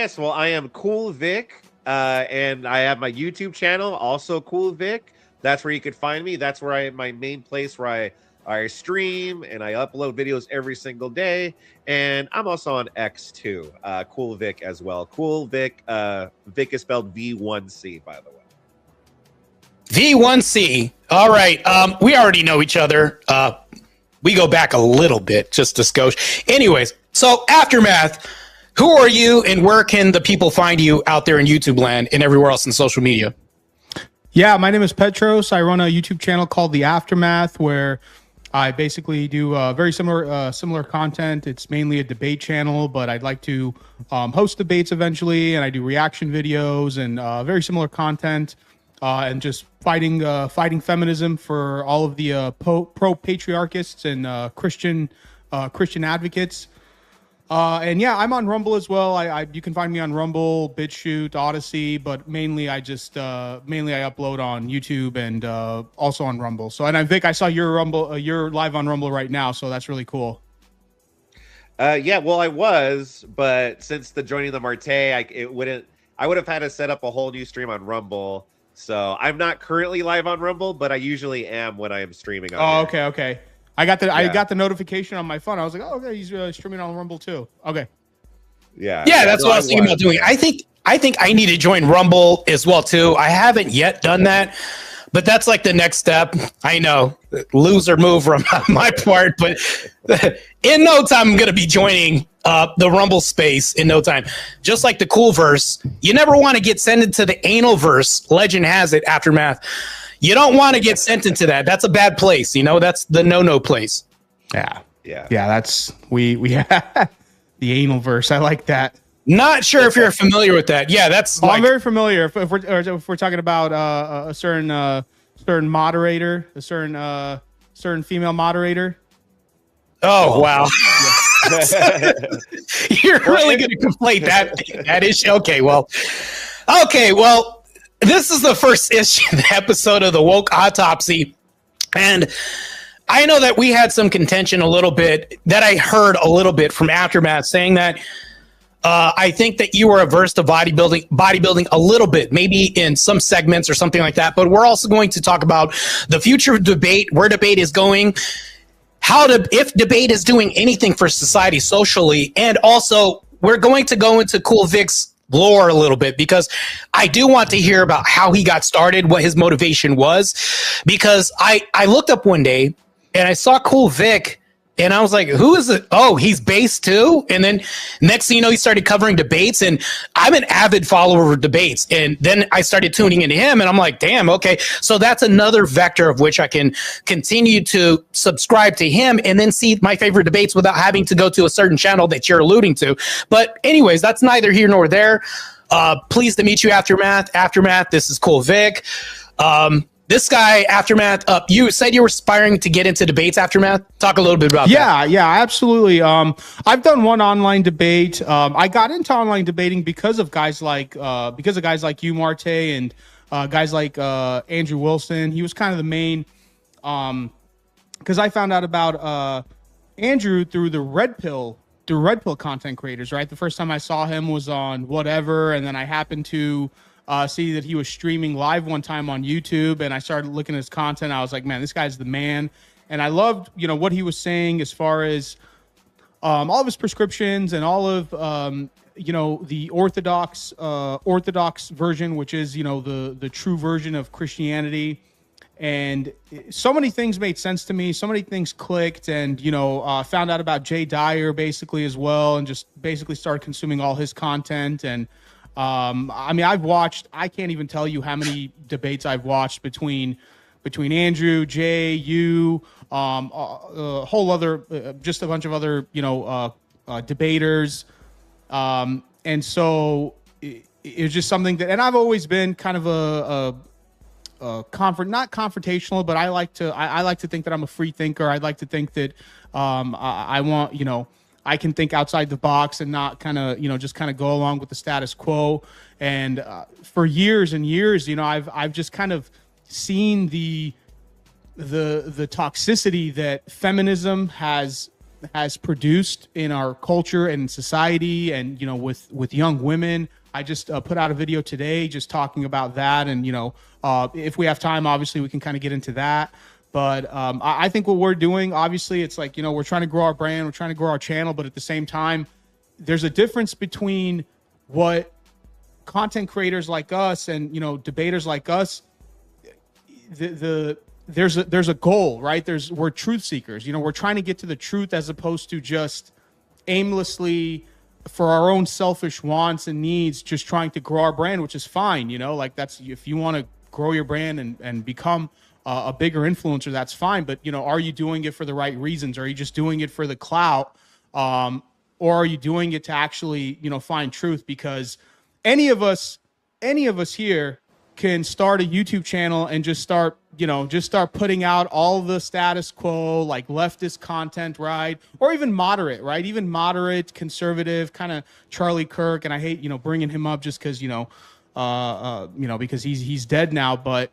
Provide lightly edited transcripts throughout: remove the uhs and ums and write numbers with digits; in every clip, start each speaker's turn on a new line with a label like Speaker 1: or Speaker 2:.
Speaker 1: Yes, well, I am Cool Vic, and I have my YouTube channel, also Cool Vic. That's where you could find me. That's where my main place where I stream and I upload videos every single day. And I'm also on X too, Cool Vic as well. Cool Vic, Vic is spelled V1C, by the way.
Speaker 2: V1C. All right. We already know each other. We go back a little bit, just a skosh. Anyways, so Aftermath, who are you and where can the people find you out there in YouTube land and everywhere else in social media?
Speaker 3: Yeah, my name is Petros. I run a YouTube channel called The Aftermath where I basically do very similar content. It's mainly a debate channel, but I'd like to host debates eventually, and I do reaction videos and very similar content. And just fighting feminism for all of the pro-patriarchists and Christian advocates. And yeah, I'm on Rumble as well. You can find me on Rumble, BitChute, Odyssey, but mainly I upload on YouTube and also on Rumble. So, and Vic, I saw you're live on Rumble right now, so that's really cool.
Speaker 1: Yeah, well, I was, but since the joining the Marte, I would have had to set up a whole new stream on Rumble. So I'm not currently live on Rumble, but I usually am when I am streaming on here.
Speaker 3: Okay. I got the notification on my phone. I was like, oh, okay, he's streaming on Rumble too. Okay.
Speaker 1: Yeah,
Speaker 2: that's what I was thinking about doing. I think I need to join Rumble as well too. I haven't yet done that, but that's like the next step. I know, loser move from my part, but in no time I'm going to be joining the Rumble space in no time. Just like the cool verse, you never want to get sent into the anal verse. Legend has it, Aftermath. You don't want to get sent into that. That's a bad place. That's the no place.
Speaker 3: Yeah. That's we the anal verse. I like that.
Speaker 2: Not sure if you're familiar with that. Yeah, that's.
Speaker 3: I'm very familiar. If we're talking about a certain moderator, a certain female moderator.
Speaker 2: Oh wow. You're really going to conflate that issue. Okay, well, this is the first episode of the Woke Autopsy, and I know that we had some contention a little bit, that I heard a little bit from Aftermath saying that I think that you were averse to bodybuilding a little bit, maybe in some segments or something like that, but we're also going to talk about the future of debate, where debate is going, if debate is doing anything for society socially, and also we're going to go into Cool Vic's lore a little bit, because I do want to hear about how he got started, what his motivation was, because I looked up one day and I saw Cool Vic and I was like, who is it? Oh, he's based too. And then next thing you know, he started covering debates, and I'm an avid follower of debates. And then I started tuning into him and I'm like, damn, okay. So that's another vector of which I can continue to subscribe to him and then see my favorite debates without having to go to a certain channel that you're alluding to. But anyways, that's neither here nor there. Pleased to meet you, Aftermath. This is Cool Vic. This guy, Aftermath, you said you were aspiring to get into debates, Aftermath. Talk a little bit about that.
Speaker 3: Yeah, absolutely. I've done one online debate. I got into online debating because of guys like you, Marte, and guys like Andrew Wilson. He was kind of the main, because I found out about Andrew through Red Pill content creators. Right, the first time I saw him was on Whatever, and then I happened to see that he was streaming live one time on YouTube, and I started looking at his content. I was like, man, this guy's the man. And I loved, what he was saying as far as all of his prescriptions and all of, the orthodox version, which is, the true version of Christianity. And so many things made sense to me. So many things clicked, and, found out about Jay Dyer basically as well, and just basically started consuming all his content. And I can't even tell you how many debates I've watched between Andrew, Jay, you, a whole other, just a bunch of other, debaters. And so it was just something that, and I've always been kind of not confrontational, but I like to think that I'm a free thinker. I like to think that, I want, I can think outside the box and not kind of, just kind of go along with the status quo. And for years and years, I've just kind of seen the toxicity that feminism has has produced in our culture and society, and with young women. I just put out a video today just talking about that, and if we have time, obviously we can kind of get into that. But I think what we're doing, obviously, it's like we're trying to grow our brand, we're trying to grow our channel, but at the same time, there's a difference between what content creators like us and debaters like us. There's a goal, right? We're truth seekers. We're trying to get to the truth as opposed to just aimlessly for our own selfish wants and needs, just trying to grow our brand, which is fine. Like that's, if you want to grow your brand and become a bigger influencer, that's fine. But are you doing it for the right reasons? Are you just doing it for the clout? Or are you doing it to actually, find truth? Because any of us here can start a YouTube channel and just start putting out all the status quo, like leftist content, right? Or even moderate, right? Even moderate, conservative, kind of Charlie Kirk. And I hate, bringing him up just because, because he's dead now. But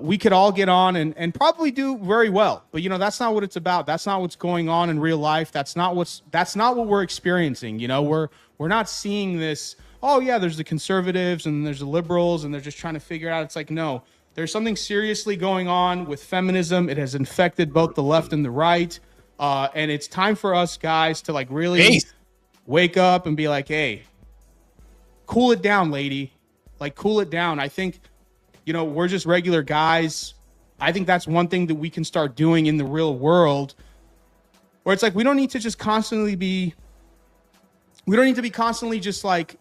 Speaker 3: we could all get on and probably do very well. But, that's not what it's about. That's not what's going on in real life. That's not what we're experiencing. We're not seeing this. Oh yeah, there's the conservatives and there's the liberals and they're just trying to figure it out. It's like, no, there's something seriously going on with feminism. It has infected both the left and the right. And it's time for us guys to like really wake up and be like, hey, cool it down, lady. Like, cool it down. I think, we're just regular guys. I think that's one thing that we can start doing in the real world, where it's like, we don't need to just constantly be just like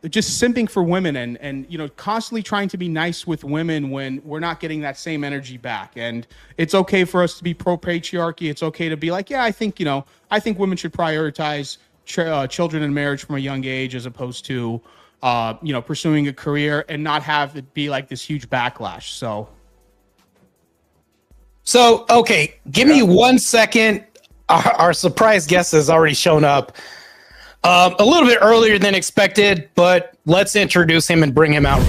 Speaker 3: just simping for women and constantly trying to be nice with women when we're not getting that same energy back. And it's okay for us to be pro patriarchy. It's okay to be like, yeah, I think women should prioritize children and marriage from a young age as opposed to pursuing a career and not have it be like this huge backlash.
Speaker 2: So okay, give me 1 second. Our surprise guest has already shown up a little bit earlier than expected, but let's introduce him and bring him out.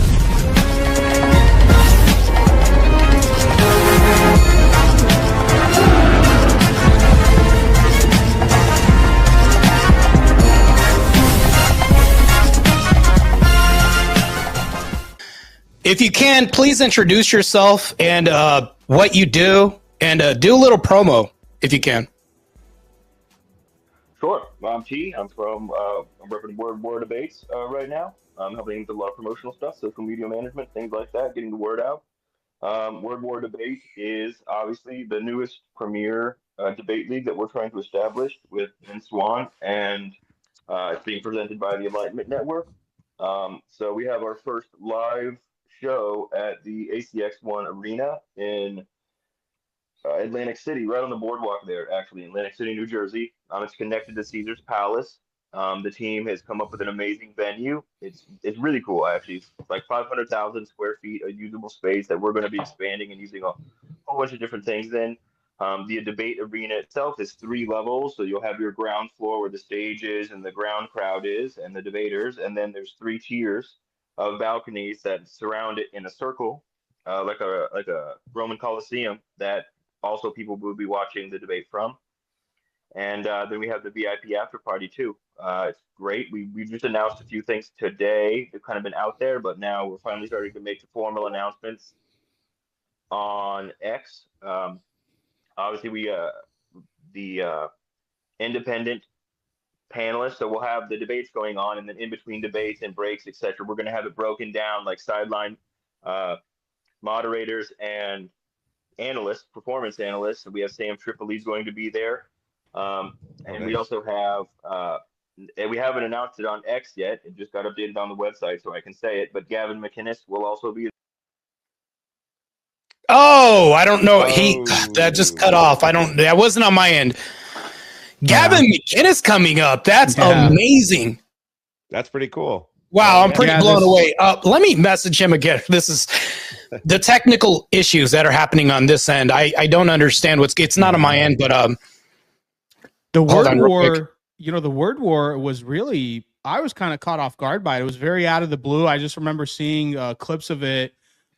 Speaker 2: If you can, please introduce yourself and what you do, and do a little promo if you can.
Speaker 4: Sure. I'm T. I'm repping Word War Debates right now. I'm helping with a lot of promotional stuff, social media management, things like that, getting the word out. Word War Debate is obviously the newest premier debate league that we're trying to establish with Ben Swan, and it's being presented by the Enlightenment Network. So we have our first live show at the ACX1 Arena in Atlantic City, right on the boardwalk there, actually, in Atlantic City, New Jersey. It's connected to Caesar's Palace. The team has come up with an amazing venue. It's really cool, actually. It's like 500,000 square feet of usable space that we're going to be expanding and using a whole bunch of different things in. The debate arena itself is 3 levels. So you'll have your ground floor where the stage is and the ground crowd is and the debaters. And then there's 3 tiers of balconies that surround it in a circle, like a Roman Colosseum, that also people will be watching the debate from. And then we have the VIP after party too. It's great. We just announced a few things today. They've kind of been out there, but now we're finally starting to make the formal announcements on X. Obviously, the independent panelists. So we'll have the debates going on, and then in between debates and breaks, etc., we're going to have it broken down like sideline moderators and analysts, performance analysts. So we have Sam Tripoli's going to be there, and we also have, and we haven't announced it on X yet. It just got updated on the website, so I can say it. But Gavin McInnes will also be.
Speaker 2: Oh, I don't know. That just cut off. That wasn't on my end. Gavin McInnes coming up. That's amazing.
Speaker 1: That's pretty cool.
Speaker 2: Wow, I'm pretty blown away. Let me message him again. This is the technical issues that are happening on this end. I don't understand it's not on my end, but
Speaker 3: the word war, the word war was really, I was kind of caught off guard by it. It was very out of the blue. I just remember seeing clips of it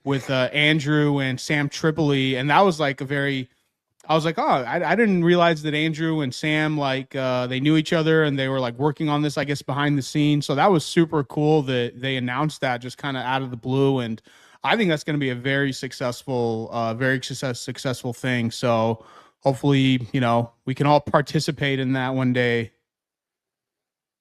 Speaker 3: with Andrew and Sam Tripoli, and that was like a very I was like, oh, I didn't realize that Andrew and Sam, like, they knew each other and they were like working on this, I guess, behind the scenes. So that was super cool that they announced that just kind of out of the blue. And I think that's going to be a very successful thing. So hopefully, we can all participate in that one day.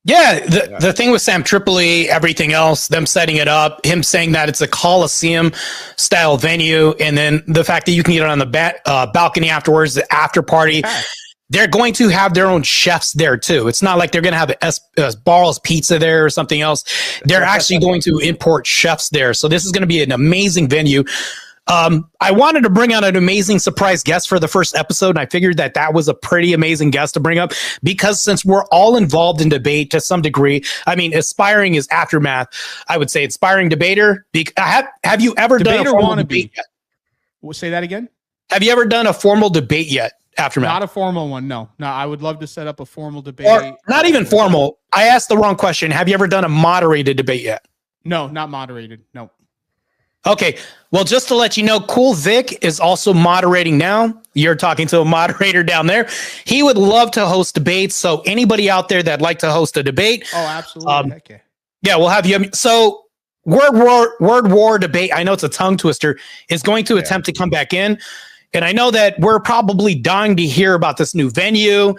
Speaker 2: Yeah, the thing with Sam Tripoli, everything else, them setting it up, him saying that it's a Coliseum style venue, and then the fact that you can get on the balcony afterwards, the after party. Yeah. They're going to have their own chefs there too. It's not like they're going to have Barl's Pizza there or something else. They're actually going to import chefs there. So this is going to be an amazing venue. I wanted to bring out an amazing surprise guest for the first episode, and I figured that was a pretty amazing guest to bring up because since we're all involved in debate to some degree, I mean, aspiring is aftermath. I would say aspiring debater. Have you ever done a formal debate yet?
Speaker 3: We'll say that again.
Speaker 2: Have you ever done a formal debate yet? Aftermath.
Speaker 3: Not a formal one. No, I would love to set up a formal debate.
Speaker 2: Or not even formal. I asked the wrong question. Have you ever done a moderated debate yet?
Speaker 3: No, not moderated. No.
Speaker 2: Okay. Well, just to let you know, Cool Vic is also moderating now. You're talking to a moderator down there. He would love to host debates. So anybody out there that'd like to host a debate.
Speaker 3: Oh, absolutely. Okay.
Speaker 2: Yeah, we'll have you. So Word War debate, I know it's a tongue twister, is going to attempt to come back in. And I know that we're probably dying to hear about this new venue.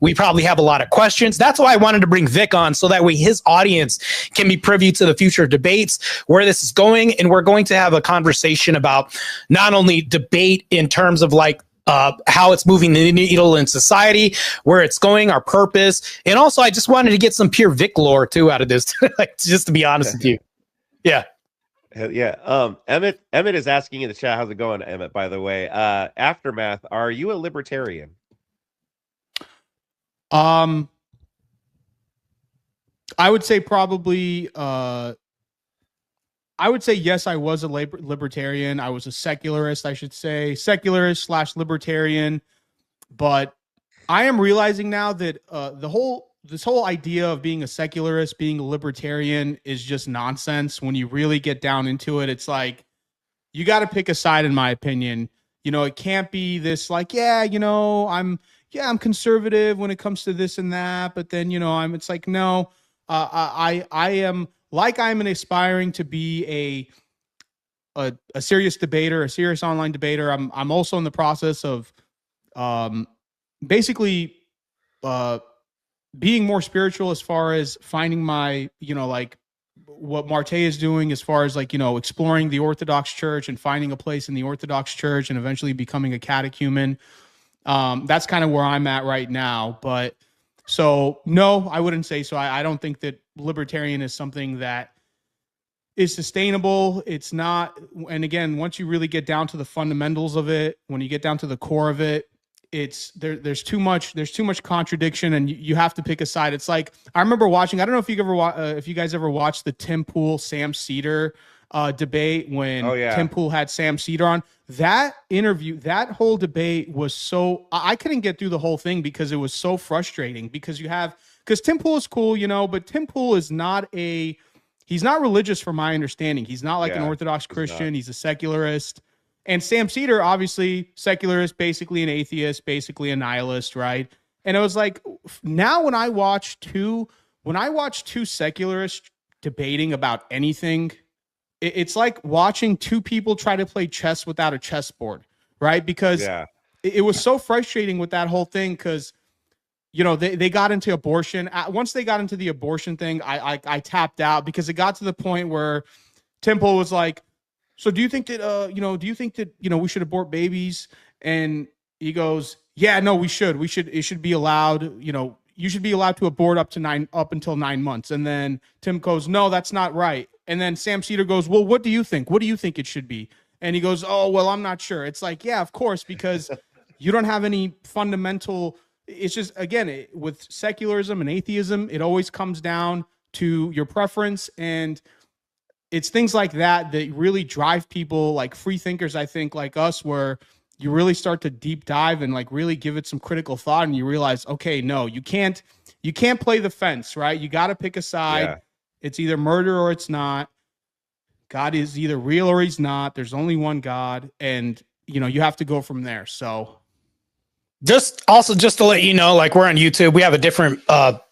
Speaker 2: We probably have a lot of questions. That's why I wanted to bring Vic on, so that way his audience can be privy to the future debates, where this is going. And we're going to have a conversation about not only debate in terms of like how it's moving the needle in society, where it's going, our purpose. And also, I just wanted to get some pure Vic lore too out of this, just to be honest with you. Yeah.
Speaker 1: Yeah. Emmett is asking in the chat, how's it going, Emmett, by the way? Aftermath, are you a libertarian?
Speaker 3: I would say probably I would say yes, I was a libertarian. I was a secularist, I should say. Secularist/libertarian. But I am realizing now that this whole idea of being a secularist, being a libertarian is just nonsense. When you really get down into it, it's like, you got to pick a side, in my opinion. It can't be this like, I'm conservative when it comes to this and that. But then, it's like, no, I am like, I'm an aspiring to be a serious debater, a serious online debater. I'm also in the process of basically being more spiritual as far as finding my, like what Marte is doing as far as like, exploring the Orthodox Church and finding a place in the Orthodox Church and eventually becoming a catechumen. That's kind of where I'm at right now. But so, no, I wouldn't say so. I don't think that libertarian is something that is sustainable. It's not. And again, once you really get down to the fundamentals of it, when you get down to the core of it, there's too much contradiction, and you have to pick a side. It's like, I remember watching, I don't know if you guys ever watched the Tim Pool Sam Cedar debate when Tim Pool had Sam Cedar on. That interview, that whole debate was so, I couldn't get through the whole thing because it was so frustrating, because Tim Pool is cool, but Tim Pool is he's not religious from my understanding. He's not like an Orthodox Christian. He's a secularist. And Sam Cedar, obviously secularist, basically an atheist, basically a nihilist, right? And it was like, now when I watch two secularists debating about anything, it's like watching two people try to play chess without a chessboard, right? Because it was so frustrating with that whole thing, because they got into abortion. Once they got into the abortion thing, I tapped out, because it got to the point where Temple was like, so do you think that, we should abort babies? And he goes, yeah, no, we should. It should be allowed, you should be allowed to abort up until 9 months. And then Tim goes, no, that's not right. And then Sam Cedar goes, well, what do you think? What do you think it should be? And he goes, oh, well, I'm not sure. It's like, yeah, of course, because you don't have any fundamental. It's just, again, with secularism and atheism, it always comes down to your preference. And it's things like that really drive people, like free thinkers, I think, like us, where you really start to deep dive and like really give it some critical thought, and you realize, okay, no, you can't play the fence, right? You got to pick a side. Yeah. It's either murder or it's not. God is either real or he's not. There's only one God, and you have to go from there. So
Speaker 2: Just to let you know, like we're on YouTube, we have a different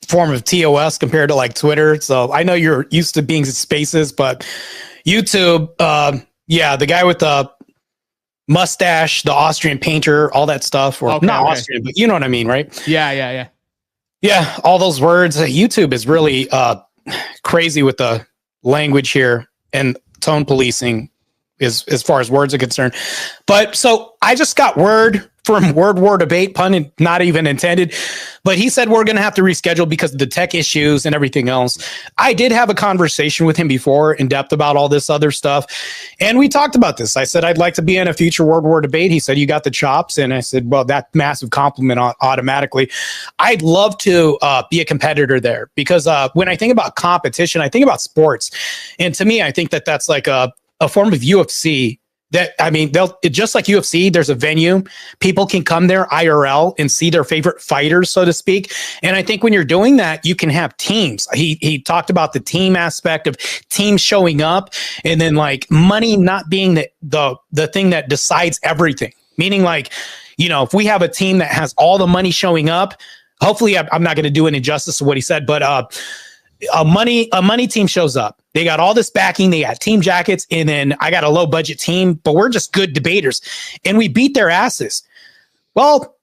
Speaker 2: form of TOS compared to like Twitter. So I know you're used to being in spaces, but YouTube, yeah, the guy with the mustache, the Austrian painter, all that stuff, or not Austrian, but you know what I mean, right?
Speaker 3: Yeah.
Speaker 2: All those words. YouTube is really crazy with the language here and tone policing as far as words are concerned. But so I just got word from Word War Debate, pun not even intended, but he said we're going to have to reschedule because of the tech issues and everything else. I did have a conversation with him before in depth about all this other stuff, and we talked about this. I said I'd like to be in a future Word War Debate. He said you got the chops, and I said, well, that massive compliment automatically. I'd love to be a competitor there because when I think about competition, I think about sports, and to me, I think that that's like a form of UFC. That, I mean, just like UFC, there's a venue. People can come there IRL and see their favorite fighters, so to speak. And I think when you're doing that, you can have teams. He talked about the team aspect of teams showing up, and then like money not being the thing that decides everything. Meaning, like, you know, if we have a team that has all the money showing up, hopefully I'm not going to do an injustice to what he said, but a money team shows up. They got all this backing. They got team jackets. And then I got a low budget team, but we're just good debaters. And we beat their asses. Well,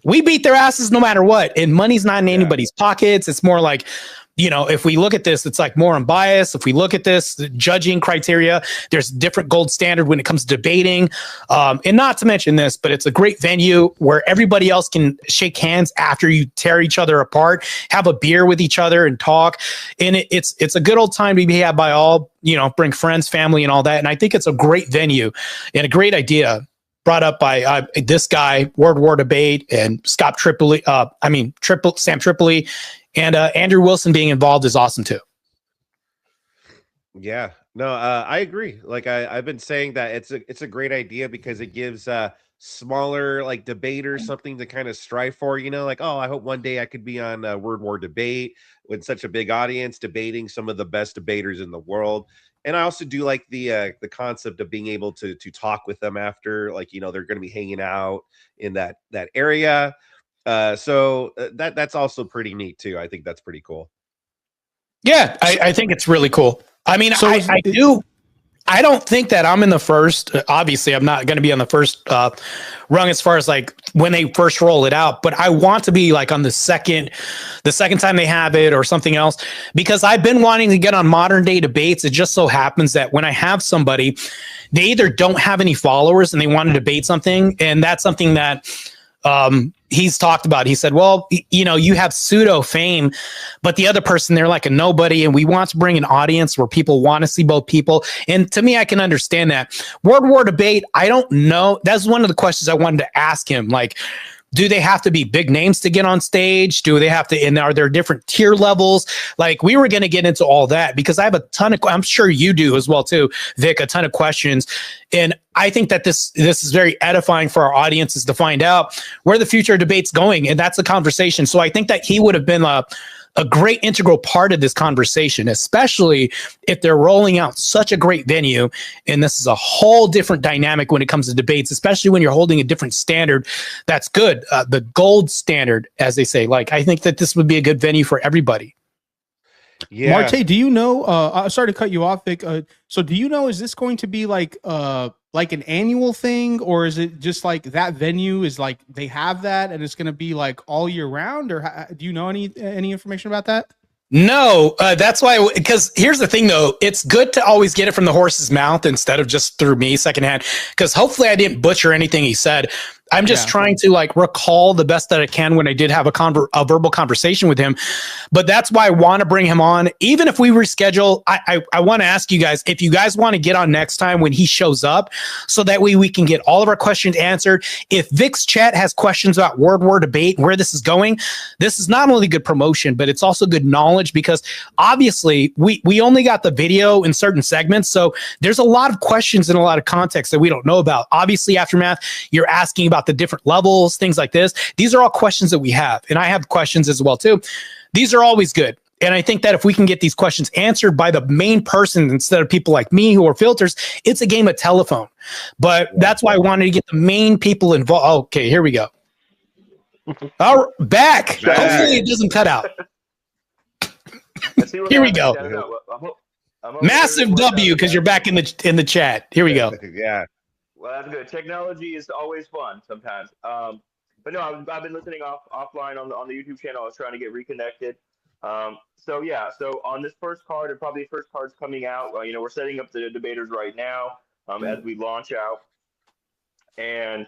Speaker 2: we beat their asses no matter what. And money's not in anybody's pockets. It's more like, you know, if we look at this, it's like more unbiased. If we look at this, the judging criteria, there's different gold standard when it comes to debating. And not to mention this, but it's a great venue where everybody else can shake hands after you tear each other apart, have a beer with each other and talk. And it's a good old time to be had by all, you know, bring friends, family and all that. And I think it's a great venue and a great idea brought up by this guy, Word War Debate, and Sam Tripoli. And Andrew Wilson being involved is awesome too.
Speaker 1: Yeah, no, I agree. Like I've been saying that it's a great idea because it gives smaller like debaters something to kind of strive for. You know, like, oh, I hope one day I could be on Word War Debate with such a big audience debating some of the best debaters in the world. And I also do like the concept of being able to talk with them after, like, you know, they're going to be hanging out in that area. So that's also pretty neat too. I think that's pretty cool.
Speaker 2: Yeah, I think it's really cool. I mean, so I don't think that I'm in the first. Obviously, I'm not going to be on the first rung as far as like when they first roll it out. But I want to be like on the second time they have it or something else, because I've been wanting to get on modern day debates. It just so happens that when I have somebody, they either don't have any followers and they want to debate something, and that's something that he's talked about. He said, well, you know, you have pseudo fame, but the other person, they're like a nobody. And we want to bring an audience where people want to see both people. And to me, I can understand that. Word War Debate, I don't know. That's one of the questions I wanted to ask him. Like, do they have to be big names to get on stage? Do they have to, and are there different tier levels? Like, we were going to get into all that because I have a ton of, I'm sure you do as well too, Vic, a ton of questions. And I think that this is very edifying for our audiences to find out where the future debate's going. And that's a conversation. So I think that he would have been a great integral part of this conversation, especially if they're rolling out such a great venue. And this is a whole different dynamic when it comes to debates, especially when you're holding a different standard. That's good. The gold standard, as they say. Like, I think that this would be a good venue for everybody.
Speaker 3: Yeah. Marte, do you know, sorry to cut you off, Vic. So do you know, is this going to be like an annual thing, or is it just like that venue is like they have that and it's going to be like all year round, or do you know any information about that?
Speaker 2: No, that's why, because here's the thing though, it's good to always get it from the horse's mouth instead of just through me secondhand, because hopefully I didn't butcher anything he said. I'm just trying to like recall the best that I can when I did have a verbal conversation with him. But that's why I want to bring him on. Even if we reschedule, I want to ask you guys, if you guys want to get on next time when he shows up, so that way we can get all of our questions answered. If Vic's chat has questions about Word War Debate, where this is going, this is not only good promotion, but it's also good knowledge, because obviously we only got the video in certain segments. So there's a lot of questions and a lot of context that we don't know about. Obviously, Aftermath, you're asking about the different levels, things like this. These are all questions that we have. And I have questions as well too. These are always good. And I think that if we can get these questions answered by the main person instead of people like me who are filters, it's a game of telephone. But that's why I wanted to get the main people involved. Okay, here we go. Back.
Speaker 1: Back.
Speaker 2: Hopefully it doesn't cut out.
Speaker 4: Let's see what
Speaker 2: Here we
Speaker 4: happens.
Speaker 2: go.
Speaker 4: I don't know. I'm hoping
Speaker 2: Massive
Speaker 4: everything works
Speaker 2: W
Speaker 4: out.
Speaker 2: because you're back in the chat. Here we go.
Speaker 1: Yeah.
Speaker 4: Well, that's good. Technology is always fun sometimes. But no, I've been listening offline on the YouTube channel. I was trying to get reconnected. So yeah, so on this first card, and probably the first card's coming out. We're setting up the debaters right now as we launch out, and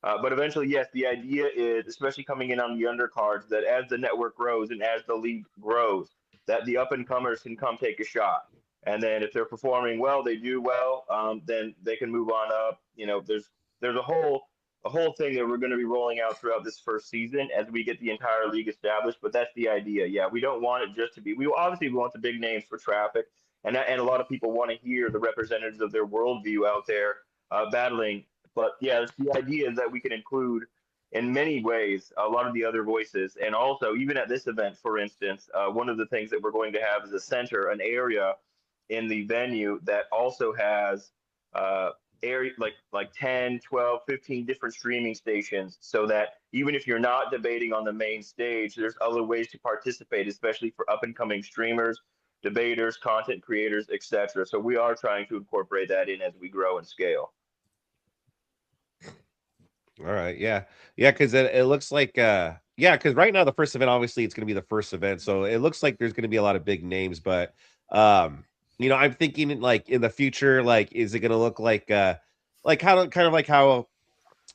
Speaker 4: but eventually, yes, the idea is, especially coming in on the undercards, that as the network grows and as the league grows, that the up and comers can come take a shot. And then if they're performing well, they do well, then they can move on up. There's a whole thing that we're going to be rolling out throughout this first season as we get the entire league established. But that's the idea. Yeah, we don't want it just to be. We obviously want the big names for traffic, and a lot of people want to hear the representatives of their worldview out there battling. But yeah, the idea is that we can include in many ways a lot of the other voices, and also even at this event, for instance, one of the things that we're going to have is a center, an area in the venue that also has area like 10, 12, 15 different streaming stations, so that even if you're not debating on the main stage, there's other ways to participate, especially for up and coming streamers, debaters, content creators, etc. So we are trying to incorporate that in as we grow and scale.
Speaker 1: All right. Yeah. Yeah. Cause it looks like, yeah. Cause right now the first event, obviously it's going to be the first event. So it looks like there's going to be a lot of big names, but, I'm thinking like in the future, like, is it going to look like how kind of like how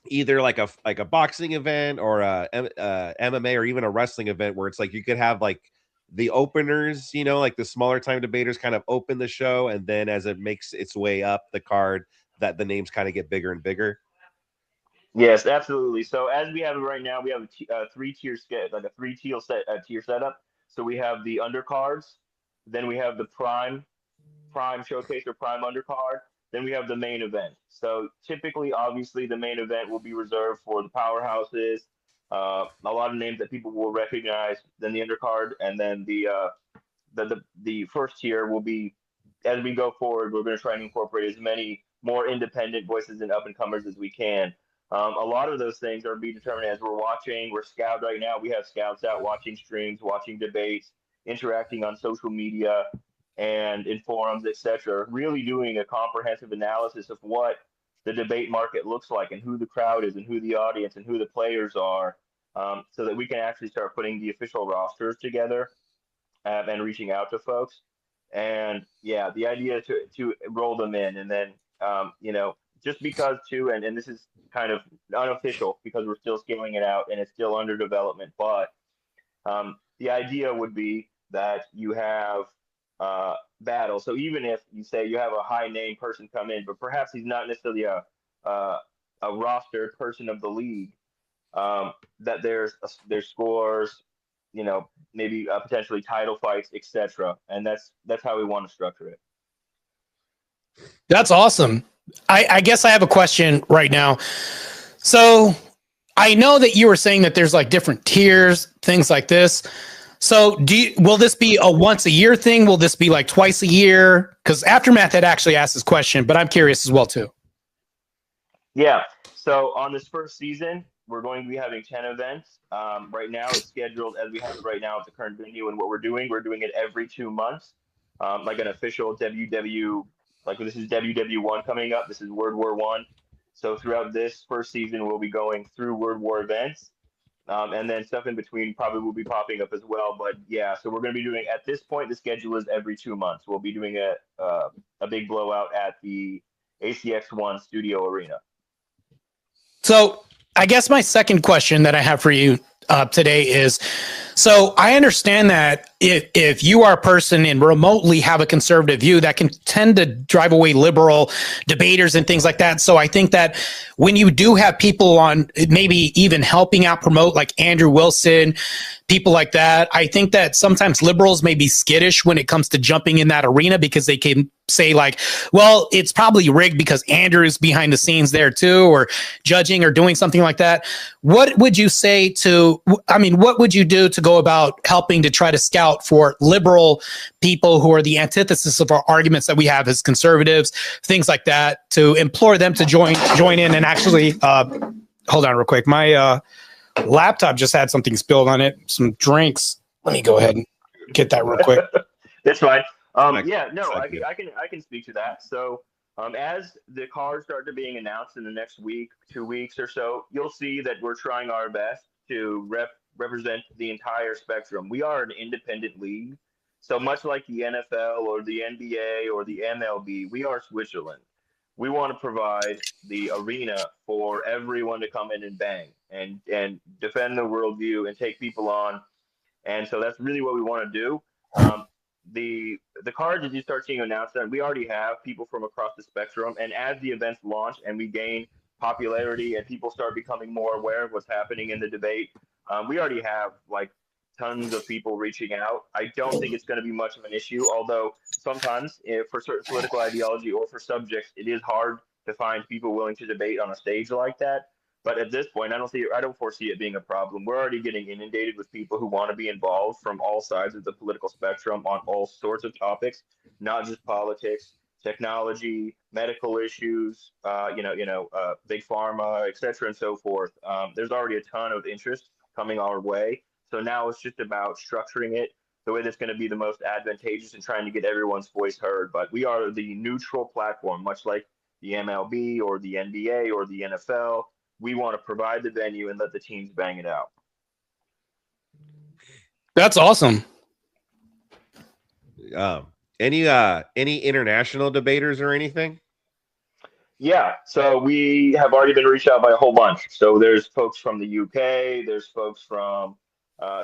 Speaker 1: either like a boxing event or MMA or even a wrestling event where it's like you could have like the openers, like the smaller time debaters kind of open the show. And then as it makes its way up the card, that the names kind of get bigger and bigger.
Speaker 4: Yes, absolutely. So as we have it right now, we have a three-tier like a tier setup. So we have the undercards, then we have the prime showcase or prime undercard, then we have the main event. So typically, obviously, the main event will be reserved for the powerhouses, a lot of names that people will recognize. Then the undercard, and then the first tier will be, as we go forward, we're going to try and incorporate as many more independent voices and up and comers as we can. A lot of those things are being determined as we're watching. We're scouts right now. We have scouts out watching streams, watching debates, interacting on social media and in forums, etc. Really doing a comprehensive analysis of what the debate market looks like and who the crowd is and who the audience and who the players are, so that we can actually start putting the official rosters together and reaching out to folks. And yeah, the idea is to roll them in, and then just because too, and this is kind of unofficial because we're still scaling it out and it's still under development, but the idea would be that you have battle. So even if you say you have a high name person come in, but perhaps he's not necessarily a rostered person of the league, that there's scores, maybe potentially title fights, etc. And that's how we want to structure it.
Speaker 2: That's awesome. I guess I have a question right now. So I know that you were saying that there's like different tiers, things like this. So will this be a once a year thing? Will this be like twice a year? Because Aftermath had actually asked this question, but I'm curious as well too.
Speaker 4: Yeah. So on this first season, we're going to be having 10 events. Right now it's scheduled as we have it right now at the current venue. And what we're doing it every 2 months, like an official WW. Like this is WW1 coming up. This is World War I. So throughout this first season, we'll be going through World War events. And then stuff in between probably will be popping up as well. But yeah, so we're going to be doing, at this point, the schedule is every 2 months. We'll be doing a big blowout at the ACX1 Studio Arena.
Speaker 2: So I guess my second question that I have for you today is, so I understand that if you are a person and remotely have a conservative view, that can tend to drive away liberal debaters and things like that. So I think that when you do have people on, maybe even helping out promote, like Andrew Wilson, people like that, I think that sometimes liberals may be skittish when it comes to jumping in that arena because they can say like, well, it's probably rigged because Andrew is behind the scenes there too, or judging or doing something like that. What would you say to, what would you do to go about helping to try to scout for liberal people who are the antithesis of our arguments that we have as conservatives, things like that, to implore them to join in and actually, hold on real quick. My laptop just had something spilled on it, some drinks. Let me go ahead and get that real quick.
Speaker 4: That's fine. Yeah, no, I can speak to that. So, as the cars start to being announced in the next week, 2 weeks or so, you'll see that we're trying our best to represent the entire spectrum. We are an independent league, so much like the NFL or the NBA or the MLB, we are Switzerland. We want to provide the arena for everyone to come in and bang and defend the worldview and take people on, and so that's really what we want to do. Um, the cards that you start seeing announced, and we already have people from across the spectrum. And as the events launch and we gain popularity and people start becoming more aware of what's happening in the debate, we already have like tons of people reaching out. I don't think it's going to be much of an issue, although sometimes for certain political ideology or for subjects, it is hard to find people willing to debate on a stage like that. But at this point, I don't foresee it being a problem. We're already getting inundated with people who want to be involved from all sides of the political spectrum on all sorts of topics, not just politics, technology, medical issues, big pharma, et cetera, and so forth. There's already a ton of interest coming our way. So now it's just about structuring it the way that's going to be the most advantageous and trying to get everyone's voice heard. But we are the neutral platform, much like the MLB or the NBA or the NFL. We want to provide the venue and let the teams bang it out.
Speaker 2: That's awesome.
Speaker 1: Any international debaters or anything?
Speaker 4: Yeah, so we have already been reached out by a whole bunch. So there's folks from the UK, there's folks from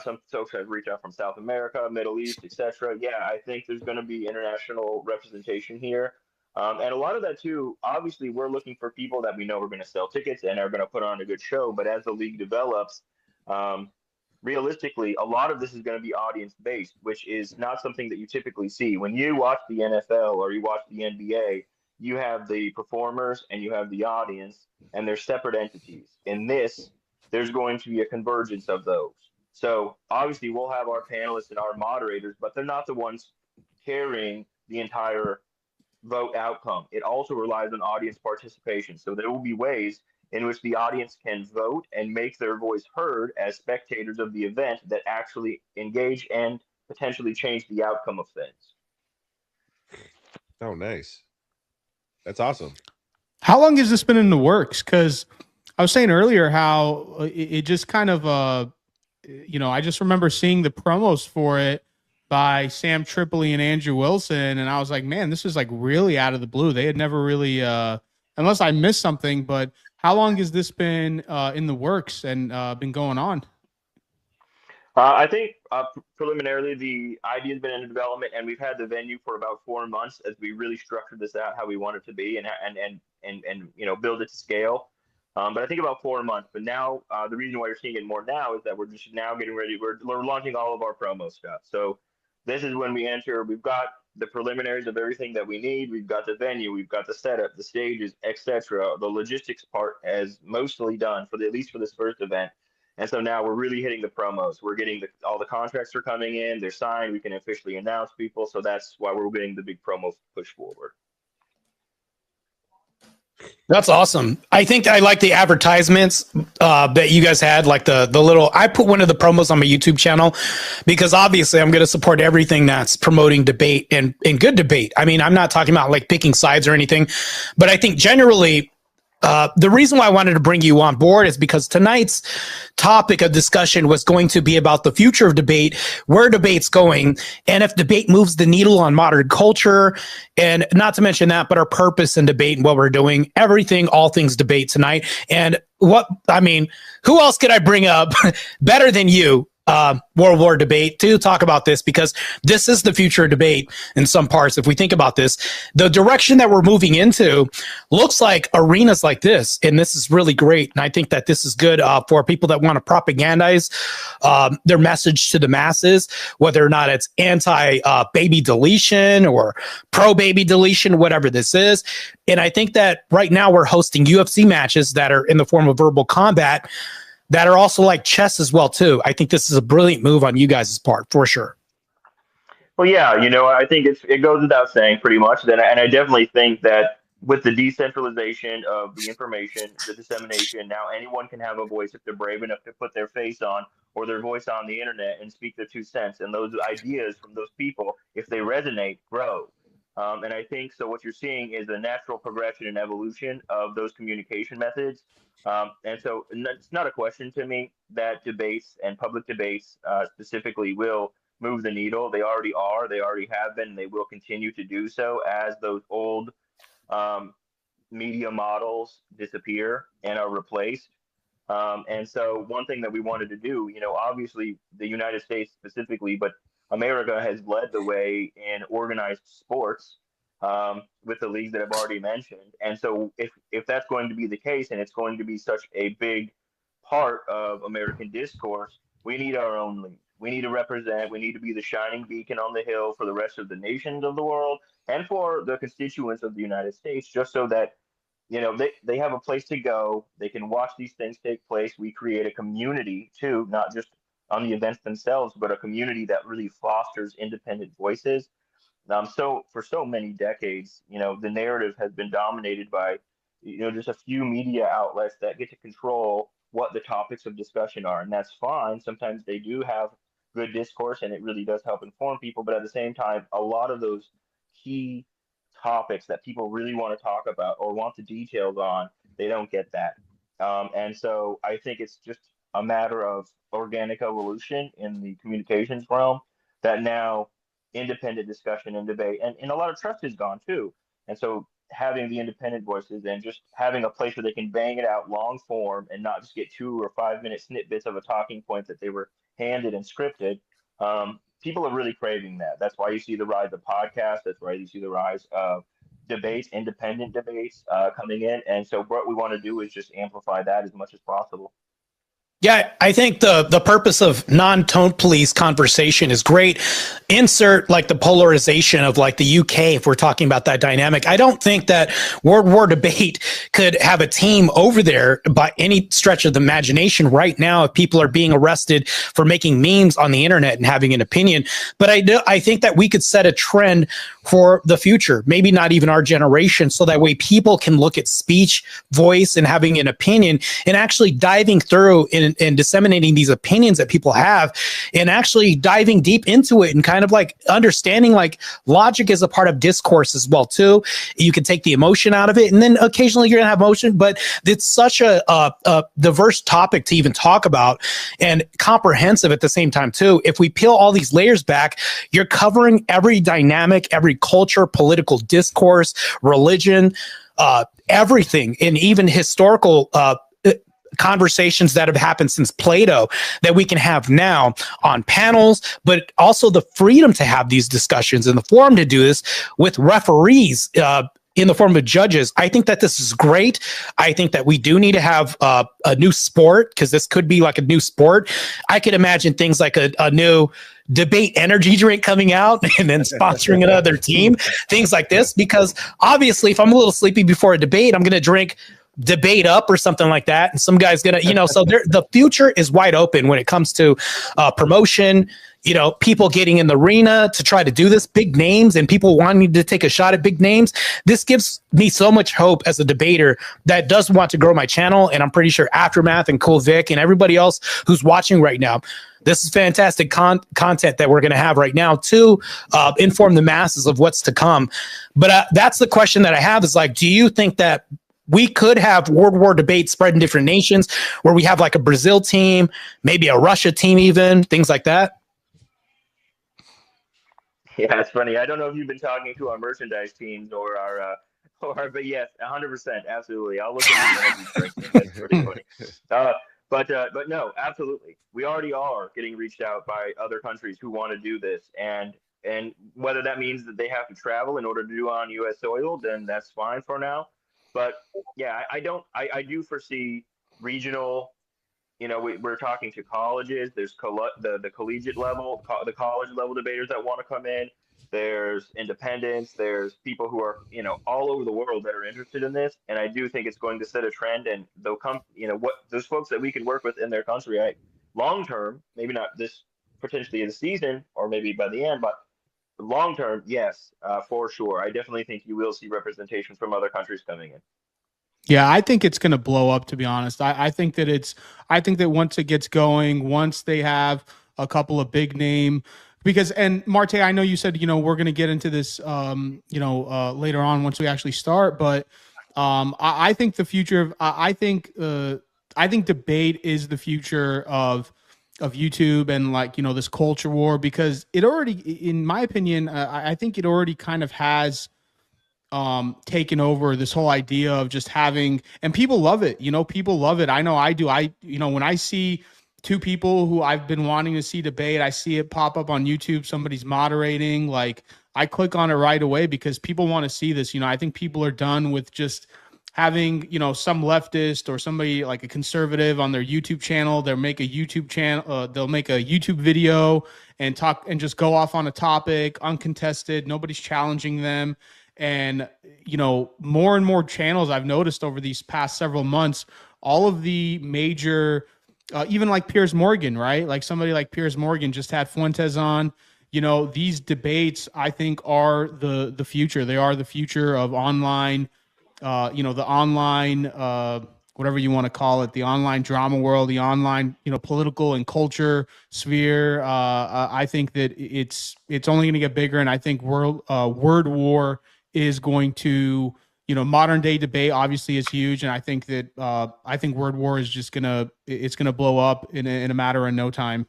Speaker 4: some folks have reached out from South America, Middle East, etc. Yeah, I think there's going to be international representation here. And a lot of that too, obviously, we're looking for people that we know are going to sell tickets and are going to put on a good show. But as the league develops, realistically, a lot of this is going to be audience based, which is not something that you typically see. When you watch the NFL or you watch the NBA, you have the performers and you have the audience, and they're separate entities. In this, there's going to be a convergence of those. So obviously, we'll have our panelists and our moderators, but they're not the ones carrying the entire vote outcome. It also relies on audience participation. So there will be ways in which the audience can vote and make their voice heard as spectators of the event that actually engage and potentially change the outcome of things.
Speaker 1: Oh, nice. That's awesome.
Speaker 3: How long has this been in the works? Because I was saying earlier how it just kind of, I just remember seeing the promos for it by Sam Tripoli and Andrew Wilson, and I was like, man, this is like really out of the blue. They had never really, unless I missed something, but how long has this been in the works and been going on?
Speaker 4: I think preliminarily the idea has been in development, and we've had the venue for about 4 months as we really structured this out how we want it to be and build it to scale. But I think about 4 months. But now the reason why you're seeing it more now is that we're just now getting ready. We're launching all of our promo stuff. So this is when we enter. We've got the preliminaries of everything that we need. We've got the venue. We've got the setup, the stages, etc. The logistics part is mostly done at least for this first event. And so now we're really hitting the promos. We're getting all the contracts are coming in. They're signed. We can officially announce people. So that's why we're getting the big promo push forward.
Speaker 2: That's awesome. I think I like the advertisements that you guys had, like the little, I put one of the promos on my YouTube channel because obviously I'm going to support everything that's promoting debate and good debate. I mean, I'm not talking about like picking sides or anything, but I think generally the reason why I wanted to bring you on board is because tonight's topic of discussion was going to be about the future of debate, where debate's going, and if debate moves the needle on modern culture, and not to mention that, but our purpose in debate and what we're doing, everything, all things debate tonight. And who else could I bring up better than you? World War debate to talk about this, because this is the future of debate in some parts. If we think about this, the direction that we're moving into looks like arenas like this, and this is really great. And I think that this is good for people that want to propagandize their message to the masses, whether or not it's anti-baby deletion or pro-baby deletion, whatever this is. And I think that right now we're hosting UFC matches that are in the form of verbal combat that are also like chess as well too. I think this is a brilliant move on you guys' part for sure.
Speaker 4: Well, yeah, I think it goes without saying pretty much that, and I definitely think that with the decentralization of the information, the dissemination, now anyone can have a voice if they're brave enough to put their face on or their voice on the internet and speak their 2 cents. And those ideas from those people, if they resonate, grow. And I think so. What you're seeing is a natural progression and evolution of those communication methods. And so it's not a question to me that debates and public debates specifically will move the needle. They already are. They already have been. And they will continue to do so as those old um, media models disappear and are replaced. And so one thing that we wanted to do, obviously the United States specifically, but America has led the way in organized sports with the leagues that I've already mentioned. And so if that's going to be the case and it's going to be such a big part of American discourse, we need our own league. We need to represent, we need to be the shining beacon on the hill for the rest of the nations of the world and for the constituents of the United States, just so that they have a place to go. They can watch these things take place. We create a community too, not just on the events themselves, but a community that really fosters independent voices. So for so many decades, the narrative has been dominated by, just a few media outlets that get to control what the topics of discussion are, and that's fine. Sometimes they do have good discourse, and it really does help inform people. But at the same time, a lot of those key topics that people really want to talk about or want the details on, they don't get that. And so I think it's just a matter of organic evolution in the communications realm that now independent discussion and debate and a lot of trust is gone too. And so having the independent voices and just having a place where they can bang it out long form and not just get 2 or 5 minute snippets of a talking point that they were handed and scripted. People are really craving that. That's why you see the rise of podcasts. That's why you see the rise of debates, independent debates coming in. And so what we want to do is just amplify that as much as possible.
Speaker 2: Yeah, I think the purpose of non-tone police conversation is great. Insert like the polarization of like the UK if we're talking about that dynamic. I don't think that World War Debate could have a team over there by any stretch of the imagination right now if people are being arrested for making memes on the internet and having an opinion. But I think that we could set a trend for the future, maybe not even our generation, so that way people can look at speech, voice, and having an opinion and actually diving through and disseminating these opinions that people have and actually diving deep into it and kind of like understanding like logic is a part of discourse as well too. You can take the emotion out of it, and then occasionally you're gonna have emotion, but it's such a diverse topic to even talk about and comprehensive at the same time too. If we peel all these layers back, you're covering every dynamic, every culture, political discourse, religion, everything, and even historical conversations that have happened since Plato that we can have now on panels, but also the freedom to have these discussions and the forum to do this with referees in the form of judges. I think that this is great. I think that we do need to have a new sport, because this could be like a new sport. I could imagine things like a new debate energy drink coming out and then sponsoring another team, things like this, because obviously if I'm a little sleepy before a debate, I'm going to drink Debate Up or something like that. And some guy's going to, so the future is wide open when it comes to promotion, people getting in the arena to try to do this, big names and people wanting to take a shot at big names. This gives me so much hope as a debater that does want to grow my channel. And I'm pretty sure Aftermath and Cool Vic and everybody else who's watching right now, this is fantastic content that we're going to have right now to inform the masses of what's to come. But that's the question that I have is like, do you think that we could have World War Debate spread in different nations where we have like a Brazil team, maybe a Russia team, even things like that?
Speaker 4: Yeah, it's funny. I don't know if you've been talking to our merchandise teams or but yes, 100%, absolutely. I'll look into the energy drink thing. That's pretty funny. But no, absolutely. We already are getting reached out by other countries who want to do this, and whether that means that they have to travel in order to do on U.S. soil, then that's fine for now. But yeah, I do foresee regional. We're talking to colleges. There's the collegiate level, the college level debaters that want to come in. There's independents. There's people who are, all over the world that are interested in this. And I do think it's going to set a trend, and they'll come, what those folks that we can work with in their country, long term, maybe not this potentially this season or maybe by the end, but Long term, yes, for sure. I definitely think you will see representation from other countries coming in.
Speaker 3: Yeah, I think it's going to blow up. To be honest, I think that I think that once it gets going, once they have a couple of big name, because and Marte, I know you said we're going to get into this, later on once we actually start, but I think the future of I think debate is the future of YouTube and like this culture war because it already, in my opinion, I think it already kind of has taken over this whole idea of just having, and people love it, people love it. I know I do. When I see two people who I've been wanting to see debate, I see it pop up on YouTube, somebody's moderating, like I click on it right away because people want to see this. I think people are done with just having some leftist or somebody like a conservative on their YouTube channel. They'll make a YouTube channel, they'll make a YouTube video and talk and just go off on a topic uncontested, nobody's challenging them. And more and more channels I've noticed over these past several months, all of the major, even like Piers Morgan, right? Like somebody like Piers Morgan just had Fuentes on. These debates I think are the future. They are the future of online, the online, whatever you want to call it, the online drama world, the online, political and culture sphere. I think that it's only going to get bigger, and I think word war is going to, modern day debate obviously is huge, and I think that I think word war is just gonna blow up in a matter of no time.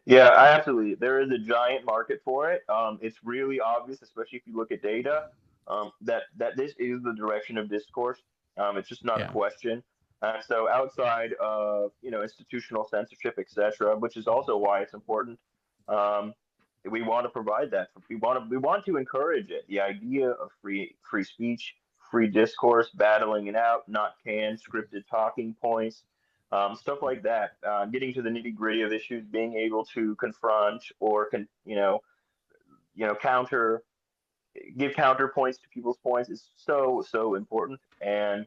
Speaker 4: Yeah, I absolutely. There is a giant market for it. It's really obvious, especially if you look at data, that this is the direction of discourse. It's just not a
Speaker 3: Yeah.
Speaker 4: question. So outside of institutional censorship, etc., which is also why it's important, um, we want to provide that. We want to encourage it. The idea of free speech, free discourse, battling it out, not canned, scripted talking points, stuff like that. Getting to the nitty gritty of issues, being able to confront or counter, give counterpoints to people's points is so important, and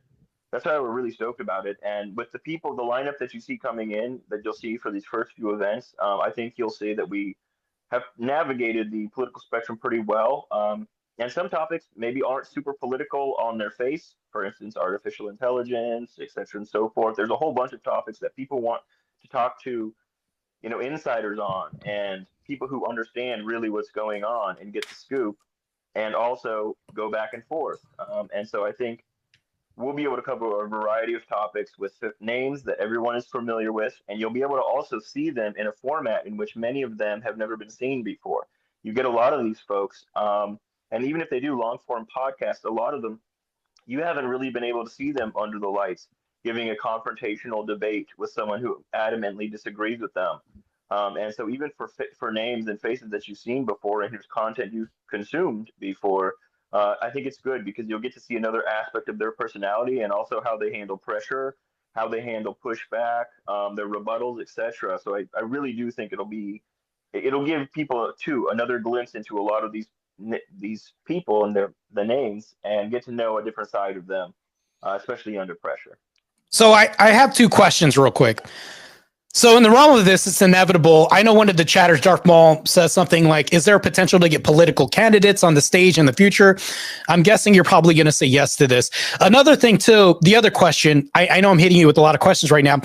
Speaker 4: that's why we're really stoked about it. And with the people, the lineup that you see coming in, that you'll see for these first few events, I think you'll see that we have navigated the political spectrum pretty well. And some topics maybe aren't super political on their face. For instance, artificial intelligence, et cetera, and so forth. There's a whole bunch of topics that people want to talk to, insiders on, and people who understand really what's going on and get the scoop, and also go back and forth. And so I think we'll be able to cover a variety of topics with names that everyone is familiar with, and you'll be able to also see them in a format in which many of them have never been seen before. You get a lot of these folks, and even if they do long form podcasts, a lot of them you haven't really been able to see them under the lights giving a confrontational debate with someone who adamantly disagrees with them. And so even for names and faces that you've seen before and whose content you've consumed before, I think it's good because you'll get to see another aspect of their personality and also how they handle pressure, how they handle pushback, their rebuttals, etc. So I really do think it'll give people too another glimpse into a lot of these people and the names, and get to know a different side of them, especially under pressure.
Speaker 2: So I have two questions real quick. So in the realm of this, it's inevitable. I know one of the chatters, Darth Maul, says something like, is there potential to get political candidates on the stage in the future? I'm guessing you're probably going to say yes to this. Another thing, too, the other question, I know I'm hitting you with a lot of questions right now,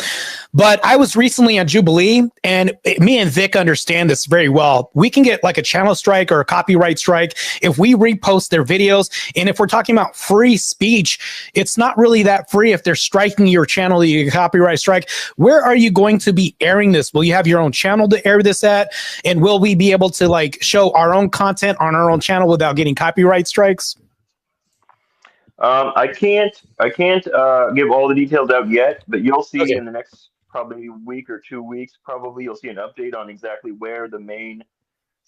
Speaker 2: but I was recently on Jubilee, and me and Vic understand this very well. We can get like a channel strike or a copyright strike if we repost their videos. And if we're talking about free speech, it's not really that free if they're striking your channel, you get a copyright strike. Where are you going to be airing this? Will you have your own channel to air this at? And will we be able to like show our own content on our own channel without getting copyright strikes?
Speaker 4: I can't give all the details out yet, but you'll see
Speaker 2: Okay.
Speaker 4: in the next probably week or 2 weeks, probably you'll see an update on exactly where the main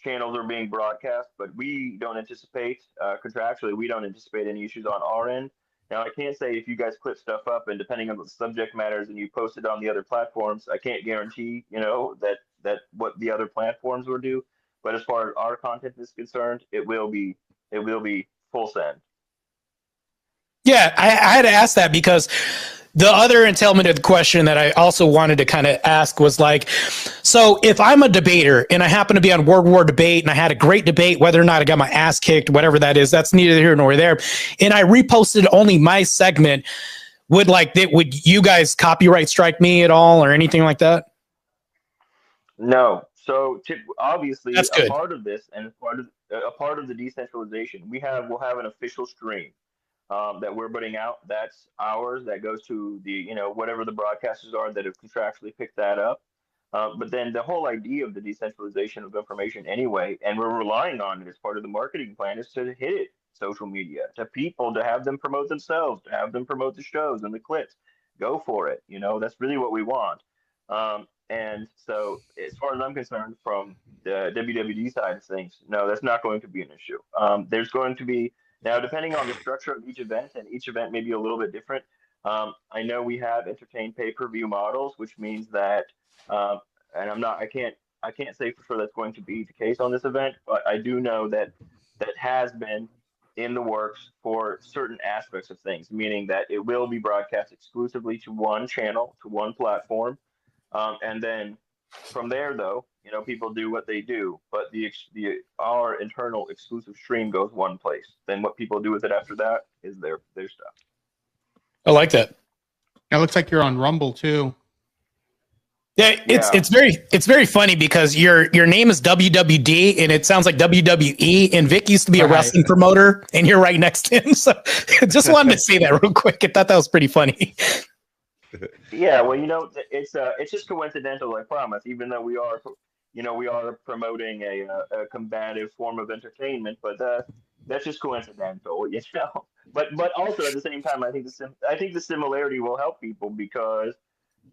Speaker 4: channels are being broadcast. But we don't anticipate, contractually, we don't anticipate any issues on our end. Now, I can't say if you guys clip stuff up and depending on what the subject matters and you post it on the other platforms, I can't guarantee, that what the other platforms will do. But as far as our content is concerned, it will be full send.
Speaker 2: Yeah, I had to ask that because the other entailment of the question that I also wanted to kind of ask was like, so if I'm a debater and I happen to be on World War Debate and I had a great debate, whether or not I got my ass kicked, whatever that is, that's neither here nor there, and I reposted only my segment, would you guys copyright strike me at all or anything like that?
Speaker 4: No. So obviously,
Speaker 2: That's
Speaker 4: a
Speaker 2: good.
Speaker 4: part of this and a part of the decentralization, we'll have an official stream that we're putting out. That's ours. That goes to the whatever the broadcasters are that have contractually picked that up. But then the whole idea of the decentralization of information anyway, and we're relying on it as part of the marketing plan, is to hit it social media to people, to have them promote themselves, to have them promote the shows and the clips. Go for it. That's really what we want. And so, as far as I'm concerned, from the WWD side of things, no, that's not going to be an issue. There's going to be now, depending on the structure of each event, and each event may be a little bit different. I know we have entertained pay-per-view models, which means that, and I can't say for sure that's going to be the case on this event, but I do know that that has been in the works for certain aspects of things, meaning that it will be broadcast exclusively to one channel, to one platform, and then from there, though, people do what they do, but the our internal exclusive stream goes one place. Then what people do with it after that is their stuff.
Speaker 2: I like that.
Speaker 3: It looks like you're on Rumble too.
Speaker 2: Yeah, it's very funny because your name is WWD and it sounds like WWE, and Vic used to be a wrestling promoter and you're right next to him. So just wanted to say that real quick. I thought that was pretty funny.
Speaker 4: Yeah, well, it's just coincidental, I promise. Even though we are promoting a combative form of entertainment, but that's just coincidental. But also at the same time, I think the similarity will help people because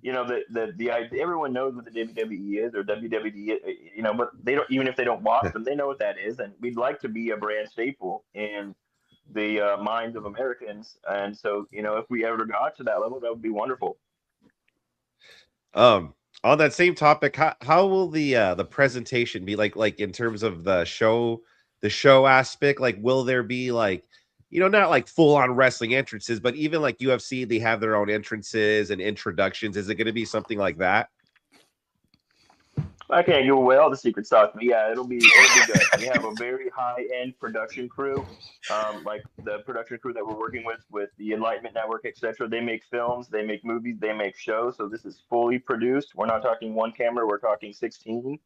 Speaker 4: everyone knows what the WWE is or WWE, but they don't, even if they don't watch them, they know what that is, and we'd like to be a brand staple in the minds of Americans, and so if we ever got to that level, that would be wonderful.
Speaker 1: On that same topic, how will the presentation be like in terms of the show aspect? Like, will there be like, not like full on wrestling entrances, but even like UFC, they have their own entrances and introductions. Is it going to be something like that?
Speaker 4: I can't give away all the secret sauce, but yeah, it'll be good. We have a very high end production crew, like the production crew that we're working with the Enlightenment Network, etc. They make films, they make movies, they make shows. So this is fully produced. We're not talking one camera, we're talking 16.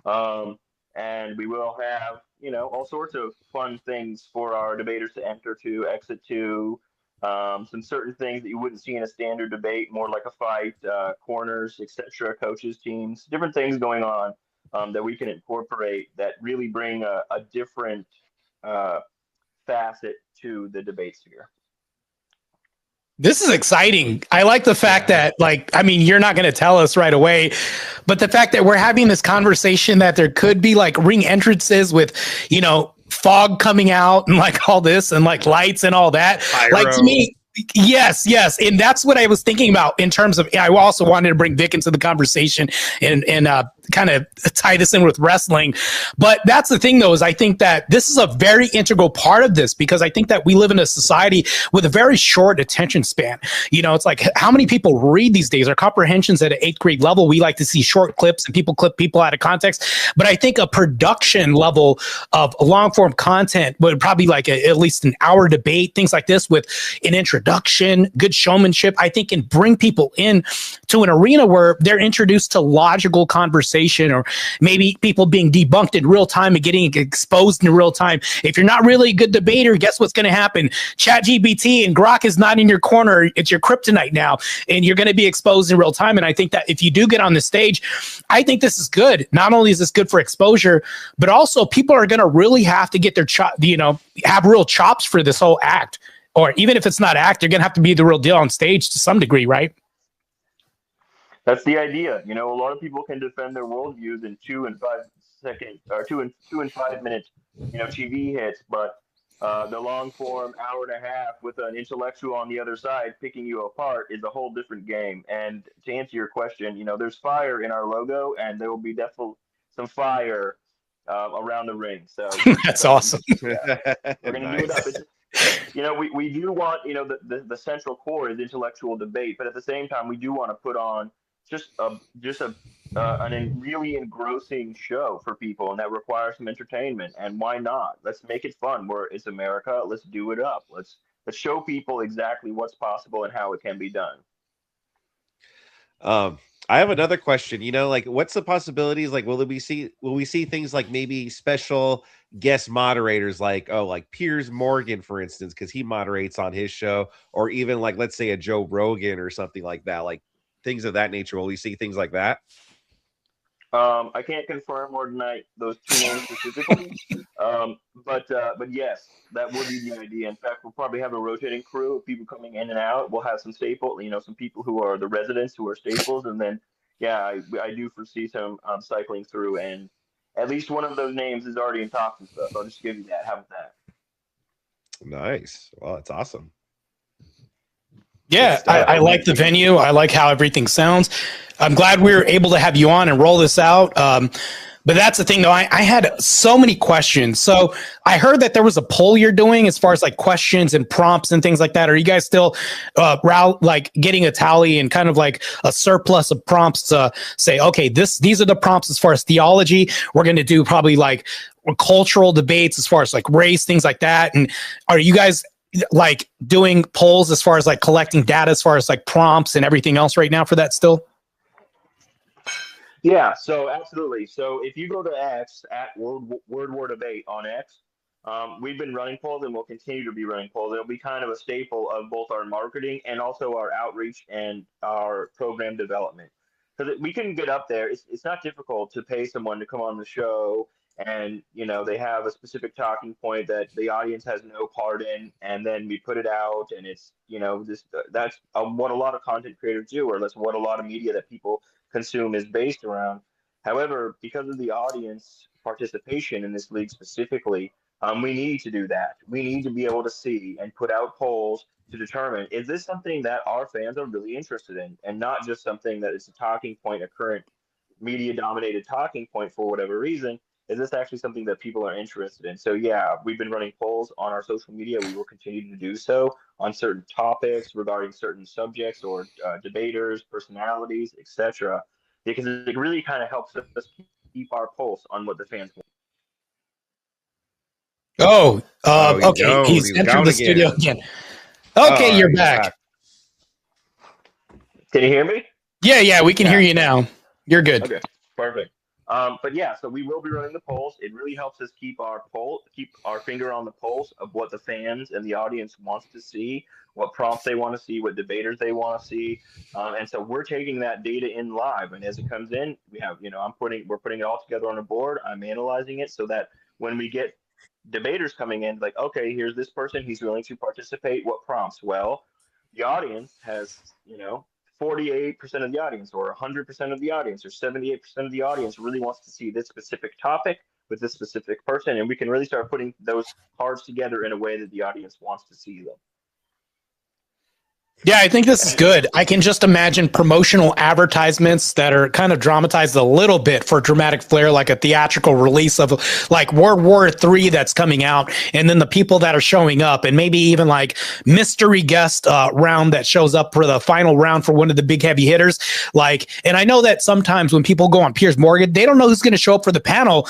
Speaker 4: And we will have all sorts of fun things for our debaters to enter to, exit to. Some certain things that you wouldn't see in a standard debate, more like a fight, corners, etc., coaches, teams, different things going on that we can incorporate that really bring a different facet to the debate sphere.
Speaker 2: This is exciting. I like the fact that, you're not going to tell us right away, but the fact that we're having this conversation that there could be like ring entrances with, fog coming out and like all this and like lights and all that.
Speaker 1: Pyro.
Speaker 2: Like to me, yes. And that's what I was thinking about in terms of, I also wanted to bring Vic into the conversation and kind of tie this in with wrestling. But that's the thing, though, is I think that this is a very integral part of this because I think that we live in a society with a very short attention span. It's like how many people read these days? Our comprehension's at an 8th grade level. We like to see short clips and people clip people out of context. But I think a production level of long form content would probably like at least an hour debate, things like this with an introduction, good showmanship, I think can bring people in to an arena where they're introduced to logical conversation, or maybe people being debunked in real time and getting exposed in real time. If you're not really a good debater, guess what's going to happen? ChatGPT and Grok is not in your corner. It's your kryptonite now, and you're going to be exposed in real time. And I think that if you do get on the stage, I think this is good. Not only is this good for exposure, but also people are going to really have to get their have real chops for this whole act. Or even if it's not act, you're going to have to be the real deal on stage to some degree, right?
Speaker 4: That's the idea. A lot of people can defend their worldviews in 2 and 5 second or 2 and 5 minute, TV hits, but the long form hour and a half with an intellectual on the other side picking you apart is a whole different game. And to answer your question, there's fire in our logo, and there will be definitely some fire around the ring. So
Speaker 2: that's awesome.
Speaker 4: Yeah, we're gonna do it up. we do want, the central core is intellectual debate, but at the same time, we do want to put on just a really engrossing show for people, and that requires some entertainment. And why not? Let's make it fun. It's America. Let's do it up. Let's show people exactly what's possible and how it can be done.
Speaker 1: I have another question. Like, what's the possibilities? Like, will we see things like maybe special guest moderators, like, like Piers Morgan, for instance, because he moderates on his show, or even like, let's say, a Joe Rogan or something like that, like things of that nature. Will we see things like that?
Speaker 4: I can't confirm or deny those two names specifically, but yes, that would be the idea. In fact, we'll probably have a rotating crew of people coming in and out. We'll have some staple, some people who are the residents who are staples, and then yeah, I do foresee some cycling through, and at least one of those names is already in talks and stuff. I'll just give you that. How about that?
Speaker 1: Nice. Well, it's awesome.
Speaker 2: Yeah, I like the venue. I like how everything sounds. I'm glad we were able to have you on and roll this out. But that's the thing, though. I had so many questions. So I heard that there was a poll you're doing as far as like questions and prompts and things like that. Are you guys still like getting a tally and kind of like a surplus of prompts to say, okay, these are the prompts as far as theology. We're going to do probably like cultural debates as far as like race, things like that. And are you guys like doing polls as far as like collecting data as far as like prompts and everything else right now for that still?
Speaker 4: Yeah, so absolutely. So if you go to X at Word War Debate on X, we've been running polls and we'll continue to be running polls. It'll be kind of a staple of both our marketing and also our outreach and our program development. Because we can get up there. It's not difficult to pay someone to come on the show, and they have a specific talking point that the audience has no part in, and then we put it out, and it's this that's what a lot of content creators do, or that's what a lot of media that people consume is based around. However, because of the audience participation in this league specifically, we need to do that. We need to be able to see and put out polls to determine, is this something that our fans are really interested in, and not just something that is a talking point, a current media dominated talking point for whatever reason. Is this actually something that people are interested in? So yeah, we've been running polls on our social media. We will continue to do so on certain topics regarding certain subjects or debaters, personalities, etc. Because it really kind of helps us keep our pulse on what the fans want.
Speaker 2: Okay. He's entered the studio again. Okay, you're back.
Speaker 4: Can you hear me?
Speaker 2: Yeah, we can hear you now. You're good.
Speaker 4: Okay, perfect. But yeah, so we will be running the polls. It really helps us keep our finger on the pulse of what the fans and the audience wants to see, what prompts they want to see, what debaters they want to see, and so we're taking that data in live. And as it comes in, we have, we're putting it all together on a board. I'm analyzing it so that when we get debaters coming in, like, okay, here's this person, he's willing to participate. What prompts? Well, the audience has, 48% of the audience, or 100% of the audience, or 78% of the audience really wants to see this specific topic with this specific person, and we can really start putting those cards together in a way that the audience wants to see them.
Speaker 2: Yeah, I think this is good. I can just imagine promotional advertisements that are kind of dramatized a little bit for dramatic flair, like a theatrical release of like World War III that's coming out, and then the people that are showing up, and maybe even like mystery guest round that shows up for the final round for one of the big heavy hitters. Like, and I know that sometimes when people go on Piers Morgan, they don't know who's going to show up for the panel.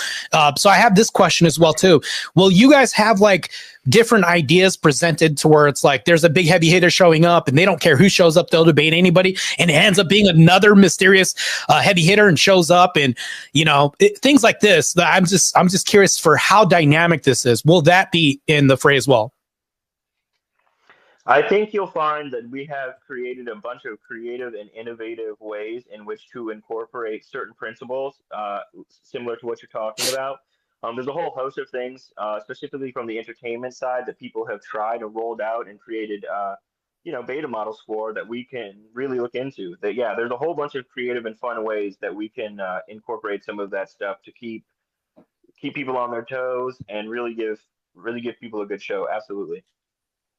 Speaker 2: So I have this question as well too. Will you guys have like different ideas presented to where it's like there's a big heavy hitter showing up and they don't care who shows up, they'll debate anybody, and it ends up being another mysterious heavy hitter and shows up, and things like this? I'm just curious for how dynamic this is. Will that be in the fray as well?
Speaker 4: I think you'll find that we have created a bunch of creative and innovative ways in which to incorporate certain principles similar to what you're talking about. There's a whole host of things, specifically from the entertainment side, that people have tried and rolled out and created, beta models for, that we can really look into. That, yeah, there's a whole bunch of creative and fun ways that we can incorporate some of that stuff to keep people on their toes and really give people a good show. Absolutely.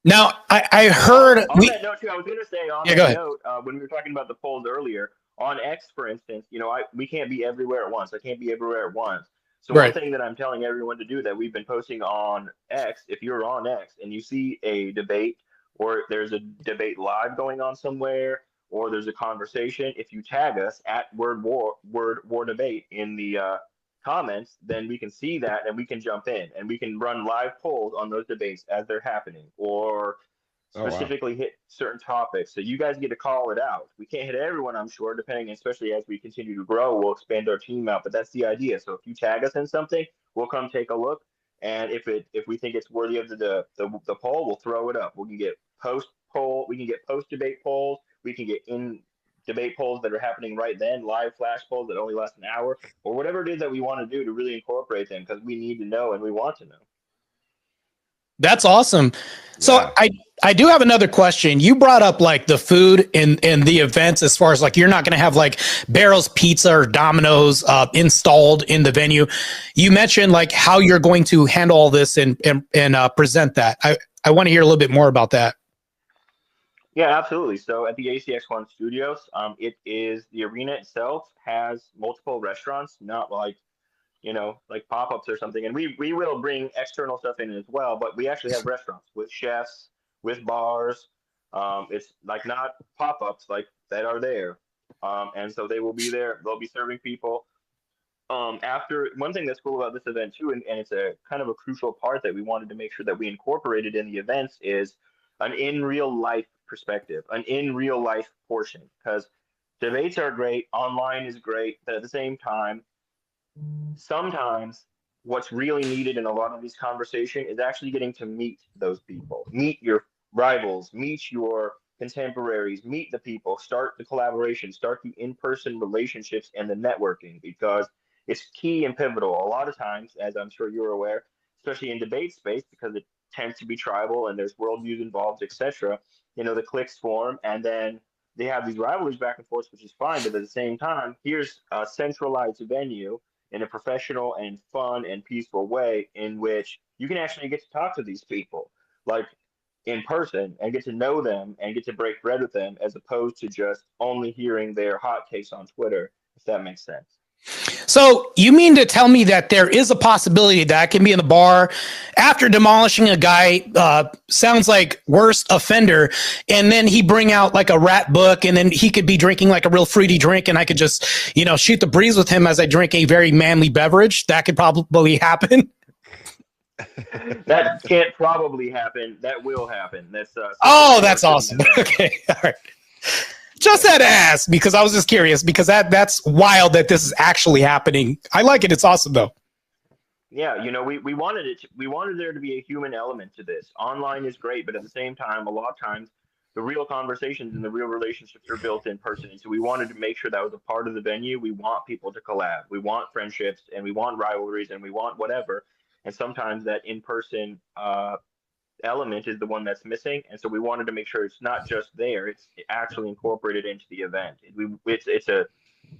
Speaker 2: Now, I heard
Speaker 4: on that note too, I was going to say on that note, when we were talking about the polls earlier on X, for instance, we can't be everywhere at once. I can't be everywhere at once. So one
Speaker 2: Right.
Speaker 4: thing that I'm telling everyone to do that we've been posting on X, if you're on X and you see a debate or there's a debate live going on somewhere or there's a conversation, if you tag us at word war debate in the comments, then we can see that and we can jump in and we can run live polls on those debates as they're happening or
Speaker 1: Oh wow.
Speaker 4: specifically hit certain topics. So you guys get to call it out. We can't hit everyone, I'm sure, depending, especially as we continue to grow, we'll expand our team out. But that's the idea. So if you tag us in something, we'll come take a look. And if we think it's worthy of the poll, we'll throw it up. We can get post poll, we can get post debate polls, we can get in debate polls that are happening right then, live flash polls that only last an hour, or whatever it is that we want to do to really incorporate them because we need to know and we want to know.
Speaker 2: That's awesome. So
Speaker 1: Yeah.
Speaker 2: I do have another question. You brought up like the food in the events, as far as like you're not going to have like Barrel's Pizza or Domino's installed in the venue. You mentioned like how you're going to handle all this and present that. I want to hear a little bit more about that.
Speaker 4: Yeah, absolutely. So at the ACX1 Studios, it is the arena itself has multiple restaurants, not like like pop-ups or something. And we will bring external stuff in as well, but we actually have restaurants with chefs, with bars. It's like not pop-ups like that are there. And so they will be there. They'll be serving people. After one thing that's cool about this event too, and it's a kind of a crucial part that we wanted to make sure that we incorporated in the events is an in real life perspective, an in real life portion. Because debates are great, online is great, but at the same time, sometimes what's really needed in a lot of these conversations is actually getting to meet those people, meet your rivals, meet your contemporaries, meet the people, start the collaboration, start the in-person relationships and the networking, because it's key and pivotal. A lot of times, as I'm sure you're aware, especially in debate space, because it tends to be tribal and there's worldviews involved, etc. The cliques form and then they have these rivalries back and forth, which is fine. But at the same time, here's a centralized venue in a professional and fun and peaceful way in which you can actually get to talk to these people like in person and get to know them and get to break bread with them, as opposed to just only hearing their hot takes on Twitter, if that makes sense.
Speaker 2: So you mean to tell me that there is a possibility that I can be in the bar after demolishing a guy, sounds like worst offender, and then he bring out like a rat book, and then he could be drinking like a real fruity drink, and I could just, shoot the breeze with him as I drink a very manly beverage? That could probably happen.
Speaker 4: That can't probably happen. That will happen. That's
Speaker 2: that's awesome. Okay, all right. Just had to ask because I was just curious, because that's wild that this is actually happening. I like it. It's awesome though.
Speaker 4: Yeah, we wanted it. We wanted there to be a human element to this. Online is great, but at the same time, a lot of times the real conversations and the real relationships are built in person. And so we wanted to make sure that was a part of the venue. We want people to collab. We want friendships and we want rivalries and we want whatever. And sometimes that in-person element is the one that's missing, and so we wanted to make sure it's not just there; it's actually incorporated into the event.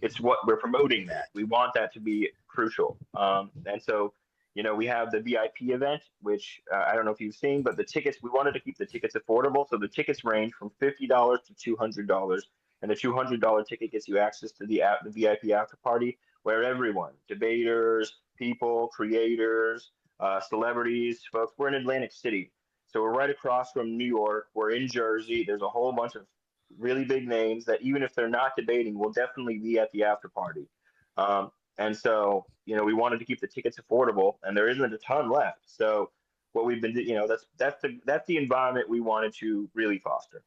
Speaker 4: It's what we're promoting. That we want that to be crucial. And so we have the VIP event, which I don't know if you've seen, but the tickets, we wanted to keep the tickets affordable, so the tickets range from $50 to $200, and the $200 ticket gets you access to the VIP after party, where everyone, debaters, people, creators, celebrities, folks. We're in Atlantic City. So we're right across from New York. We're in Jersey. There's a whole bunch of really big names that even if they're not debating, will definitely be at the after party. And so, we wanted to keep the tickets affordable, and there isn't a ton left. So what we've been, that's the environment we wanted to really foster.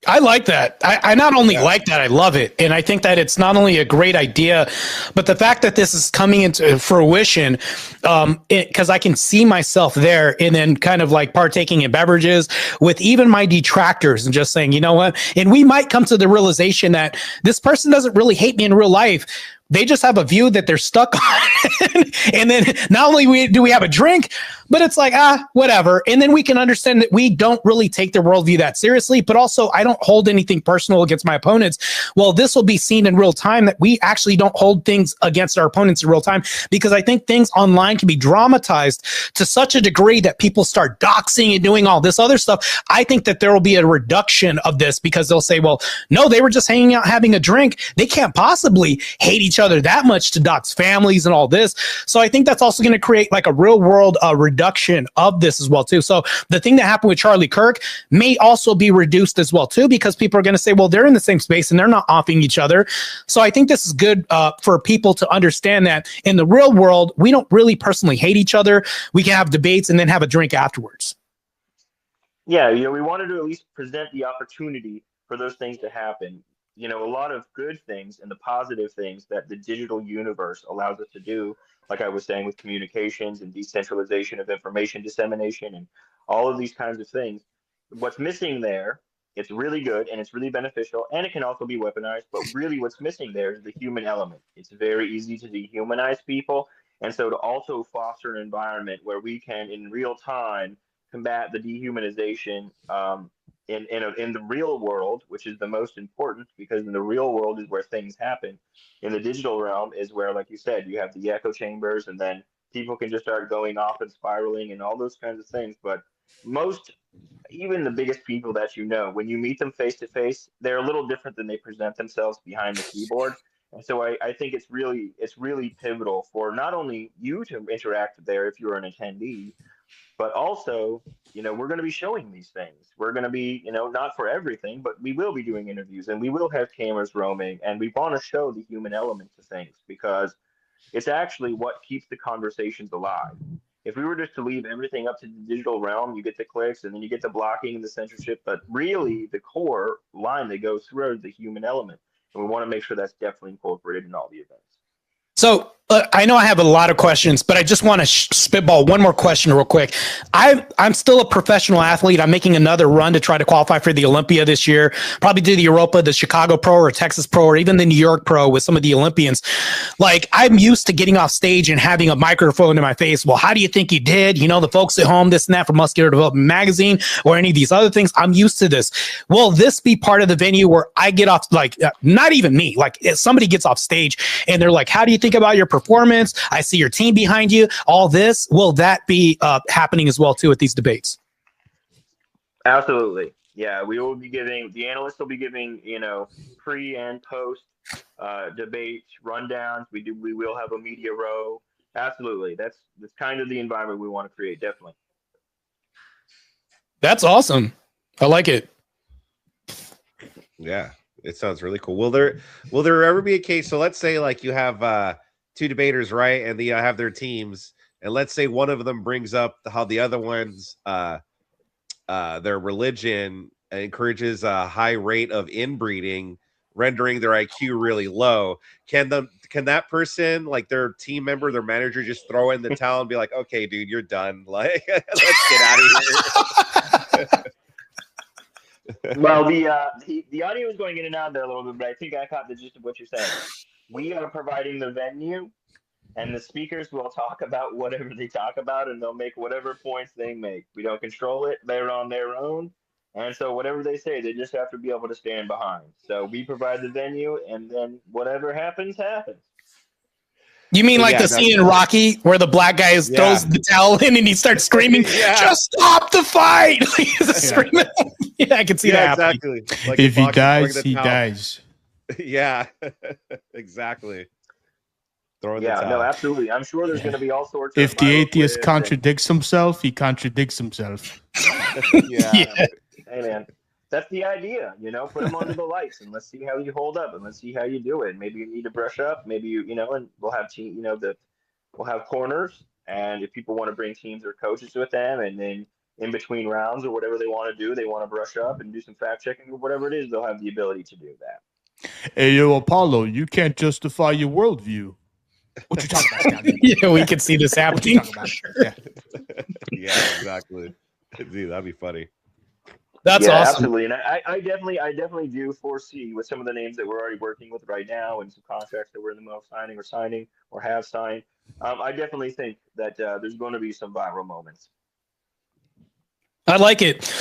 Speaker 2: I like that. I not only like that, I love it. And I think that it's not only a great idea, but the fact that this is coming into fruition, because I can see myself there and then kind of like partaking in beverages with even my detractors and just saying, you know what? And we might come to the realization that this person doesn't really hate me in real life. They just have a view that they're stuck on. And then not only do we have a drink, but it's like, whatever. And then we can understand that we don't really take their worldview that seriously, but also I don't hold anything personal against my opponents. Well, this will be seen in real time that we actually don't hold things against our opponents in real time, because I think things online can be dramatized to such a degree that people start doxing and doing all this other stuff. I think that there will be a reduction of this, because they'll say, well, no, they were just hanging out, having a drink. They can't possibly hate each each other that much to dox families and all this. So I think that's also going to create like a real world reduction of this as well too. So the thing that happened with Charlie Kirk may also be reduced as well too, because people are going to say, well, they're in the same space and they're not offing each other. So I think this is good for people to understand that in the real world, we don't really personally hate each other. We can have debates and then have a drink afterwards.
Speaker 4: Yeah, we wanted to at least present the opportunity for those things to happen. A lot of good things and the positive things that the digital universe allows us to do, like I was saying with communications and decentralization of information dissemination and all of these kinds of things. What's missing there, it's really good and it's really beneficial and it can also be weaponized, but really what's missing there is the human element. It's very easy to dehumanize people. And so to also foster an environment where we can in real time combat the dehumanization in the real world, which is the most important, because in the real world is where things happen. In the digital realm is where, like you said, you have the echo chambers, and then people can just start going off and spiraling and all those kinds of things. But most, even the biggest people that when you meet them face to face, they're a little different than they present themselves behind the keyboard. And so I think it's really pivotal for not only you to interact there if you're an attendee, but also, we're going to be showing these things. We're going to be, not for everything, but we will be doing interviews and we will have cameras roaming, and we want to show the human element to things because it's actually what keeps the conversations alive. If we were just to leave everything up to the digital realm, you get the clicks and then you get the blocking and the censorship, but really the core line that goes through is the human element. And we want to make sure that's definitely incorporated in all the events.
Speaker 2: So I know I have a lot of questions, but I just want to spitball one more question real quick. I'm still a professional athlete. I'm making another run to try to qualify for the Olympia this year, probably do the Europa, the Chicago Pro or Texas Pro, or even the New York Pro with some of the Olympians. Like, I'm used to getting off stage and having a microphone in my face. Well, how do you think you did? The folks at home, this and that from Muscular Development Magazine or any of these other things. I'm used to this. Will this be part of the venue where I get off, like, not even me, like if somebody gets off stage and they're like, how do you think about your performance? I see your team behind you, all this. Will that be happening as well too at these debates?
Speaker 4: Absolutely. Yeah, the analysts will be giving, pre and post debate rundowns. We will have a media row. Absolutely. That's kind of the environment we want to create. Definitely.
Speaker 2: That's awesome. I like it.
Speaker 1: Yeah, it sounds really cool. Will there ever be a case? So let's say like you have two debaters, right? And they have their teams. And let's say one of them brings up how the other one's their religion encourages a high rate of inbreeding, rendering their IQ really low. Can that person, like their team member, their manager, just throw in the towel and be like, okay, dude, you're done. Like, let's get out of here.
Speaker 4: Well, the audio is going in and out there a little bit, but I think I caught the gist of what you're saying. We are providing the venue, and the speakers will talk about whatever they talk about, and they'll make whatever points they make. We don't control it. They're on their own. And so whatever they say, they just have to be able to stand behind. So we provide the venue, and then whatever happens, happens.
Speaker 2: You mean like the scene in Rocky where the black guy throws the towel in and he starts screaming, just stop the fight. Screaming. Yeah, I can see that.
Speaker 1: Exactly. Like
Speaker 3: if he dies, he dies.
Speaker 1: Yeah, exactly. Throwing the towel.
Speaker 4: No, absolutely. I'm sure there's going to be all sorts
Speaker 3: if the atheist contradicts himself, he contradicts himself.
Speaker 1: Yeah.
Speaker 4: Hey, man. That's the idea, put them under the lights and let's see how you hold up and let's see how you do it. Maybe you need to brush up. Maybe and we'll have we'll have corners. And if people want to bring teams or coaches with them, and then in between rounds or whatever they want to do, they want to brush up and do some fact checking or whatever it is, they'll have the ability to do that.
Speaker 3: Hey, yo, Apollo, you can't justify your worldview. What you talking about?
Speaker 2: Yeah, we can see this happening.
Speaker 1: Yeah, exactly. Dude, that'd be funny.
Speaker 2: That's awesome.
Speaker 4: Absolutely. And I definitely do foresee with some of the names that we're already working with right now and some contracts that we're in the middle of signing or have signed. I definitely think that there's going to be some viral moments.
Speaker 2: I like it.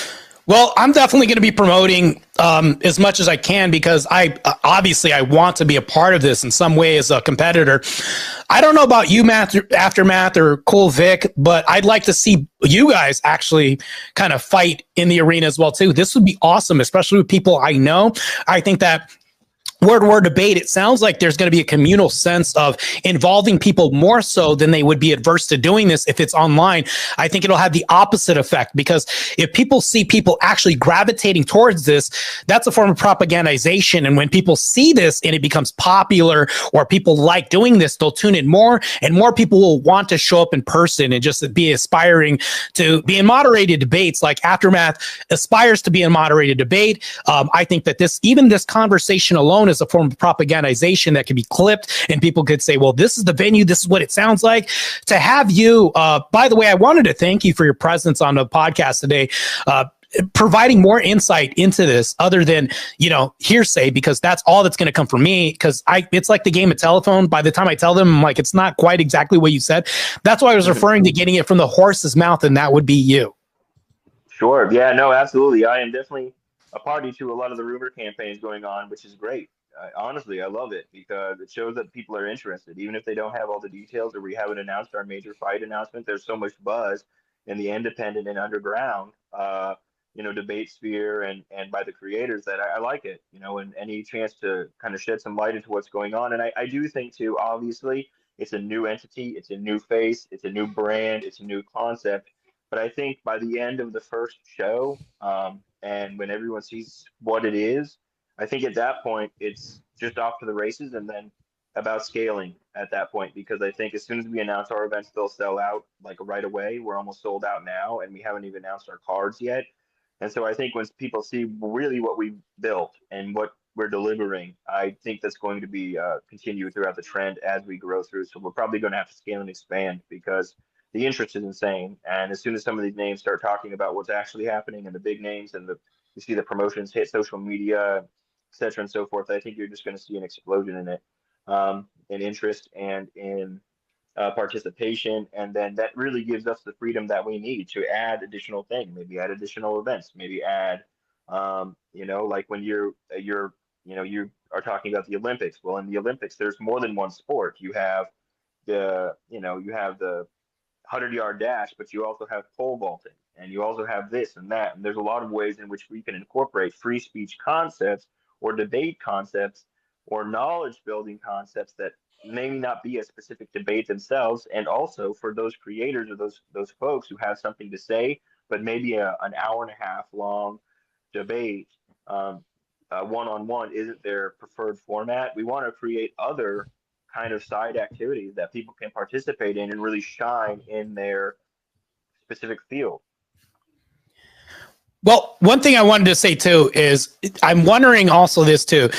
Speaker 2: Well, I'm definitely going to be promoting as much as I can because I want to be a part of this in some way as a competitor. I don't know about you, Aftermath or Cool Vic, but I'd like to see you guys actually kind of fight in the arena as well too. This would be awesome, especially with people I know. I think that word war debate, it sounds like there's going to be a communal sense of involving people more so than they would be adverse to doing this if it's online. I think it'll have the opposite effect, because if people see people actually gravitating towards this, that's a form of propagandization. And when people see this and it becomes popular, or people like doing this, they'll tune in more, and more people will want to show up in person and just be aspiring to be in moderated debates. Like Aftermath aspires to be in moderated debate. I think that even this conversation alone is a form of propagandization that can be clipped, and people could say, well, this is the venue, this is what it sounds like. To have you, by the way, I wanted to thank you for your presence on the podcast today, providing more insight into this other than, hearsay, because that's all that's going to come from me. Because it's like the game of telephone. By the time I tell them, I'm like, it's not quite exactly what you said. That's why I was referring to getting it from the horse's mouth, and that would be you.
Speaker 4: Sure. Yeah, no, absolutely. I am definitely a party to a lot of the rumor campaigns going on, which is great. Honestly, I love it because it shows that people are interested, even if they don't have all the details or we haven't announced our major fight announcement. There's so much buzz in the independent and underground, debate sphere and by the creators that I like it, and any chance to kind of shed some light into what's going on. And I do think too, obviously, it's a new entity, it's a new face, it's a new brand, it's a new concept. But I think by the end of the first show, and when everyone sees what it is, I think at that point it's just off to the races, and then about scaling at that point. Because I think as soon as we announce our events, they'll sell out like right away. We're almost sold out now, and we haven't even announced our cards yet. And so I think when people see really what we built and what we're delivering, I think that's going to be continue throughout the trend as we grow through. So we're probably going to have to scale and expand because the interest is insane. And as soon as some of these names start talking about what's actually happening and the big names and you see the promotions hit social media, et cetera, and so forth, I think you're just going to see an explosion in it, in interest and in participation. And then that really gives us the freedom that we need to add additional things, maybe add additional events, maybe add, like when you are talking about the Olympics. Well, in the Olympics, there's more than one sport. You have the 100-yard dash, but you also have pole vaulting, and you also have this and that. And there's a lot of ways in which we can incorporate free speech concepts or debate concepts or knowledge building concepts that may not be a specific debate themselves. And also for those creators or those folks who have something to say, but maybe an hour and a half long debate, one-on-one isn't their preferred format. We want to create other kind of side activities that people can participate in and really shine in their specific field.
Speaker 2: Well, one thing I wanted to say too is I'm wondering also this too.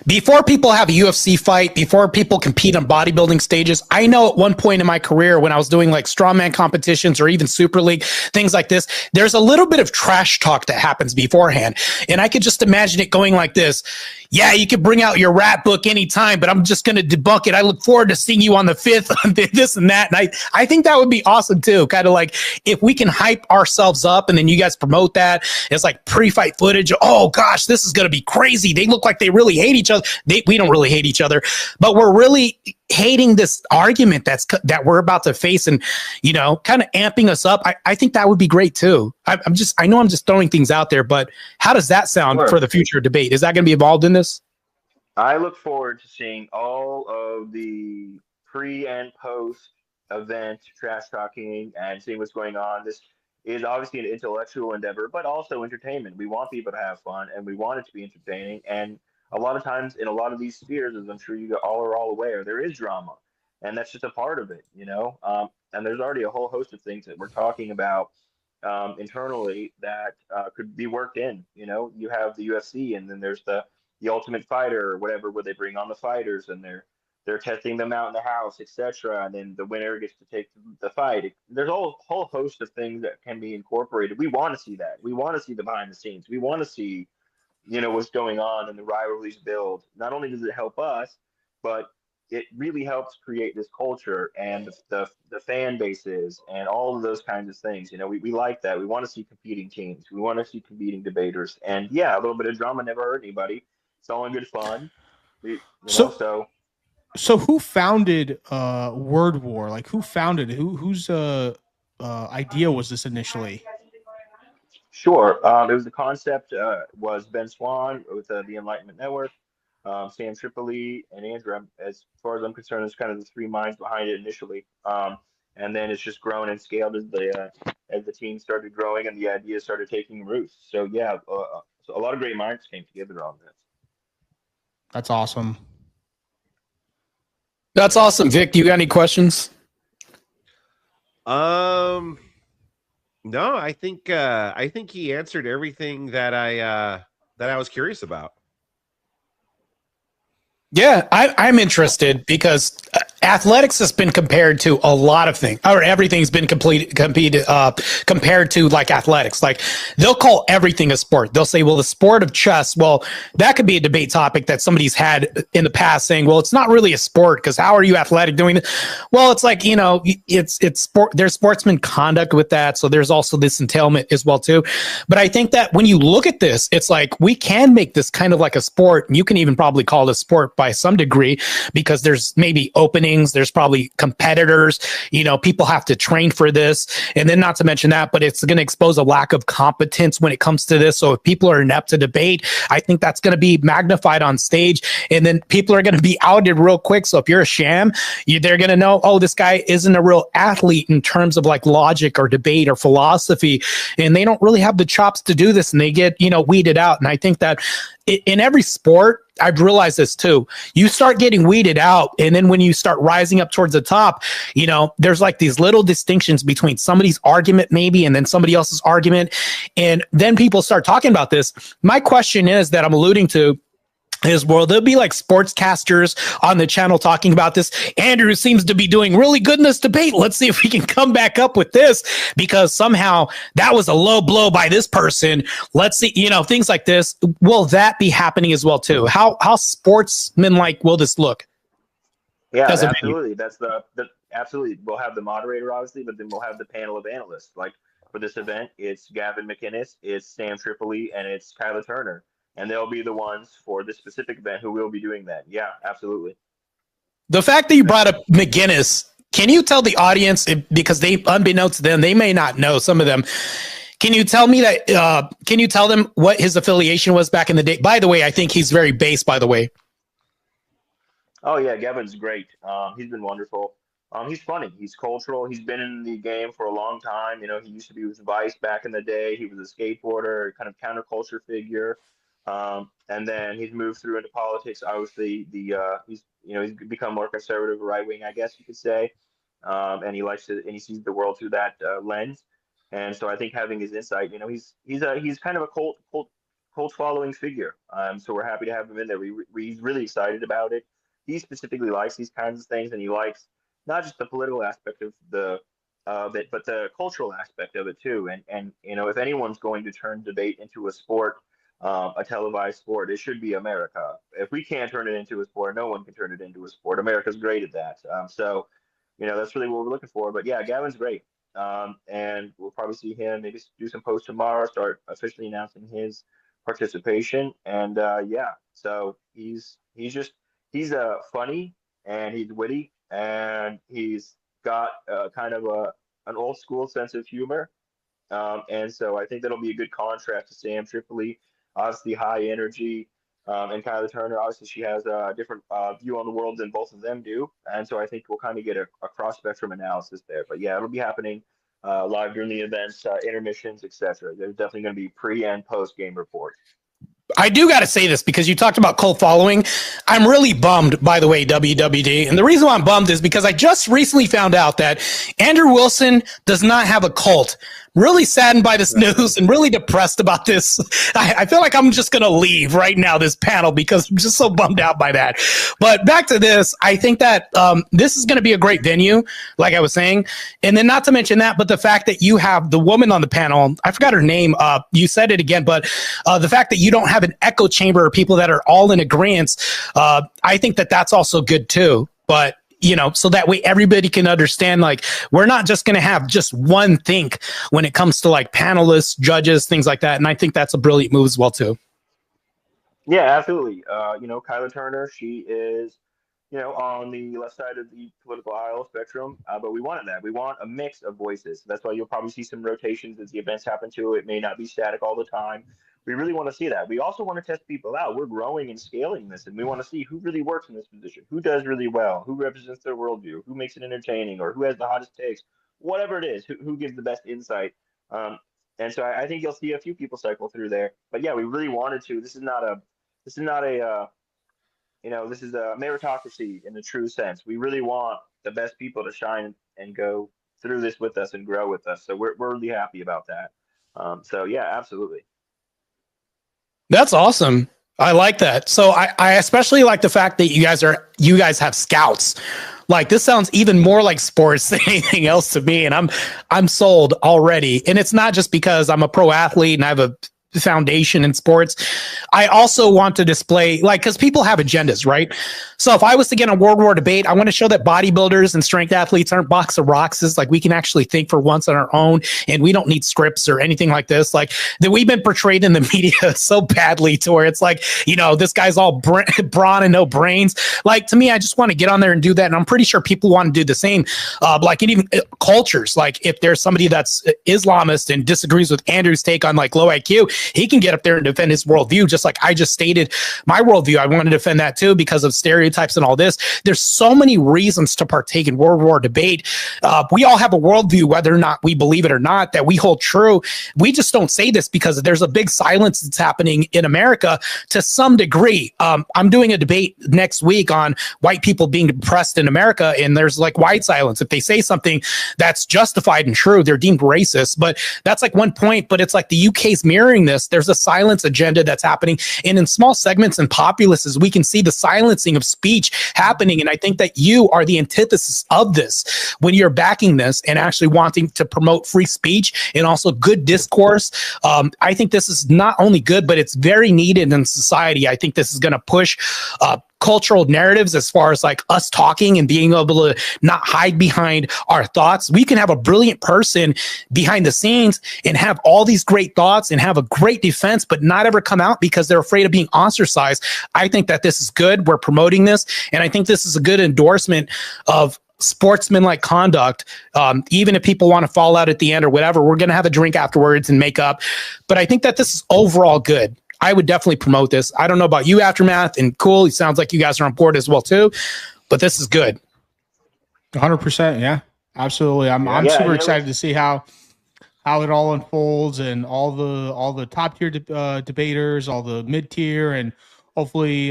Speaker 2: Before people have a UFC fight, before people compete on bodybuilding stages, I know at one point in my career when I was doing like strongman competitions or even Super League, things like this, there's a little bit of trash talk that happens beforehand. And I could just imagine it going like this. Yeah, you can bring out your rap book anytime, but I'm just going to debunk it. I look forward to seeing you on the 5th, this and that. And I think that would be awesome too. Kind of like if we can hype ourselves up and then you guys promote that. It's like pre-fight footage. Oh gosh, this is going to be crazy. They look like they really hate each other. We don't really hate each other, but we're really hating this argument that we're about to face, and kind of amping us up. I think that would be great too. I know I'm just throwing things out there, but how does that sound for the future debate? Is that going to be involved in this?
Speaker 4: I look forward to seeing all of the pre and post event trash talking and seeing what's going on. This is obviously an intellectual endeavor, but also entertainment. We want people to have fun and we want it to be entertaining. And a lot of times in a lot of these spheres, as I'm sure you all are all aware, there is drama. And that's just a part of it. And there's already a whole host of things that we're talking about internally that could be worked in. You have the UFC, and then there's the Ultimate Fighter or whatever, where they bring on the fighters and they're testing them out in the house, etc. And then the winner gets to take the fight. There's a whole host of things that can be incorporated. We want to see that. We want to see the behind the scenes. We want to see, what's going on and the rivalries build. Not only does it help us, but it really helps create this culture and the fan bases and all of those kinds of things. We like that. We want to see competing teams. We want to see competing debaters. And yeah, a little bit of drama never hurt anybody. It's all in good fun.
Speaker 3: So who founded Word War? Like who founded it? Whose idea was this initially?
Speaker 4: Sure. It was the concept was Ben Swan with the Enlightenment Network. Sam Tripoli and Andrew, as far as I'm concerned, is kind of the three minds behind it initially. And then it's just grown and scaled as the team started growing and the ideas started taking root. So yeah, so a lot of great minds came together on this.
Speaker 3: That's awesome.
Speaker 2: That's awesome, Vic. You got any questions?
Speaker 1: No, I think he answered everything that I was curious about.
Speaker 2: Yeah, I'm interested because athletics has been compared to a lot of things, or everything's been compared to like athletics. Like they'll call everything a sport. They'll say, well, the sport of chess. Well, that could be a debate topic that somebody's had in the past, saying, well, it's not really a sport because how are you athletic doing it? Well, it's like it's sport. There's sportsman conduct with that, so there's also this entailment as well too. But I think that when you look at this, it's like we can make this kind of like a sport, and you can even probably call it a sport by some degree because there's maybe openings, there's probably competitors, people have to train for this. And then not to mention that, but it's going to expose a lack of competence when it comes to this. So if people are inept to debate, I think that's going to be magnified on stage. And then people are going to be outed real quick. So if you're a sham, they're going to know, oh, this guy isn't a real athlete in terms of like logic or debate or philosophy. And they don't really have the chops to do this and they get, weeded out. And I think that in every sport, I've realized this too. You start getting weeded out, and then when you start rising up towards the top, there's like these little distinctions between somebody's argument maybe and then somebody else's argument. And then people start talking about this. My question is that I'm alluding to is, well, there'll be like sportscasters on the channel talking about this. Andrew seems to be doing really good in this debate. Let's see if we can come back up with this because somehow that was a low blow by this person. Let's see, things like this. Will that be happening as well too? How sportsman-like will this look?
Speaker 4: Yeah, absolutely. That's the absolutely. We'll have the moderator obviously, but then we'll have the panel of analysts. Like for this event, it's Gavin McInnes, it's Sam Tripoli, and it's Kyla Turner. And they'll be the ones for this specific event who will be doing that. Yeah, absolutely.
Speaker 2: The fact that you brought up McGinnis, can you tell the audience, because they, unbeknownst to them, they may not know some of them. Can you tell me that? Can you tell them what his affiliation was back in the day? By the way, I think he's very base. By the way.
Speaker 4: Oh yeah, Gavin's great. He's been wonderful. He's funny. He's cultural. He's been in the game for a long time. He used to be with Vice back in the day. He was a skateboarder, kind of counterculture figure. And then he's moved through into politics. Obviously, he's become more conservative, right wing, I guess you could say. And he sees the world through that lens. And so I think having his insight, he's kind of a cult following figure. So we're happy to have him in there. He's really excited about it. He specifically likes these kinds of things, and he likes not just the political aspect of it, but the cultural aspect of it too. And if anyone's going to turn debate into a sport, a televised sport, it should be America. If we can't turn it into a sport, no one can turn it into a sport. America's great at that. So, that's really what we're looking for. But yeah, Gavin's great. And we'll probably see him maybe do some posts tomorrow, start officially announcing his participation. And yeah, so he's funny and he's witty and he's got kind of an old school sense of humor. And so I think that'll be a good contrast to Sam Tripoli, obviously high energy, and Kyla Turner. Obviously, she has a different view on the world than both of them do, and so I think we'll kind of get a cross spectrum analysis there. But yeah, it'll be happening live during the events, intermissions, etc. There's definitely going to be pre and post game reports.
Speaker 2: I do got to say this because you talked about cult following. I'm really bummed, by the way, WWD. And the reason why I'm bummed is because I just recently found out that Andrew Wilson does not have a cult. Really saddened by this news and really depressed about this. I feel like I'm just going to leave right now, this panel, because I'm just so bummed out by that. But back to this, I think that this is going to be a great venue, like I was saying. And then not to mention that, but the fact that you have the woman on the panel, I forgot her name. You said it again, but the fact that you don't have an echo chamber of people that are all in agreement, I think that that's also good too. But so that way everybody can understand, like, we're not just going to have just one think when it comes to like panelists, judges, things like that. And I think that's a brilliant move as well, too.
Speaker 4: Yeah, absolutely. Kyla Turner, she is, on the left side of the political aisle spectrum, but we wanted that. We want a mix of voices. That's why you'll probably see some rotations as the events happen too. It may not be static all the time. We really want to see that. We also want to test people out. We're growing and scaling this, and we want to see who really works in this position, who does really well, who represents their worldview, who makes it entertaining, or who has the hottest takes, whatever it is, who gives the best insight. And so I think you'll see a few people cycle through there. But yeah, we really wanted to. This is not a this is a meritocracy in the true sense. We really want the best people to shine and go through this with us and grow with us. So we're really happy about that. So yeah, absolutely.
Speaker 2: That's awesome. I like that. So I especially like the fact that you guys have scouts. Like, this sounds even more like sports than anything else to me, and I'm sold already. And it's not just because I'm a pro athlete and I have a foundation in sports. I also want to display, like, because people have agendas, right? So if I was to get a World War debate, I want to show that bodybuilders and strength athletes aren't box of rocks. Like, we can actually think for once on our own, and we don't need scripts or anything like this. Like, that we've been portrayed in the media so badly to where it's like, this guy's all brawn and no brains. Like, to me, I just want to get on there and do that. And I'm pretty sure people want to do the same. Like, and even cultures, like if there's somebody that's Islamist and disagrees with Andrew's take on like low IQ, he can get up there and defend his worldview, just like I just stated my worldview. I want to defend that too because of stereotypes and all this. There's so many reasons to partake in World War debate. We all have a worldview, whether or not we believe it or not, that we hold true. We just don't say this because there's a big silence that's happening in America to some degree. I'm doing a debate next week on white people being oppressed in America, and there's like white silence. If they say something that's justified and true, they're deemed racist. But that's like one point, but it's like the UK's mirroring this. There's a silence agenda that's happening. And in small segments and populaces, we can see the silencing of speech happening. And I think that you are the antithesis of this when you're backing this and actually wanting to promote free speech and also good discourse. I think this is not only good, but it's very needed in society. I think this is going to push cultural narratives as far as like us talking and being able to not hide behind our thoughts. We can have a brilliant person behind the scenes and have all these great thoughts and have a great defense, but not ever come out because they're afraid of being ostracized. I think that this is good. We're promoting this. And I think this is a good endorsement of sportsmanlike conduct. Even if people want to fall out at the end or whatever, we're going to have a drink afterwards and make up. But I think that this is overall good. I would definitely promote this. I don't know about you, Aftermath, and Cool. It sounds like you guys are on board as well too, but this is good.
Speaker 3: 100%. Yeah, absolutely. I'm super excited to see how it all unfolds and all the top tier debaters, all the mid tier, and hopefully,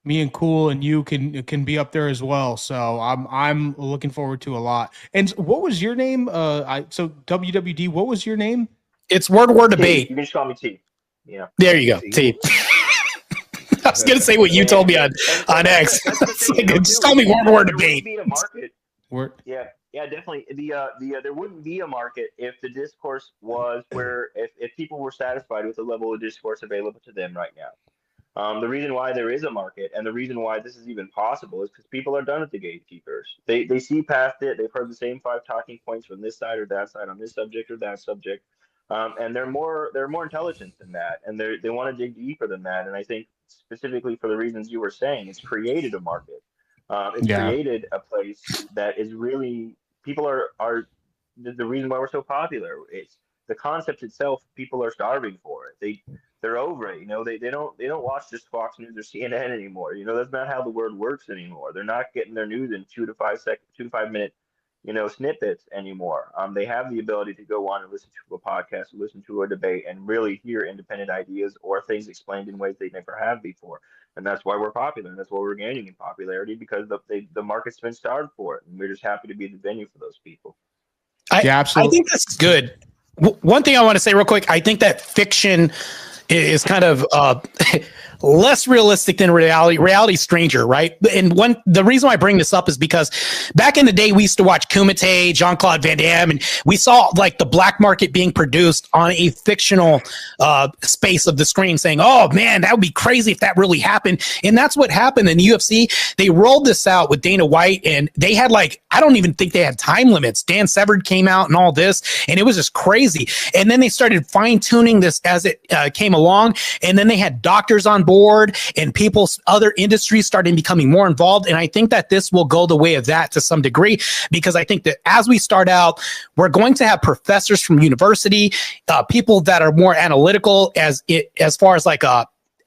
Speaker 3: me and Cool and you can be up there as well. So I'm looking forward to a lot. And what was your name? So WWD. What was your name?
Speaker 2: It's World War Debate.
Speaker 4: You can just call me T. Yeah.
Speaker 2: There you go. T. I was gonna say what you told me on X. Just call me World War Debate.
Speaker 4: Yeah, definitely. There wouldn't be a market if the discourse was where if people were satisfied with the level of discourse available to them right now. The reason why there is a market and the reason why this is even possible is because people are done with the gatekeepers. They see past it. They've heard the same 5 talking points from this side or that side on this subject or that subject. And they're more intelligent than that, and they want to dig deeper than that. And I think specifically for the reasons you were saying, it's created a market. Created a place that is really people are the reason why we're so popular. It's the concept itself. People are starving for it. They're over it. They don't watch just Fox News or CNN anymore. That's not how the world works anymore. They're not getting their news in 2 to 5 minute snippets anymore. They have the ability to go on and listen to a podcast, listen to a debate, and really hear independent ideas or things explained in ways they never have before. And that's why we're popular, and that's why we're gaining in popularity, because the market's been starved for it, and we're just happy to be the venue for those people.
Speaker 2: Absolutely. I think that's good. One thing I want to say real quick, I think that fiction is kind of less realistic than reality. Reality's stranger, right? And the reason why I bring this up is because back in the day, we used to watch Kumite, Jean-Claude Van Damme, and we saw like the black market being produced on a fictional space of the screen saying, oh man, that would be crazy if that really happened. And that's what happened in the UFC. They rolled this out with Dana White, and they had I don't even think they had time limits. Dan Severn came out and all this, and it was just crazy. crazy. And then they started fine tuning this as it came along. And then they had doctors on board and other industries started becoming more involved. And I think that this will go the way of that to some degree, because I think that as we start out, we're going to have professors from university, people that are more analytical as far as like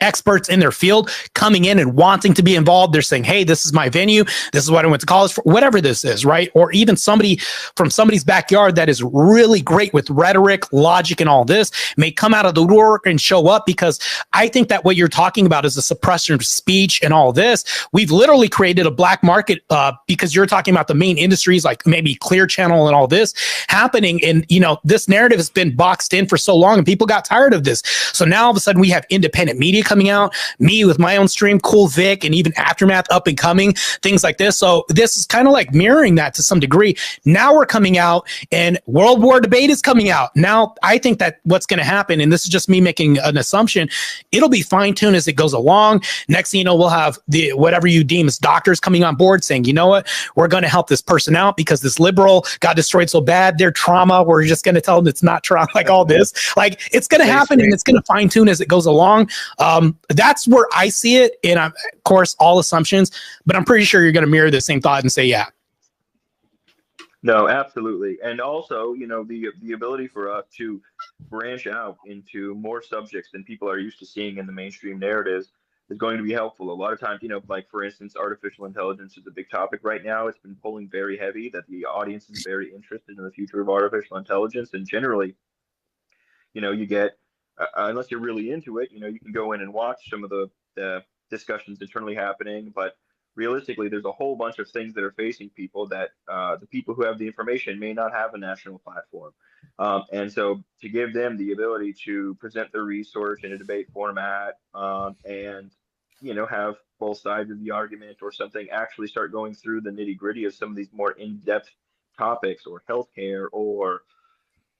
Speaker 2: experts in their field coming in and wanting to be involved. They're saying, hey, this is my venue. This is what I went to college for, whatever this is, right? Or even somebody from somebody's backyard that is really great with rhetoric, logic, and all this may come out of the woodwork and show up, because I think that what you're talking about is a suppression of speech and all this. We've literally created a black market because you're talking about the main industries like maybe Clear Channel and all this happening. And, this narrative has been boxed in for so long and people got tired of this. So now all of a sudden we have independent media coming out, me with my own stream, Cool Vic, and even Aftermath up and coming, things like this. So this is kind of like mirroring that to some degree. Now we're coming out and World War Debate is coming out. Now I think that what's going to happen, and this is just me making an assumption, it'll be fine-tuned as it goes along. Next thing you know, we'll have the whatever you deem as doctors coming on board saying, you know what, we're going to help this person out because this liberal got destroyed so bad, their trauma, we're just going to tell them it's not trauma, like all this. Like it's going to happen and it's going to fine-tune as it goes along. That's where I see it. And of course, all assumptions, but I'm pretty sure you're going to mirror the same thought and say, yeah.
Speaker 4: No, absolutely. And also, the ability for us to branch out into more subjects than people are used to seeing in the mainstream narratives is going to be helpful. A lot of times, like for instance, artificial intelligence is a big topic right now. It's been pulling very heavy, that the audience is very interested in the future of artificial intelligence. And generally, you get, unless you're really into it, you can go in and watch some of the discussions internally happening. But realistically, there's a whole bunch of things that are facing people that the people who have the information may not have a national platform. And so to give them the ability to present their research in a debate format and, have both sides of the argument or something actually start going through the nitty gritty of some of these more in-depth topics or healthcare or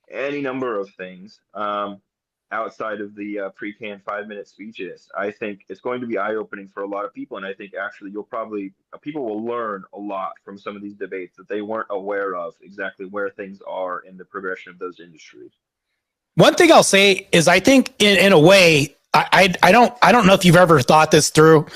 Speaker 4: any number of things outside of the pre-canned 5-minute speeches. I think it's going to be eye-opening for a lot of people, and I think actually people will learn a lot from some of these debates that they weren't aware of exactly where things are in the progression of those industries.
Speaker 2: One thing I'll say is I think in a way, I don't know if you've ever thought this through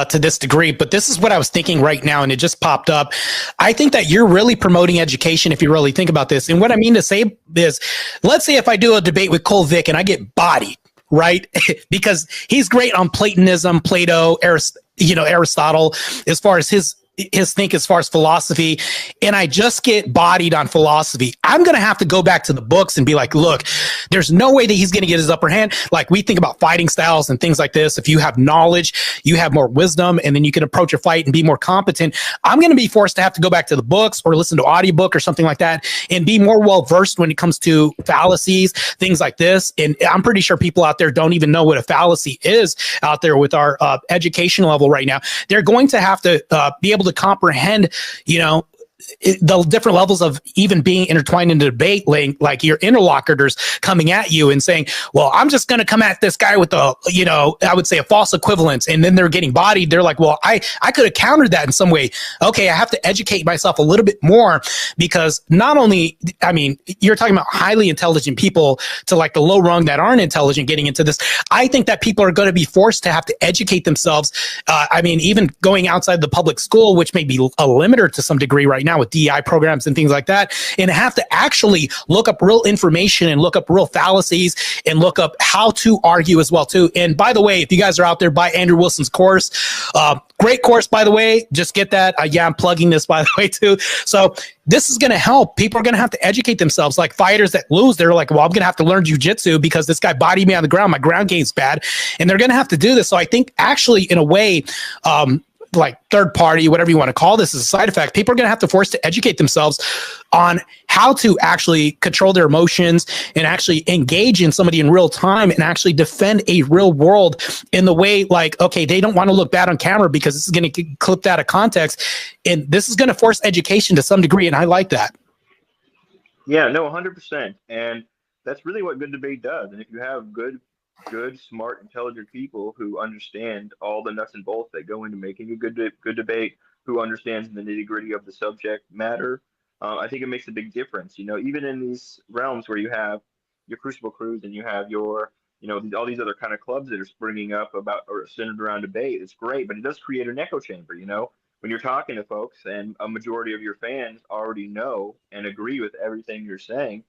Speaker 2: to this degree, but this is what I was thinking right now, and it just popped up. I think that you're really promoting education if you really think about this. And what I mean to say is, let's say if I do a debate with Cole Vic and I get bodied, right? Because he's great on Platonism, Plato, Aristotle, as far as his think as far as philosophy, and I just get bodied on philosophy, I'm going to have to go back to the books and be like, look, there's no way that he's going to get his upper hand. Like we think about fighting styles and things like this. If you have knowledge, you have more wisdom, and then you can approach a fight and be more competent. I'm going to be forced to have to go back to the books or listen to audiobook or something like that and be more well-versed when it comes to fallacies, things like this. And I'm pretty sure people out there don't even know what a fallacy is out there with our education level right now. They're going to have to be able to comprehend, the different levels of even being intertwined in the debate, like your interlocutors coming at you and saying, well, I'm just going to come at this guy with I would say a false equivalence. And then they're getting bodied. They're like, well, I could have countered that in some way. Okay, I have to educate myself a little bit more, because not only, you're talking about highly intelligent people to like the low rung that aren't intelligent getting into this. I think that people are going to be forced to have to educate themselves. Even going outside the public school, which may be a limiter to some degree right now with DEI programs and things like that, and have to actually look up real information and look up real fallacies and look up how to argue as well too. And by the way, if you guys are out there, buy Andrew Wilson's course. Great course, by the way. Just get that. I'm plugging this, by the way, too. So this is going to help. People are going to have to educate themselves. Like fighters that lose, they're like, well, I'm going to have to learn jujitsu because this guy bodied me on the ground. My ground game's bad. And they're going to have to do this. So I think actually, in a way, like third party, whatever you want to call this, as a side effect, people are going to have to force to educate themselves on how to actually control their emotions and actually engage in somebody in real time and actually defend a real world in the way like, okay, they don't want to look bad on camera because this is going to get clipped out of context. And this is going to force education to some degree. And I like that.
Speaker 4: Yeah, no, 100%. And that's really what good debate does. And if you have good, smart, intelligent people who understand all the nuts and bolts that go into making a good debate, who understands the nitty gritty of the subject matter, I think it makes a big difference. You know, even in these realms where you have your Crucible Crews and you have your, you know, all these other kind of clubs that are springing up about or centered around debate. It's great, but it does create an echo chamber. You know, when you're talking to folks and a majority of your fans already know and agree with everything you're saying,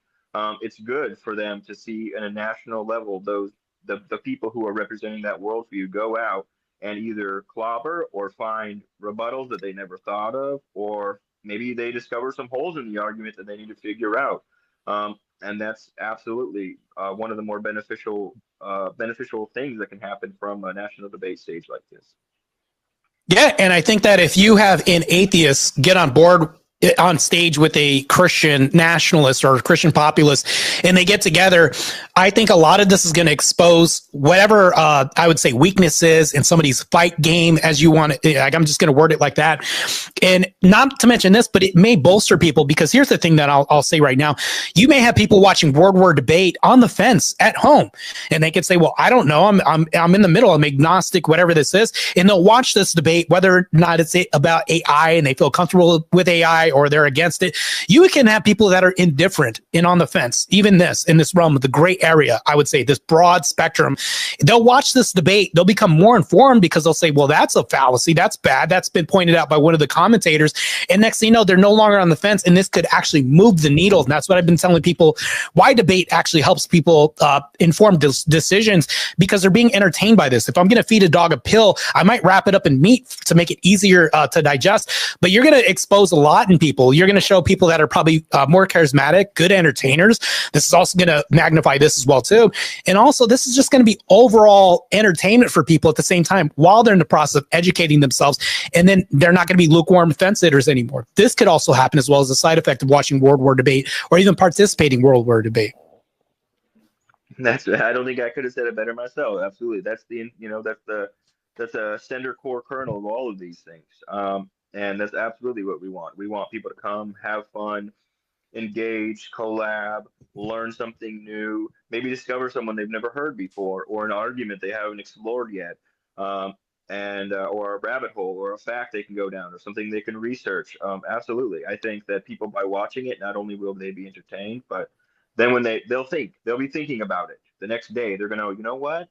Speaker 4: it's good for them to see at a national level those the people who are representing that worldview go out and either clobber or find rebuttals that they never thought of, or maybe they discover some holes in the argument that they need to figure out. And that's absolutely one of the more beneficial things that can happen from a national debate stage like this.
Speaker 2: Yeah, and I think that if you have an atheist get on board on stage with a Christian nationalist or Christian populist, and they get together, I think a lot of this is going to expose whatever I would say weaknesses in somebody's fight game, as you want it. Like, I'm just going to word it like that. And not to mention this, but it may bolster people, because here's the thing that I'll say right now. You may have people watching World War debate on the fence at home, and they could say, well, I don't know. I'm in the middle. I'm agnostic, whatever this is. And they'll watch this debate, whether or not it's about AI and they feel comfortable with AI or they're against it. You can have people that are indifferent and on the fence, even in this realm of the gray area, I would say, this broad spectrum. They'll watch this debate. They'll become more informed because they'll say, well, that's a fallacy. That's bad. That's been pointed out by one of the commentators. And next thing you know, they're no longer on the fence. And this could actually move the needle. And that's what I've been telling people, why debate actually helps people inform decisions, because they're being entertained by this. If I'm going to feed a dog a pill, I might wrap it up in meat to make it easier to digest. But you're going to expose a lot in people. You're going to show people that are probably more charismatic, good entertainers. This is also going to magnify this as well, too. And also, this is just going to be overall entertainment for people at the same time while they're in the process of educating themselves. And then they're not going to be lukewarm fence sitters anymore. This could also happen as well as a side effect of watching World War debate or even participating in World War debate.
Speaker 4: I don't think I could have said it better myself. Absolutely. That's a center core kernel of all of these things. And that's absolutely what we want. We want people to come, have fun, engage, collab, learn something new, maybe discover someone they've never heard before, or an argument they haven't explored yet, and or a rabbit hole, or a fact they can go down, or something they can research. Absolutely, I think that people, by watching it, not only will they be entertained, but then when they'll be thinking about it the next day. They're gonna, you know what?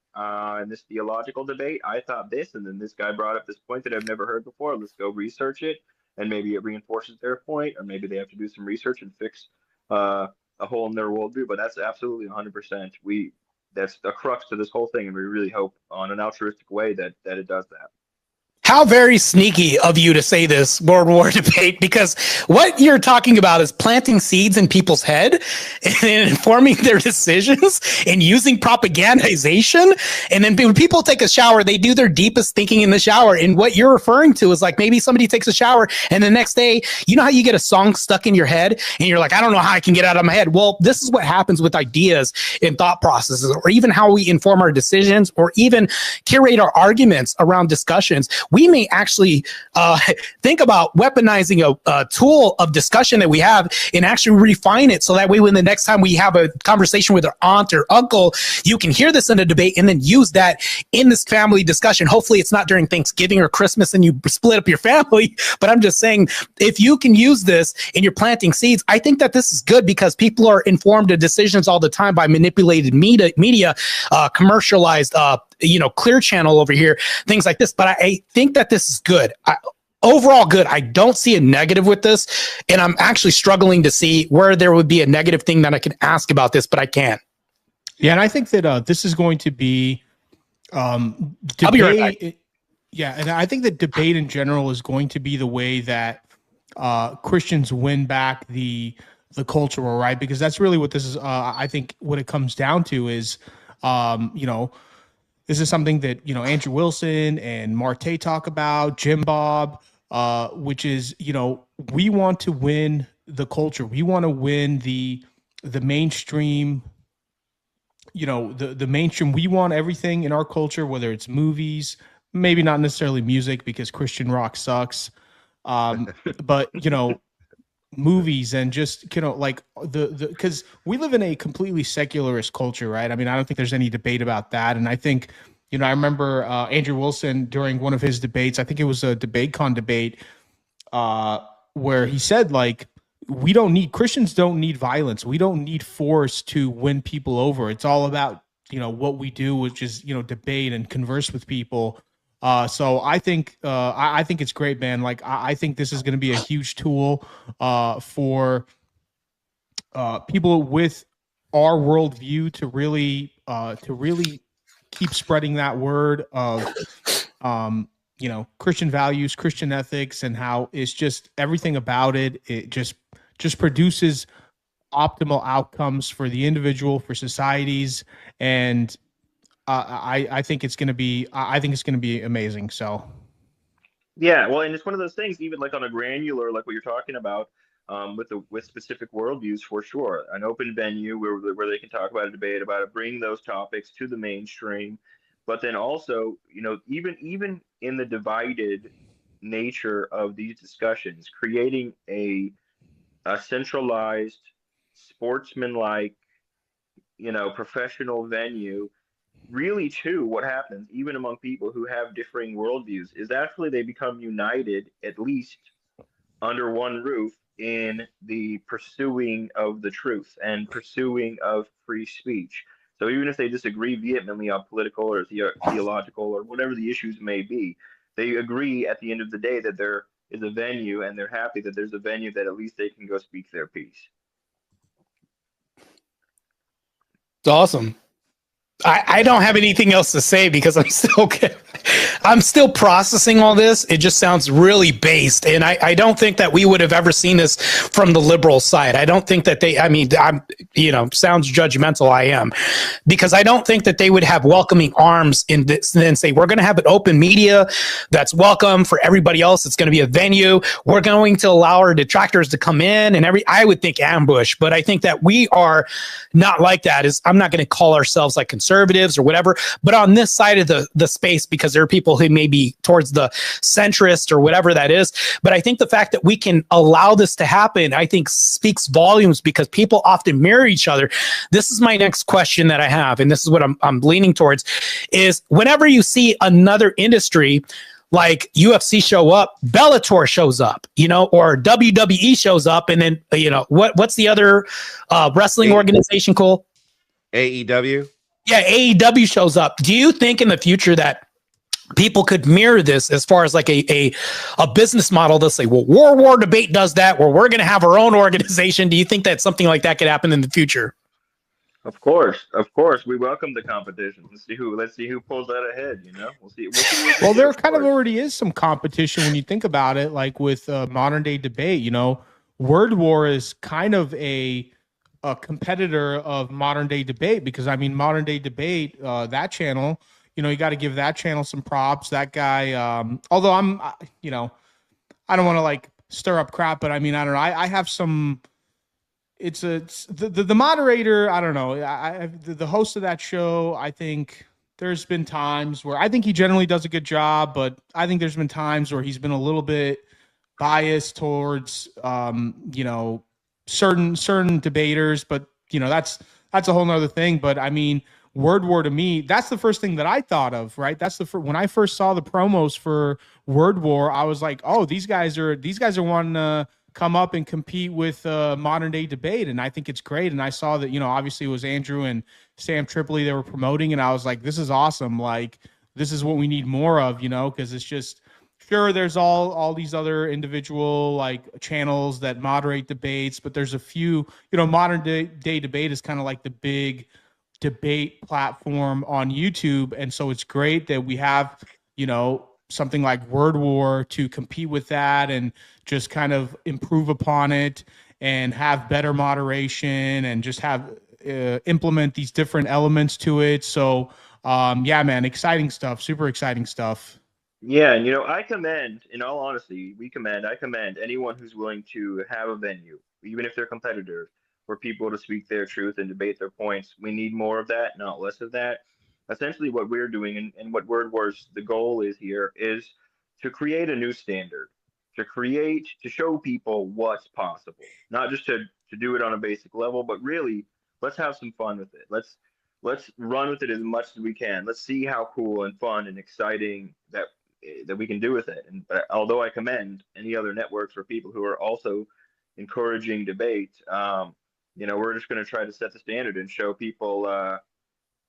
Speaker 4: In this theological debate, I thought this, and then this guy brought up this point that I've never heard before. Let's go research it, and maybe it reinforces their point, or maybe they have to do some research and fix a hole in their worldview. But that's absolutely 100%. That's the crux to this whole thing, and we really hope, on an altruistic way, that it does that.
Speaker 2: How very sneaky of you to say this, World War debate, because what you're talking about is planting seeds in people's head and informing their decisions and using propagandization. And then when people take a shower, they do their deepest thinking in the shower. And what you're referring to is like maybe somebody takes a shower and the next day, you know how you get a song stuck in your head and you're like, I don't know how I can get out of my head. Well, this is what happens with ideas and thought processes, or even how we inform our decisions, or even curate our arguments around discussions. We may actually think about weaponizing a tool of discussion that we have and actually refine it, so that way when the next time we have a conversation with our aunt or uncle, you can hear this in a debate and then use that in this family discussion. Hopefully it's not during Thanksgiving or Christmas and you split up your family, but I'm just saying, if you can use this and you're planting seeds, I think that this is good, because people are informed of decisions all the time by manipulated media, commercialized Clear Channel over here, things like this. But I think that this is good. Overall good. I don't see a negative with this, and I'm actually struggling to see where there would be a negative thing that I can ask about this, but I can't.
Speaker 3: Yeah, and I think that this is going to be debate.
Speaker 2: I'll be right back.
Speaker 3: Yeah, and I think that debate in general is going to be the way that Christians win back the culture, right? Because that's really what this is. I think what it comes down to is, this is something that, Andrew Wilson and Marte talk about, Jim Bob, which is, we want to win the culture. We want to win the mainstream, the mainstream. We want everything in our culture, whether it's movies, maybe not necessarily music, because Christian rock sucks. But, movies and just, because we live in a completely secularist culture, right? I mean, I don't think there's any debate about that. And I think, I remember Andrew Wilson during one of his debates, I think it was a DebateCon debate, where he said, we don't need Christians don't need violence. We don't need force to win people over. It's all about, what we do, which is, debate and converse with people. So I think I think it's great, man. Like I think this is going to be a huge tool for people with our worldview to really keep spreading that word of Christian values, Christian ethics, and how it's just everything about it. It just produces optimal outcomes for the individual, for societies, and I think it's going to be I think it's going to be amazing. So
Speaker 4: Yeah, well, and it's one of those things, even like on a granular, like what you're talking about, with specific worldviews for sure. An open venue where they can talk about a debate about it, bring those topics to the mainstream, but then also, even in the divided nature of these discussions, creating a centralized, sportsmanlike, professional venue. Really, too, what happens, even among people who have differing worldviews, is actually they become united, at least under one roof, in the pursuing of the truth and pursuing of free speech. So even if they disagree vehemently on political or theological or whatever the issues may be, they agree at the end of the day that there is a venue, and they're happy that there's a venue that at least they can go speak their piece.
Speaker 2: It's awesome. I don't have anything else to say because I'm still processing all this. It just sounds really based. And I don't think that we would have ever seen this from the liberal side. I don't think that sounds judgmental. I am, because I don't think that they would have welcoming arms in this and then say, we're going to have an open media that's welcome for everybody else. It's going to be a venue. We're going to allow our detractors to come in I would think ambush, but I think that we are not like that. I'm not going to call ourselves like conservatives or whatever, but on this side of the space, because there are people who may be towards the centrist or whatever that is. But I think the fact that we can allow this to happen, I think speaks volumes, because people often mirror each other. This is my next question that I have, and this is what I'm leaning towards, is whenever you see another industry like UFC show up, Bellator shows up, or WWE shows up, and then, what's the other wrestling organization called?
Speaker 1: AEW.
Speaker 2: Yeah, AEW shows up. Do you think in the future that people could mirror this as far as like a business model? They'll say, well, War Debate does that, where we're going to have our own organization. Do you think that something like that could happen in the future?
Speaker 4: Of course, we welcome the competition. Let's see who pulls that ahead. We'll see.
Speaker 3: Well, there kind of already is some competition when you think about it, like with modern day debate. Word War is kind of a competitor of modern day debate, because modern day debate, that channel, you got to give that channel some props. That guy, although I don't want to like stir up crap, but I don't know. I have some. It's the moderator. I don't know. The host of that show. I think there's been times where I think he generally does a good job, but I think there's been times where he's been a little bit biased towards, certain debaters. But that's a whole nother thing. But Word War, to me, that's the first thing that I thought of, right? That's when I first saw the promos for Word War, I was like, oh, these guys are wanting to come up and compete with modern day debate, and I think it's great. And I saw that, obviously it was Andrew and Sam Tripoli they were promoting, and I was like, this is awesome. Like, this is what we need more of, because it's just, sure, there's all these other individual like channels that moderate debates, but there's a few, modern day debate is kind of like the big debate platform on YouTube. And so it's great that we have, something like Word War to compete with that and just kind of improve upon it and have better moderation and just have implement these different elements to it. So yeah, man, exciting stuff, super exciting stuff.
Speaker 4: Yeah, and I commend, in all honesty, I commend anyone who's willing to have a venue, even if they're competitors, for people to speak their truth and debate their points. We need more of that, not less of that. Essentially, what we're doing, and what Word Wars, the goal is here, is to create a new standard, to show people what's possible, not just to do it on a basic level, but really, let's have some fun with it. Let's run with it as much as we can. Let's see how cool and fun and exciting that we can do with it. And although I commend any other networks or people who are also encouraging debate. We're just going to try to set the standard and show people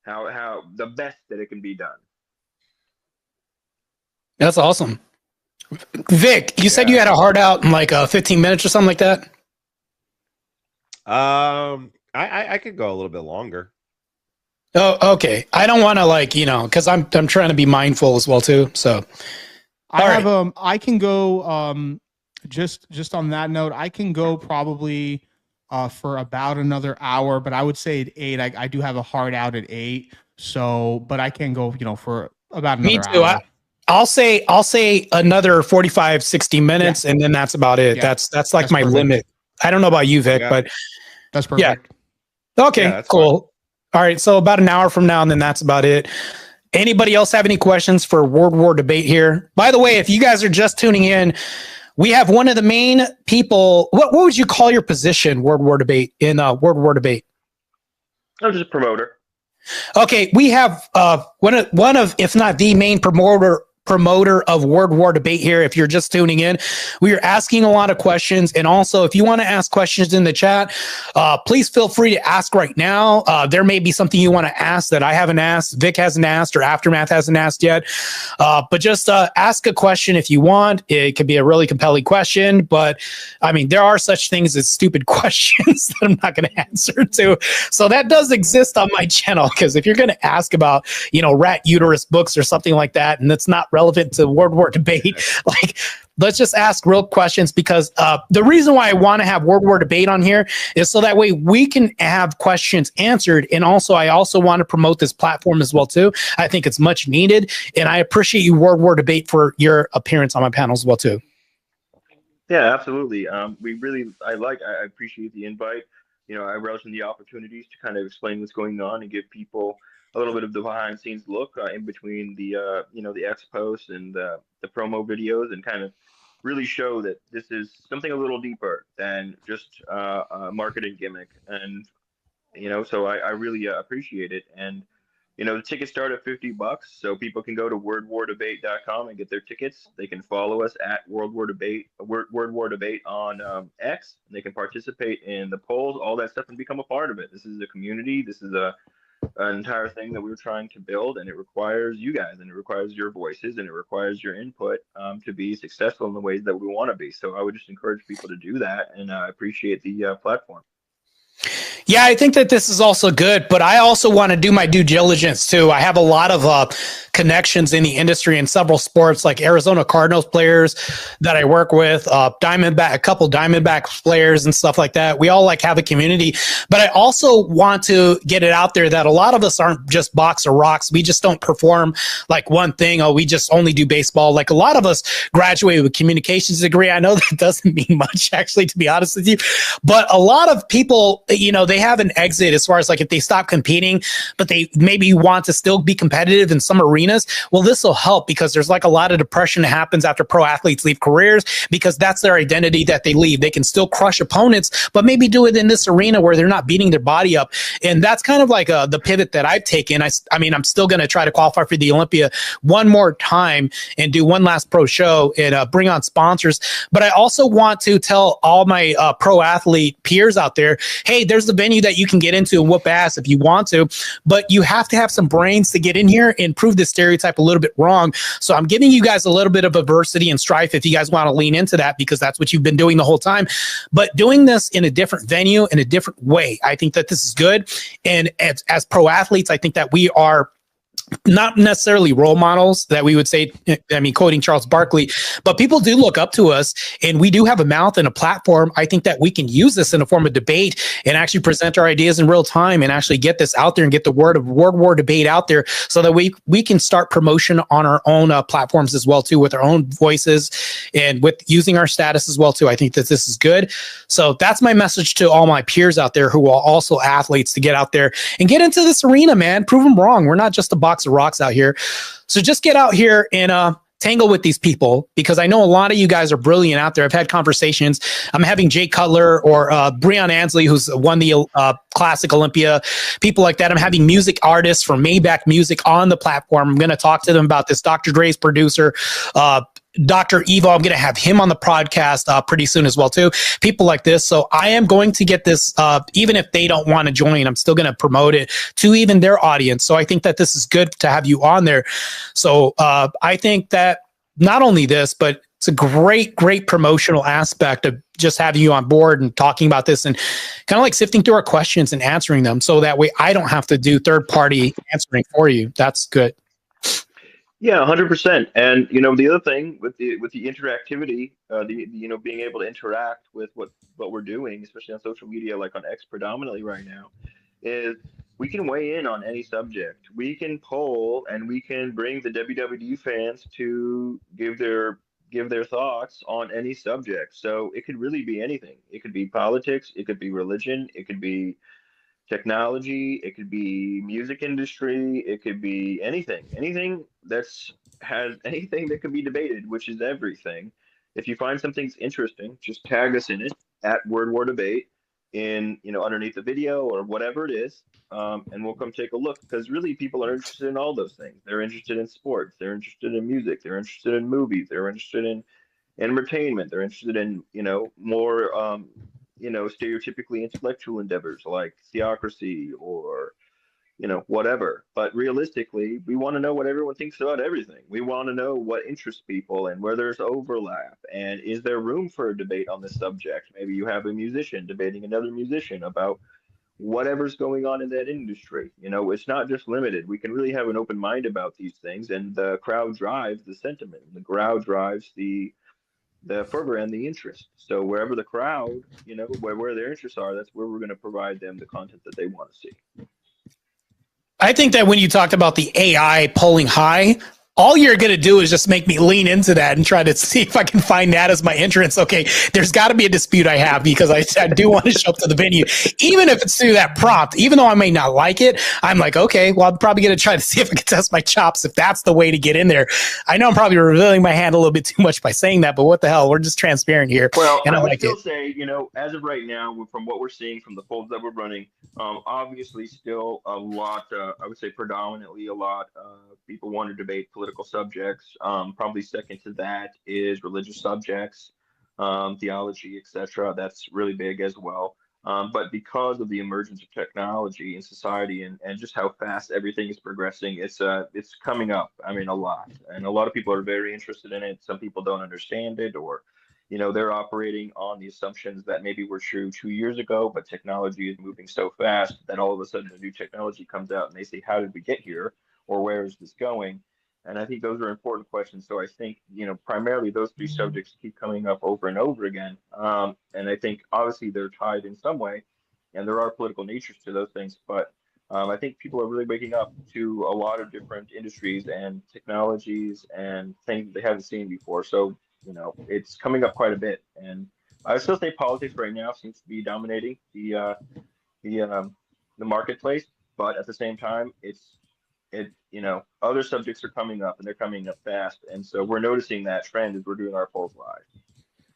Speaker 4: how the best that it can be done.
Speaker 2: That's awesome. Vic, you said you had a hard out in like 15 minutes or something like that.
Speaker 1: I could go a little bit longer.
Speaker 2: Oh, okay. I don't want to because I'm trying to be mindful as well too. So
Speaker 3: I can go just on that note, I can go probably for about another hour, but I would say at 8. I do have a hard out at 8. So, but I can go, for about another
Speaker 2: Me too.
Speaker 3: hour.
Speaker 2: I'll say another 45, 60 minutes, and then that's about it.
Speaker 3: Yeah.
Speaker 2: That's like
Speaker 3: That's
Speaker 2: my
Speaker 3: perfect.
Speaker 2: limit. I don't know about you, Vic, but
Speaker 3: That's perfect.
Speaker 2: okay,
Speaker 1: Yeah, that's
Speaker 2: cool. All right, so about an hour from now, and then that's about it. Anybody else have any questions for World War Debate here? By the way, if you guys are just tuning in, we have one of the main people. What would you call your position, World War Debate, in World War Debate?
Speaker 4: I'm just a promoter.
Speaker 2: Okay, we have one of, if not the main promoter of World War Debate here. If you're just tuning in, we are asking a lot of questions, and also if you want to ask questions in the chat, please feel free to ask right now. There may be something you want to ask that I haven't asked, Vic hasn't asked, or Aftermath hasn't asked yet. But just ask a question if you want. It could be a really compelling question, but I mean, there are such things as stupid questions that I'm not going to answer to. So that does exist on my channel, because if you're going to ask about, rat uterus books or something like that, and it's not relevant to World War Debate, let's just ask real questions, because the reason why I want to have World War Debate on here is so that way we can have questions answered. And also, I also want to promote this platform as well too. I think it's much needed, and I appreciate you, World War Debate, for your appearance on my panel as well too.
Speaker 4: Yeah, absolutely. I appreciate the invite. I relish in the opportunities to kind of explain what's going on and give people a little bit of the behind the scenes look in between the X posts and the promo videos, and kind of really show that this is something a little deeper than just a marketing gimmick. And so I really appreciate it. And the tickets start at $50, so people can go to wordwardebate.com and get their tickets. They can follow us at World War Debate on X, and they can participate in the polls, all that stuff, and become a part of it. This is a community. This is an entire thing that we're trying to build, and it requires you guys, and it requires your voices, and it requires your input to be successful in the ways that we want to be. So I would just encourage people to do that, and I appreciate the platform.
Speaker 2: Yeah, I think that this is also good, but I also want to do my due diligence too. I have a lot of connections in the industry in several sports, like Arizona Cardinals players that I work with, a couple Diamondback players and stuff like that. We all have a community, but I also want to get it out there that a lot of us aren't just box or rocks. We just don't perform like one thing. Oh, we just only do baseball. Like a lot of us graduated with communications degree. I know that doesn't mean much, actually, to be honest with you, but a lot of people, they have an exit as far as if they stop competing, but they maybe want to still be competitive in some arenas. Well, this will help, because there's a lot of depression that happens after pro athletes leave careers, because that's their identity that they leave. They can still crush opponents, but maybe do it in this arena where they're not beating their body up. And that's kind of the pivot that I've taken. I mean, I'm still going to try to qualify for the Olympia one more time and do one last pro show and bring on sponsors. But I also want to tell all my pro athlete peers out there, hey, there's the venue that you can get into and whoop ass if you want to, but you have to have some brains to get in here and prove this stereotype a little bit wrong. So I'm giving you guys a little bit of adversity and strife if you guys want to lean into that, because that's what you've been doing the whole time. But doing this in a different venue, in a different way, I think that this is good. And as pro athletes, I think that we are not necessarily role models that we would say, I mean, quoting Charles Barkley, but people do look up to us, and we do have a mouth and a platform. I think that we can use this in a form of debate and actually present our ideas in real time and actually get this out there and get the word of World War Debate out there, so that we can start promotion on our own platforms as well too, with our own voices and with using our status as well too. I think that this is good. So that's my message to all my peers out there who are also athletes, to get out there and get into this arena, man. Prove them wrong. We're not just a box of rocks out here. So just get out here and tangle with these people, because I know a lot of you guys are brilliant out there. I've had conversations. I'm having Jay Cutler or Breon Ansley, who's won the Classic Olympia, people like that. I'm having music artists from Maybach Music on the platform. I'm going to talk to them about this. Dr. Dre's producer, Dr. Evo, I'm going to have him on the podcast pretty soon as well, too. People like this. So I am going to get this, even if they don't want to join, I'm still going to promote it to even their audience. So I think that this is good to have you on there. So I think that not only this, but it's a great promotional aspect of just having you on board and talking about this and kind of like sifting through our questions and answering them. So that way I don't have to do third party answering for you. That's good.
Speaker 4: Yeah, 100%. And the other thing with the interactivity, being able to interact with what we're doing, especially on social media, like on X predominantly right now, is we can weigh in on any subject. We can poll and we can bring the WWE fans to give their thoughts on any subject. So it could really be anything. It could be politics, it could be religion, it could be technology, it could be music industry, it could be anything that's has anything that can be debated, which is everything. If you find something's interesting, just tag us in it at Word War Debate in underneath the video or whatever it is, and we'll come take a look, because really people are interested in all those things. They're interested in sports, they're interested in music, they're interested in movies, they're interested in entertainment, they're interested in more stereotypically intellectual endeavors like theocracy or whatever. But realistically, we want to know what everyone thinks about everything. We want to know what interests people and where there's overlap, and is there room for a debate on this subject. Maybe you have a musician debating another musician about whatever's going on in that industry. It's not just limited. We can really have an open mind about these things, and the crowd drives the sentiment. The crowd drives the fervor and the interest. So wherever the crowd, where their interests are, that's where we're going to provide them the content that they want to see.
Speaker 2: I think that when you talked about the AI polling high, all you're going to do is just make me lean into that and try to see if I can find that as my entrance. Okay, there's got to be a dispute I have, because I do want to show up to the venue, even if it's through that prompt. Even though I may not like it, I'm like, okay, well, I'm probably going to try to see if I can test my chops, if that's the way to get in there. I know I'm probably revealing my hand a little bit too much by saying that, but what the hell? We're just transparent here.
Speaker 4: Well,
Speaker 2: and
Speaker 4: I would
Speaker 2: like
Speaker 4: still say, as of right now, from what we're seeing from the polls that we're running, obviously still a lot, I would say predominantly a lot of people want to debate political subjects. Probably second to that is religious subjects, theology, etc. That's really big as well. But because of the emergence of technology in society and just how fast everything is progressing, it's coming up. I mean, a lot. And a lot of people are very interested in it. Some people don't understand it, or they're operating on the assumptions that maybe were true 2 years ago, but technology is moving so fast that all of a sudden a new technology comes out and they say, how did we get here? Or where is this going? And I think those are important questions. So I think, primarily those three subjects keep coming up over and over again. And I think obviously they're tied in some way, and there are political natures to those things. But I think people are really waking up to a lot of different industries and technologies and things they haven't seen before. So, it's coming up quite a bit. And I would still say politics right now seems to be dominating the marketplace. But at the same time, other subjects are coming up, and they're coming up fast. And so we're noticing that trend as we're doing our polls live.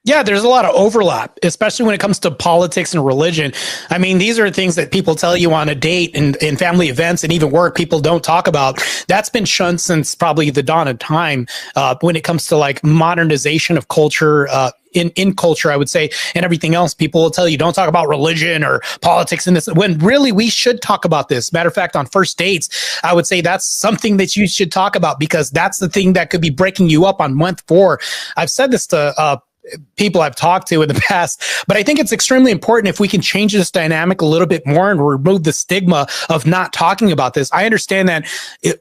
Speaker 2: Yeah, there's a lot of overlap, especially when it comes to politics and religion. I mean, these are things that people tell you on a date and in family events and even work, people don't talk about. That's been shunned since probably the dawn of time when it comes to like modernization of culture, in culture, I would say, and everything else. People will tell you, don't talk about religion or politics in this, when really we should talk about this. Matter of fact, on first dates, I would say that's something that you should talk about, because that's the thing that could be breaking you up on month 4. I've said this to people I've talked to in the past, but I think it's extremely important if we can change this dynamic a little bit more and remove the stigma of not talking about this. I understand that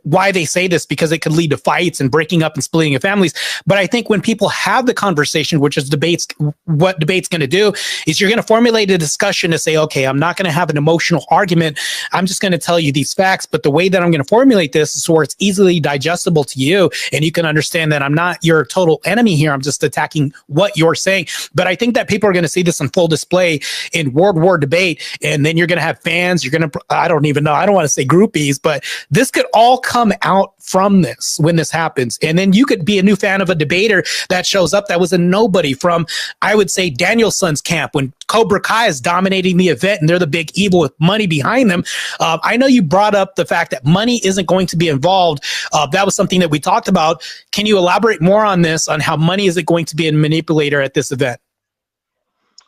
Speaker 2: why they say this, because it could lead to fights and breaking up and splitting of families. But I think when people have the conversation, which is debates, what debate's going to do is you're going to formulate a discussion to say, okay, I'm not going to have an emotional argument. I'm just going to tell you these facts. But the way that I'm going to formulate this is where it's easily digestible to you, and you can understand that I'm not your total enemy here. I'm just attacking what you're saying. But I think that people are going to see this on full display in World War Debate, and then you're going to have fans. You're going to, I don't even know, I don't want to say groupies, but this could all come out from this when this happens. And then you could be a new fan of a debater that shows up that was a nobody from, I would say, Danielson's camp when Cobra Kai is dominating the event and they're the big evil with money behind them. I know you brought up the fact that money isn't going to be involved. That was something that we talked about. Can you elaborate more on this, on how money isn't going to be a manipulator at this event?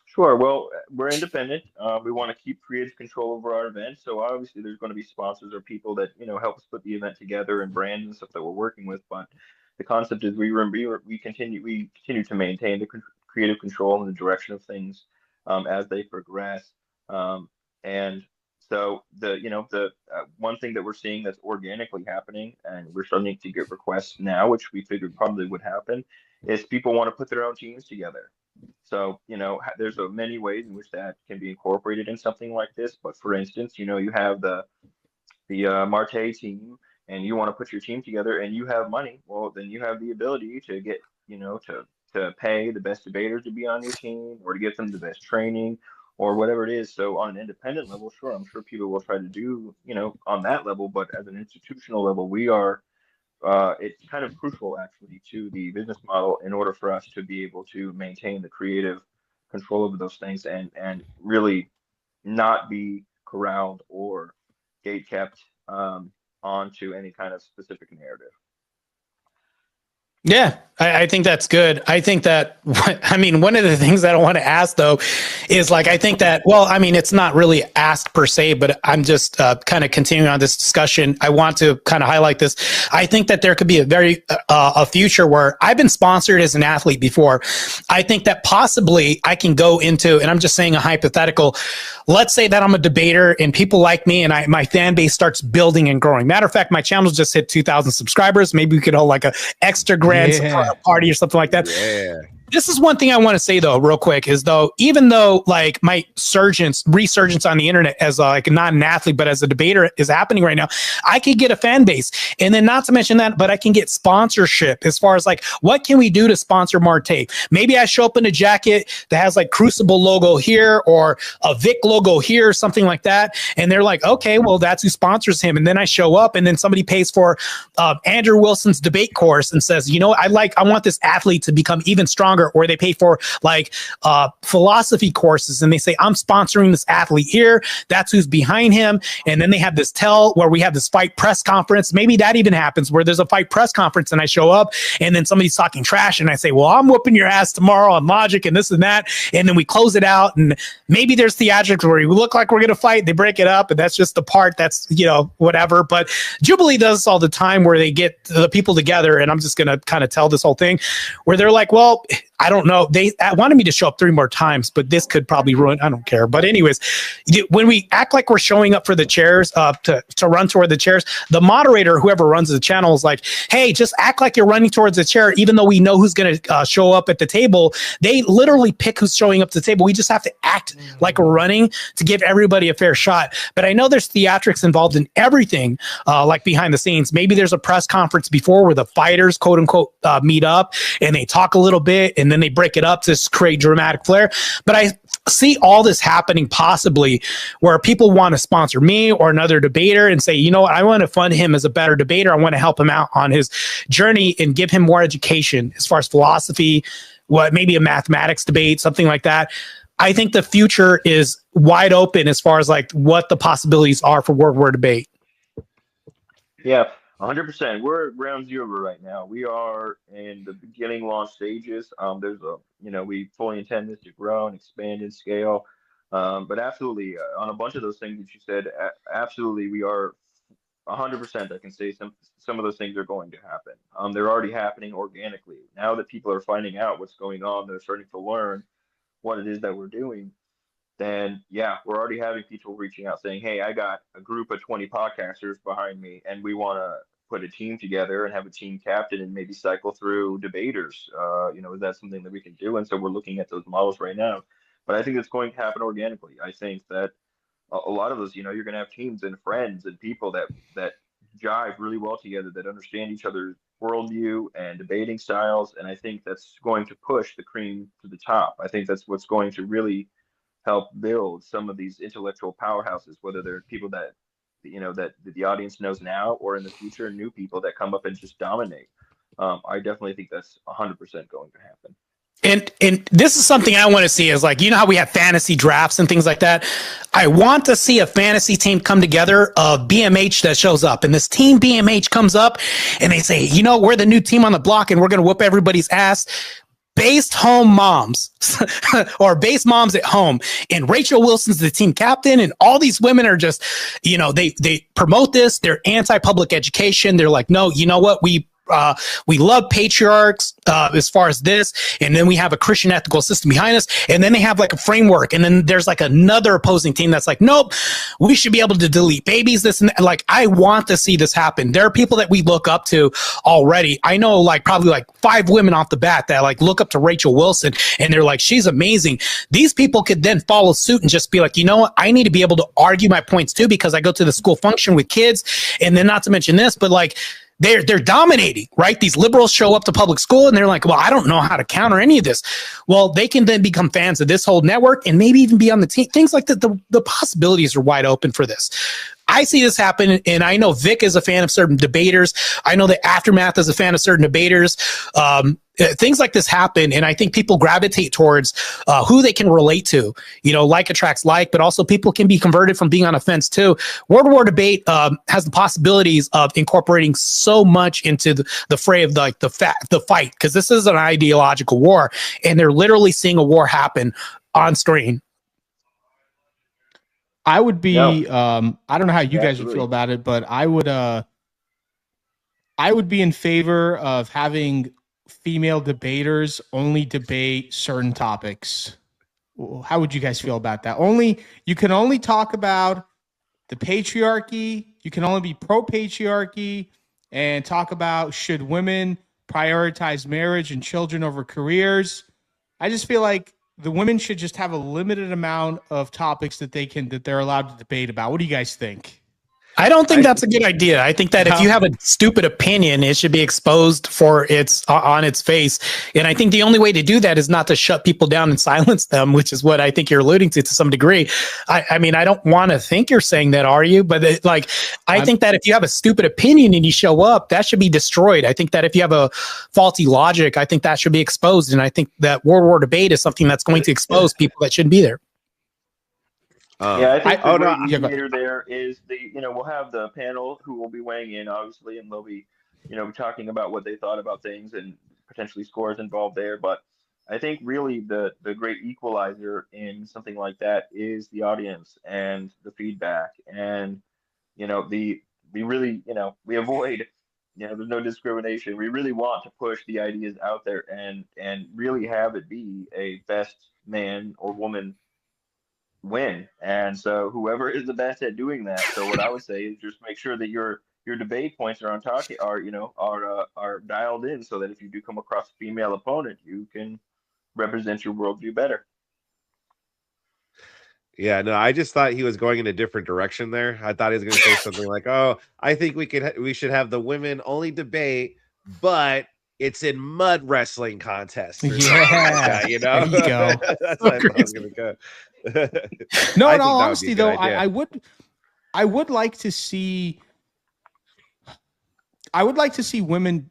Speaker 4: Sure. Well, we're independent. We want to keep creative control over our event. So obviously, there's going to be sponsors or people that help us put the event together and brand and stuff that we're working with. But the concept is we continue to maintain the creative control and the direction of things as they progress. And so the one thing that we're seeing that's organically happening, and we're starting to get requests now, which we figured probably would happen, is people want to put their own teams together. So, there's many ways in which that can be incorporated in something like this. But for instance, you have the Marte team, and you want to put your team together, and you have money. Well, then you have the ability to get, to pay the best debaters to be on your team, or to get them the best training, or whatever it is. So on an independent level, sure, I'm sure people will try to do, on that level. But as an institutional level, it's kind of crucial actually to the business model in order for us to be able to maintain the creative control over those things and really not be corralled or gate kept onto any kind of specific narrative.
Speaker 2: Yeah, I think that's good. I think that, I mean, one of the things that I want to ask though is like, I think that, well, I mean, it's not really asked per se, but I'm just kind of continuing on this discussion. I want to kind of highlight this. I think that there could be a future where I've been sponsored as an athlete before. I think that possibly I can go into, and I'm just saying a hypothetical, let's say that I'm a debater and people like me and my fan base starts building and growing. Matter of fact, my channel just hit 2,000 subscribers. Maybe we could hold like a extra grand party or something like that.
Speaker 1: Yeah.
Speaker 2: This is one thing I want to say though, real quick, is though, even though like my resurgence on the internet as like not an athlete, but as a debater is happening right now, I could get a fan base. And then not to mention that, but I can get sponsorship as far as like, what can we do to sponsor Marte? Maybe I show up in a jacket that has like Crucible logo here or a Vic logo here, something like that. And they're like, okay, well, that's who sponsors him. And then I show up and then somebody pays for Andrew Wilson's debate course and says, I want this athlete to become even stronger. Or they pay for like philosophy courses and they say, I'm sponsoring this athlete here. That's who's behind him. And then they have this where we have this fight press conference. Maybe that even happens where there's a fight press conference and I show up and then somebody's talking trash and I say, well, I'm whooping your ass tomorrow on Logic and this and that. And then we close it out and maybe there's theatrics where we look like we're going to fight. They break it up and that's just the part that's, whatever. But Jubilee does this all the time where they get the people together, and I'm just going to kind of tell this whole thing where they're like, well, I don't know. They wanted me to show up 3 more times, but this could probably ruin. I don't care. But anyways, when we act like we're showing up for the chairs, to run toward the chairs, the moderator, whoever runs the channel, is like, hey, just act like you're running towards the chair, even though we know who's going to show up at the table. They literally pick who's showing up to the table. We just have to act like we're running to give everybody a fair shot. But I know there's theatrics involved in everything, like behind the scenes. Maybe there's a press conference before where the fighters, quote unquote, meet up and they talk a little bit and then they break it up to create dramatic flair. But I see all this happening possibly where people want to sponsor me or another debater and say, you know what, I want to fund him as a better debater. I want to help him out on his journey and give him more education as far as philosophy, maybe a mathematics debate, something like that. I think the future is wide open as far as like what the possibilities are for World War debate.
Speaker 4: Yeah, 100%. We're at ground zero right now. We are in the beginning launch stages. We fully intend this to grow and expand in scale. But absolutely, on a bunch of those things that you said, absolutely, we are 100%. I can say some of those things are going to happen. They're already happening organically. Now that people are finding out what's going on, they're starting to learn what it is that we're doing. Then yeah, we're already having people reaching out saying, hey, I got a group of 20 podcasters behind me and we want to put a team together and have a team captain and maybe cycle through debaters. Is that something that we can do? And so we're looking at those models right now. But I think it's going to happen organically. I think that a lot of those, you're going to have teams and friends and people that jive really well together, that understand each other's worldview and debating styles. And I think that's going to push the cream to the top. I think that's what's going to really help build some of these intellectual powerhouses, whether they're people that that the audience knows now or in the future, new people that come up and just dominate. I definitely think that's 100% going to happen.
Speaker 2: And this is something I want to see is like, you know how we have fantasy drafts and things like that? I want to see a fantasy team come together of BMH that shows up. And this team BMH comes up and they say, you know, we're the new team on the block and we're going to whoop everybody's ass. Based home moms or base moms at home. And Rachel Wilson's the team captain. And all these women are just, you know, they promote this. They're anti-public education. They're like, no, you know what? We love patriarchs as far as this, and then we have a Christian ethical system behind us, and then they have like a framework, and then there's like another opposing team that's like, nope, we should be able to delete babies, this and that. Like, I want to see this happen. There are people that we look up to already. I know like probably like 5 women off the bat that like look up to Rachel Wilson, and they're like, she's amazing. These people could then follow suit and just be like, you know what, I need to be able to argue my points too, because I go to the school function with kids, and then not to mention this, but like, they're dominating, right? These liberals show up to public school and they're like, well, I don't know how to counter any of this. Well, they can then become fans of this whole network and maybe even be on the team. Things like that. The possibilities are wide open for this. I see this happen, and I know Vic is a fan of certain debaters. I know that Aftermath is a fan of certain debaters. Things like this happen, and I think people gravitate towards who they can relate to. You know, like attracts like, but also people can be converted from being on a fence too. World War Debate has the possibilities of incorporating so much into the fray of like the fight, because this is an ideological war, and they're literally seeing a war happen on screen.
Speaker 3: I would be, I don't know how you guys would
Speaker 4: Absolutely.
Speaker 3: feel about it, but I would be in favor of having female debaters only debate certain topics. How would you guys feel about that? You can only talk about the patriarchy. You can only be pro-patriarchy and talk about should women prioritize marriage and children over careers. I just feel like the women should just have a limited amount of topics that they're allowed to debate about. What do you guys think?
Speaker 2: I don't think that's a good idea. I think that if you have a stupid opinion, it should be exposed for on its face. And I think the only way to do that is not to shut people down and silence them, which is what I think you're alluding to some degree. I mean, I don't want to think you're saying that, are you? But I think that if you have a stupid opinion and you show up, that should be destroyed. I think that if you have a faulty logic, I think that should be exposed. And I think that World War Debate is something that's going to expose people that shouldn't be there.
Speaker 4: Yeah, I think the great mediator there is we'll have the panel who will be weighing in, obviously, and they'll be, talking about what they thought about things and potentially scores involved there. But I think really the great equalizer in something like that is the audience and the feedback. And, we really, we avoid, there's no discrimination. We really want to push the ideas out there and really have it be a best man or woman win. And so whoever is the best at doing that. So what I would say is just make sure that your debate points are are dialed in, so that if you do come across a female opponent, you can represent your worldview better.
Speaker 1: Yeah, no, I just thought he was going in a different direction there. I thought he was going to say something like, "Oh, I think we should have the women only debate, but it's in mud wrestling contests." Or something like that, you know,
Speaker 3: there you go.
Speaker 1: That's what I thought I was going to go.
Speaker 3: No, in all honesty, though, I would like to see. I would like to see women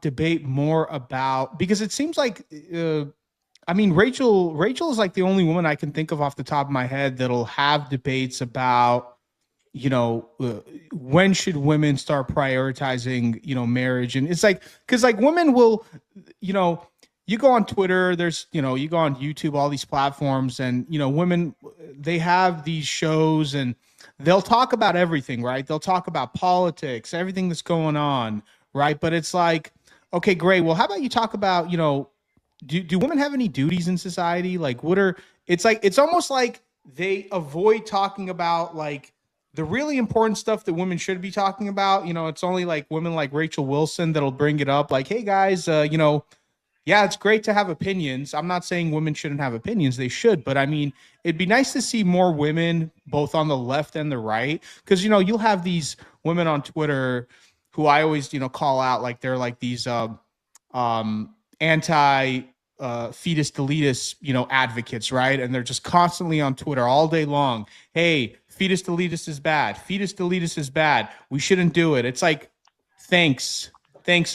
Speaker 3: debate more about, because it seems like, I mean, Rachel is like the only woman I can think of off the top of my head that'll have debates about, when should women start prioritizing, marriage. And it's like, because like women will, you go on Twitter, there's, you go on YouTube, all these platforms, and, women, they have these shows and they'll talk about everything, right? They'll talk about politics, everything that's going on, right? But it's like, okay, great. Well, how about you talk about, do women have any duties in society? Like, it's almost like they avoid talking about like the really important stuff that women should be talking about. It's only like women like Rachel Wilson that'll bring it up. Like, hey guys, yeah, it's great to have opinions. I'm not saying women shouldn't have opinions. They should. But I mean, it'd be nice to see more women both on the left and the right. Because, you'll have these women on Twitter who I always, call out like they're like these anti fetus deletus, advocates, right? And they're just constantly on Twitter all day long. Hey, fetus deletus is bad. Fetus deletus is bad. We shouldn't do it. It's like, thanks,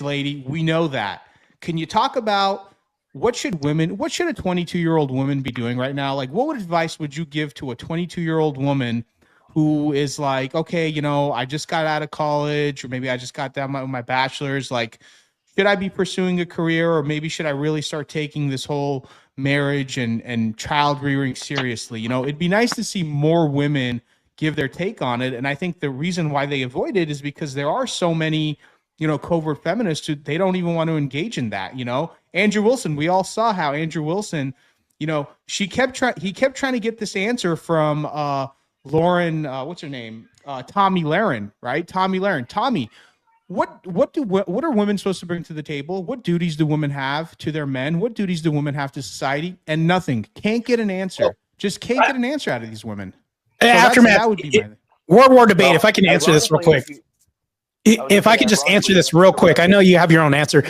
Speaker 3: lady. We know that. Can you talk about what should a 22-year-old woman be doing right now? Like, what advice would you give to a 22-year-old woman who is like, okay, you know, I just got out of college, or maybe I just got done my bachelor's. Like, should I be pursuing a career, or maybe should I really start taking this whole marriage and child rearing seriously? You know, it'd be nice to see more women give their take on it. And I think the reason why they avoid it is because there are so many, you know, covert feminists who they don't even want to engage in that. You know, Andrew Wilson, we all saw how Andrew Wilson, you know, he kept trying to get this answer from Lauren, what's her name? Tommy Lahren, right? Tommy Lahren. Tommy, what are women supposed to bring to the table? What duties do women have to their men? What duties do women have to society? And nothing. Can't get an answer. Just can't get an answer out of these women. So
Speaker 2: Aftermath,
Speaker 3: that would be my
Speaker 2: World War debate. If I can answer this real quick. If I could just answer this real quick. I know you have your own answer.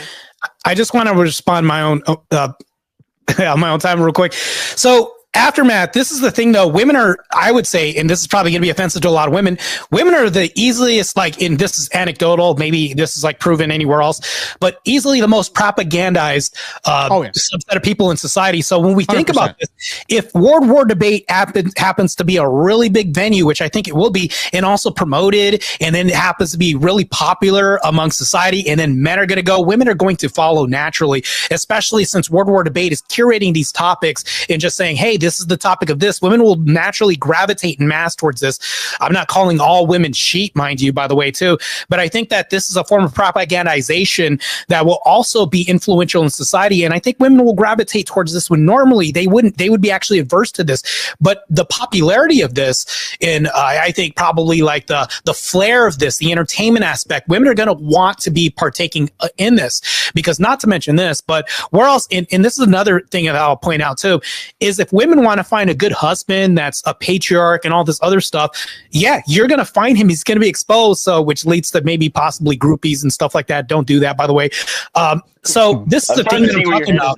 Speaker 2: I just want to respond my own on my own time real quick. So Aftermath, this is the thing though. Women are, I would say, and this is probably going to be offensive to a lot of women, women are the easiest, like, in this is anecdotal, maybe this is like proven anywhere else, but easily the most propagandized subset of people in society. So when we think 100%. About this, if World War debate happens to be a really big venue, which I think it will be, and also promoted, and then it happens to be really popular among society, and then men are going to go, women are going to follow naturally, especially since World War debate is curating these topics and just saying, hey, this is the topic of this. Women will naturally gravitate in mass towards this. I'm not calling all women sheep, mind you, by the way, too. But I think that this is a form of propagandization that will also be influential in society. And I think women will gravitate towards this when normally they wouldn't. They would be actually adverse to this. But the popularity of this, and I think probably like the flair of this, the entertainment aspect, women are going to want to be partaking in this. Because not to mention this, but where else, and this is another thing that I'll point out too, is if women want to find a good husband that's a patriarch and all this other stuff, yeah, you're going to find him. He's going to be exposed, so which leads to maybe possibly groupies and stuff like that. Don't do that, by the way. So this is the thing that I'm talking about.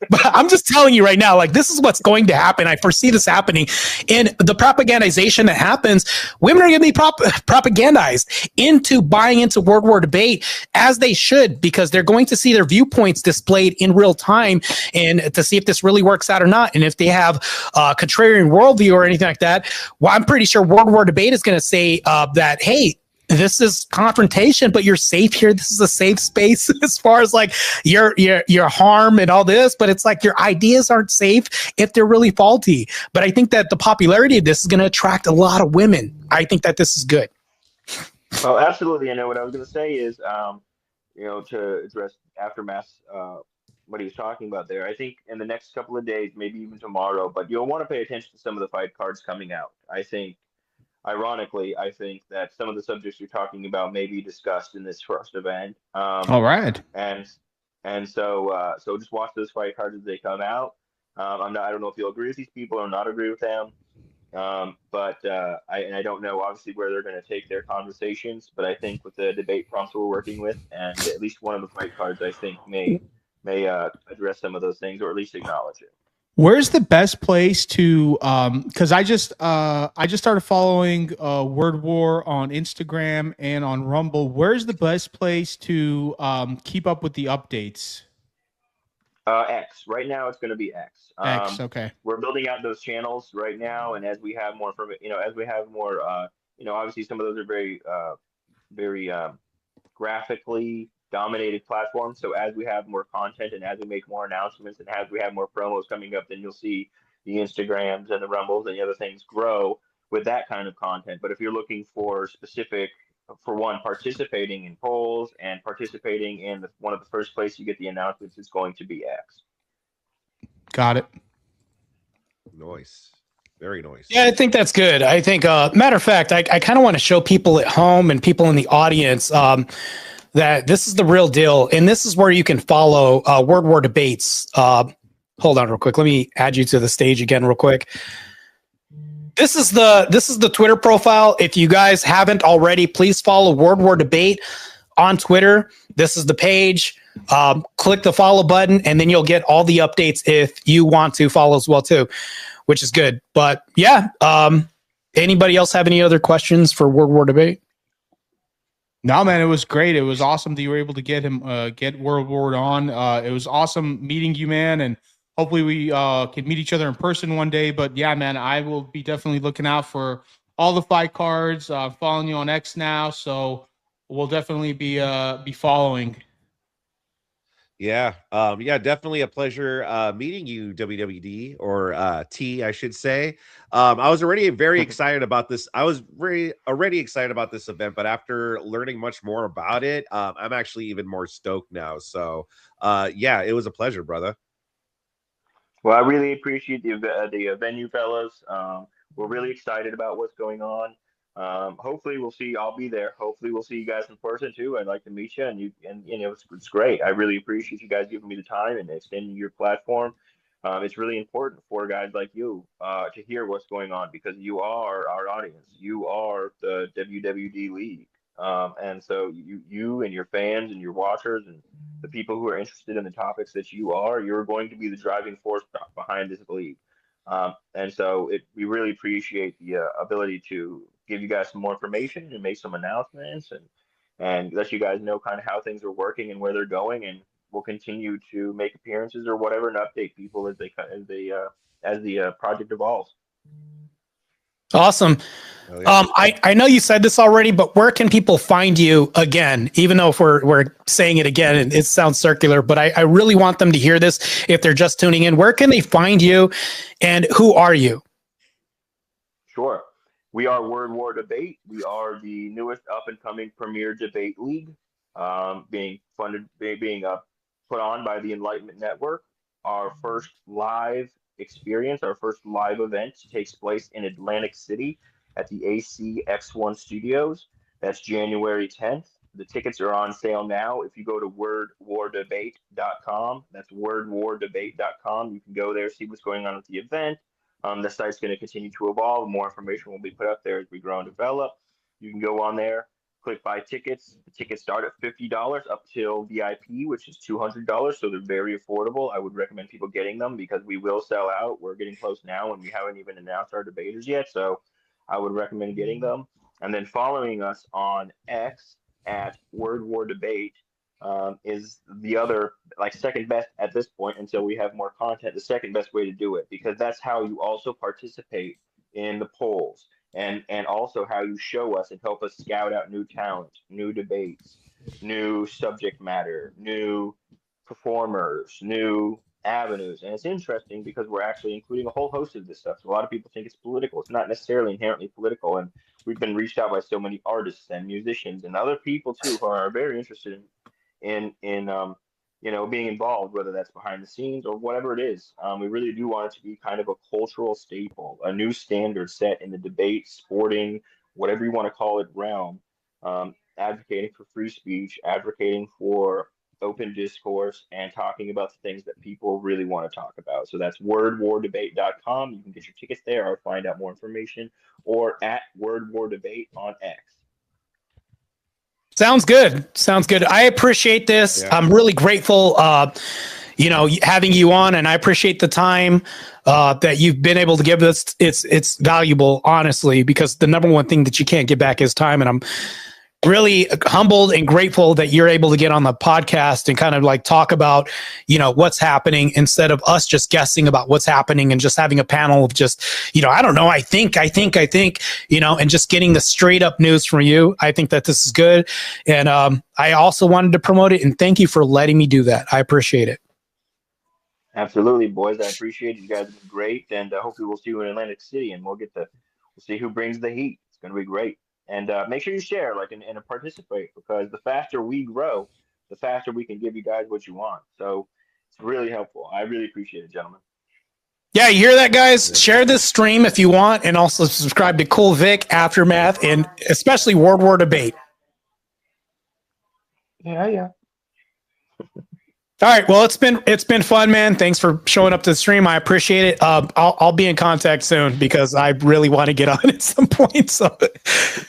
Speaker 2: But I'm just telling you right now, like, this is what's going to happen. I foresee this happening. And the propagandization that happens, women are going to be propagandized into buying into World War debate, as they should, because they're going to see their viewpoints displayed in real time and to see if this really works out or not. And if they have a contrarian worldview or anything like that, well, I'm pretty sure World War debate is going to say that, hey, this is confrontation, but you're safe here. This is a safe space as far as like your harm and all this, but it's like your ideas aren't safe if they're really faulty. But I think that the popularity of this is going to attract a lot of women. I think that this is good.
Speaker 4: Oh, absolutely. I know what I was going to say is, you know, to address Aftermath, what he was talking about there, I think in the next couple of days, maybe even tomorrow, but you'll want to pay attention to some of the fight cards coming out. I think, ironically, I think that some of the subjects you're talking about may be discussed in this first event.
Speaker 3: All right.
Speaker 4: And so just watch those fight cards as they come out. I don't know if you'll agree with these people or not agree with them. But I don't know obviously where they're going to take their conversations, but I think with the debate prompts we're working with, and at least one of the fight cards, I think may address some of those things, or at least acknowledge it.
Speaker 3: Where's the best place to because I just started following Word War on Instagram and on Rumble. Where's the best place to keep up with the updates?
Speaker 4: X. Right now it's going to be X.
Speaker 3: X, okay.
Speaker 4: We're building out those channels right now, and as we have more from it, obviously some of those are very graphically dominated platforms. So as we have more content and as we make more announcements and as we have more promos coming up, then you'll see the Instagrams and the Rumbles and the other things grow with that kind of content. But if you're looking for specific, for one, participating in polls and participating in one of the first places you get the announcements is going to be X.
Speaker 3: Got it.
Speaker 1: Nice. Very nice.
Speaker 2: Yeah, I think that's good. I think, matter of fact, I kind of want to show people at home and people in the audience that this is the real deal. And this is where you can follow Word War debates. Hold on real quick. Let me add you to the stage again real quick. This is the Twitter profile. If you guys haven't already, please follow Word War debate on Twitter. This is the page. Click the follow button, and then you'll get all the updates if you want to follow as well too, which is good. But yeah, anybody else have any other questions for Word War debate?
Speaker 3: No, man, it was great. It was awesome that you were able to get him, get World War on. It was awesome meeting you, man, and hopefully we can meet each other in person one day. But yeah, man, I will be definitely looking out for all the fight cards. Following you on X now, so we'll definitely be following.
Speaker 1: Yeah. Yeah, definitely a pleasure meeting you, WWD, or T, I should say. I was already very excited about this. I was very already excited about this event, but after learning much more about it, I'm actually even more stoked now. So yeah, it was a pleasure, brother.
Speaker 4: Well, I really appreciate the venue, fellas. We're really excited about what's going on. Hopefully, we'll see. I'll be there. Hopefully, we'll see you guys in person too. I'd like to meet you, and you know, it's great. I really appreciate you guys giving me the time and extending your platform. It's really important for guys like you to hear what's going on because you are our audience. You are the WWD League, and so you and your fans and your watchers and the people who are interested in the topics that you are, you're going to be the driving force behind this league. And so we really appreciate the ability to give you guys some more information and make some announcements and let you guys know kind of how things are working and where they're going. And we'll continue to make appearances or whatever and update people as the project evolves.
Speaker 2: Awesome.
Speaker 1: Oh, yeah.
Speaker 2: I know you said this already, but where can people find you again? Even though if we're saying it again, and it sounds circular, but I really want them to hear this if they're just tuning in. Where can they find you, and who are you?
Speaker 4: Sure. We are Word War Debate. We are the newest up and coming premier debate league, being funded, being put on by the Enlightenment Network. Our first live experience, our first live event takes place in Atlantic City at the ACX1 Studios. That's January 10th. The tickets are on sale now. If you go to wordwardebate.com, that's wordwardebate.com, you can go there, see what's going on with the event. The site's going to continue to evolve. More information will be put up there as we grow and develop. You can go on there, click buy tickets. The tickets start at $50 up till VIP, which is $200. So they're very affordable. I would recommend people getting them because we will sell out. We're getting close now and we haven't even announced our debaters yet. So I would recommend getting them. And then following us on X at Word War Debate is the other like second best at this point until we have more content, the second best way to do it because that's how you also participate in the polls and also how you show us and help us scout out new talent, new debates, new subject matter, new performers, new avenues. And it's interesting because we're actually including a whole host of this stuff. So a lot of people think it's political. It's not necessarily inherently political. And we've been reached out by so many artists and musicians and other people too who are very interested in you know, being involved, whether that's behind the scenes or whatever it is. We really do want it to be kind of a cultural staple, a new standard set in the debate, sporting, whatever you want to call it, realm. Advocating for free speech, advocating for open discourse, and talking about the things that people really want to talk about. So that's wordwardebate.com. You can get your tickets there or find out more information, or at Word War Debate on X.
Speaker 2: Sounds good. Sounds good. I appreciate this.
Speaker 1: Yeah.
Speaker 2: I'm really grateful, you know, having you on, and I appreciate the time that you've been able to give us. It's valuable, honestly, because the number one thing that you can't get back is time. And I'm really humbled and grateful that you're able to get on the podcast and kind of like talk about, you know, what's happening instead of us just guessing about what's happening and just having a panel of just, you know, I don't know. I think, you know, and just getting the straight up news from you. I think that this is good. And I also wanted to promote it and thank you for letting me do that. I appreciate it.
Speaker 4: Absolutely, boys. I appreciate it. You guys have been great, and hopefully we'll see you in Atlantic City, and we'll see who brings the heat. It's going to be great. And make sure you share, like, and participate, because the faster we grow, the faster we can give you guys what you want. So it's really helpful. I really appreciate it, gentlemen.
Speaker 2: Yeah, you hear that, guys? Share this stream if you want, and also subscribe to Cool Vic, Aftermath, and especially World War Debate.
Speaker 4: Yeah.
Speaker 2: All right. Well, it's been fun, man. Thanks for showing up to the stream. I appreciate it. I'll be in contact soon because I really want to get on at some point. So,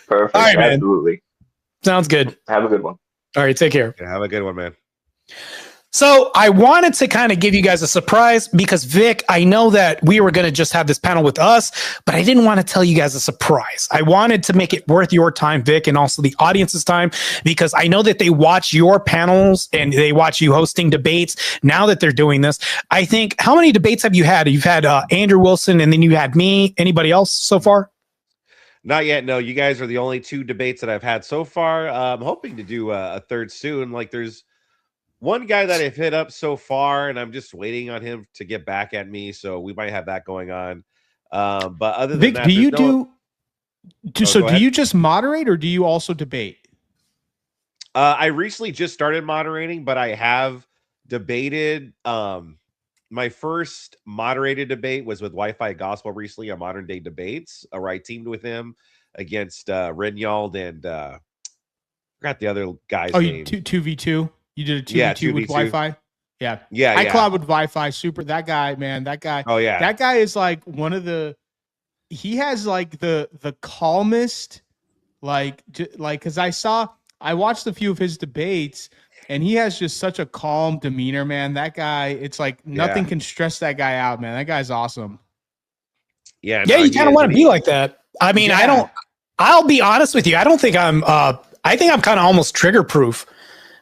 Speaker 4: Perfect.
Speaker 2: All right, man.
Speaker 4: Absolutely.
Speaker 2: Sounds good.
Speaker 4: Have a good one.
Speaker 2: All right. Take care.
Speaker 1: Yeah, have a good one, man.
Speaker 2: So I wanted to kind of give you guys a surprise because Vic, I know that we were going to just have this panel with us, but I didn't want to tell you guys a surprise. I wanted to make it worth your time, Vic, and also the audience's time, because I know that they watch your panels and they watch you hosting debates. Now that they're doing this, I think, how many debates have you had? You've had Andrew Wilson, and then you had me. Anybody else so far?
Speaker 1: Not yet. No, you guys are the only 2 debates that I've had so far. I'm hoping to do a third soon. Like, there's one guy that I've hit up so far, and I'm just waiting on him to get back at me. So we might have that going on. But other than
Speaker 3: Vic,
Speaker 1: that,
Speaker 3: do you
Speaker 1: do
Speaker 3: you just moderate or do you also debate?
Speaker 1: I recently just started moderating, but I have debated. My first moderated debate was with Wi-Fi Gospel recently on Modern Day Debates, where I teamed with him against Renyald and forgot the other guy's name.
Speaker 3: 2v2. You did a 2v2
Speaker 1: 2v2
Speaker 3: with Wi-Fi? Yeah.
Speaker 1: Yeah.
Speaker 3: I collab with Wi-Fi. Super. That guy, man. That guy.
Speaker 1: Oh, yeah.
Speaker 3: That guy is like one of the. He has like the calmest, because I watched a few of his debates, and he has just such a calm demeanor, man. That guy, it's like nothing can stress that guy out, man. That guy's awesome.
Speaker 1: Yeah.
Speaker 2: Yeah, you kind of want to be like that. I mean, I'll be honest with you. I don't think I think I'm kind of almost trigger proof.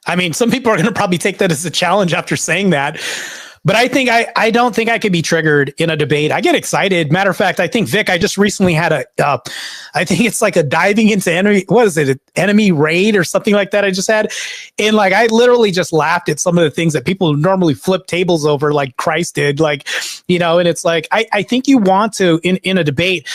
Speaker 2: I mean, some people are going to probably take that as a challenge after saying that. But I don't think I could be triggered in a debate. I get excited. Matter of fact, I think, Vic, I just recently had I think it's like a diving into enemy. What is it? An enemy raid or something like that I just had. And like, I literally just laughed at some of the things that people normally flip tables over, like Christ did, and it's like, I think you want to, in a debate,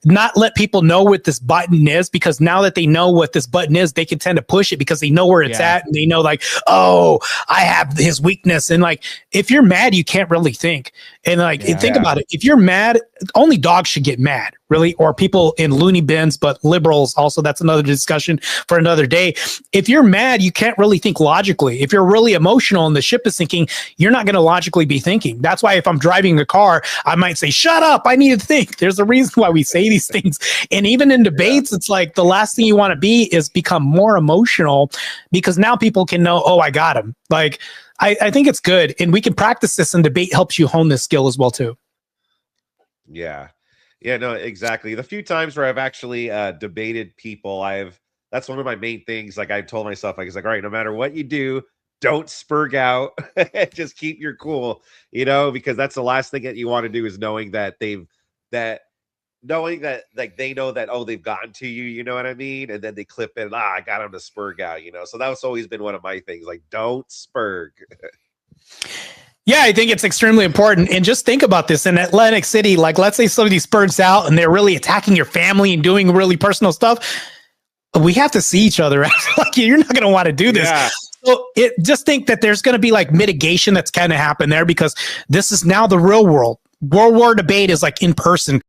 Speaker 2: not let people know what this button is, because now that they know what this button is, they can tend to push it because they know where it's at, and they know like, oh, I have his weakness. And like, if you're mad, you can't really think. And like, think about it. If you're mad, only dogs should get mad, really, or people in loony bins, but liberals also. That's another discussion for another day. If you're mad, you can't really think logically. If you're really emotional and the ship is sinking, you're not going to logically be thinking. That's why if I'm driving a car, I might say, shut up, I need to think. There's a reason why we say these things. And even in debates, it's like the last thing you want to be is become more emotional, because now people can know, oh, I got him. Like, I think it's good. And we can practice this, and debate helps you hone this skill as well, too.
Speaker 1: Yeah. Yeah, no, exactly. The few times where I've actually debated people, that's one of my main things. Like, I've told myself, like, it's like, all right, no matter what you do, don't spurg out. Just keep your cool, because that's the last thing that you want to do, is knowing that like they know that, oh, they've gotten to you, you know what I mean? And then they clip it, I got them to spurg out, So that's always been one of my things, like, don't spurg.
Speaker 2: Yeah, I think it's extremely important. And just think about this in Atlantic City. Like, let's say somebody spurgs out and they're really attacking your family and doing really personal stuff. We have to see each other. Like, you're not going to want to do this. Yeah. So just think that there's going to be like mitigation that's kind of happen there, because this is now the real world. World War debate is like in person.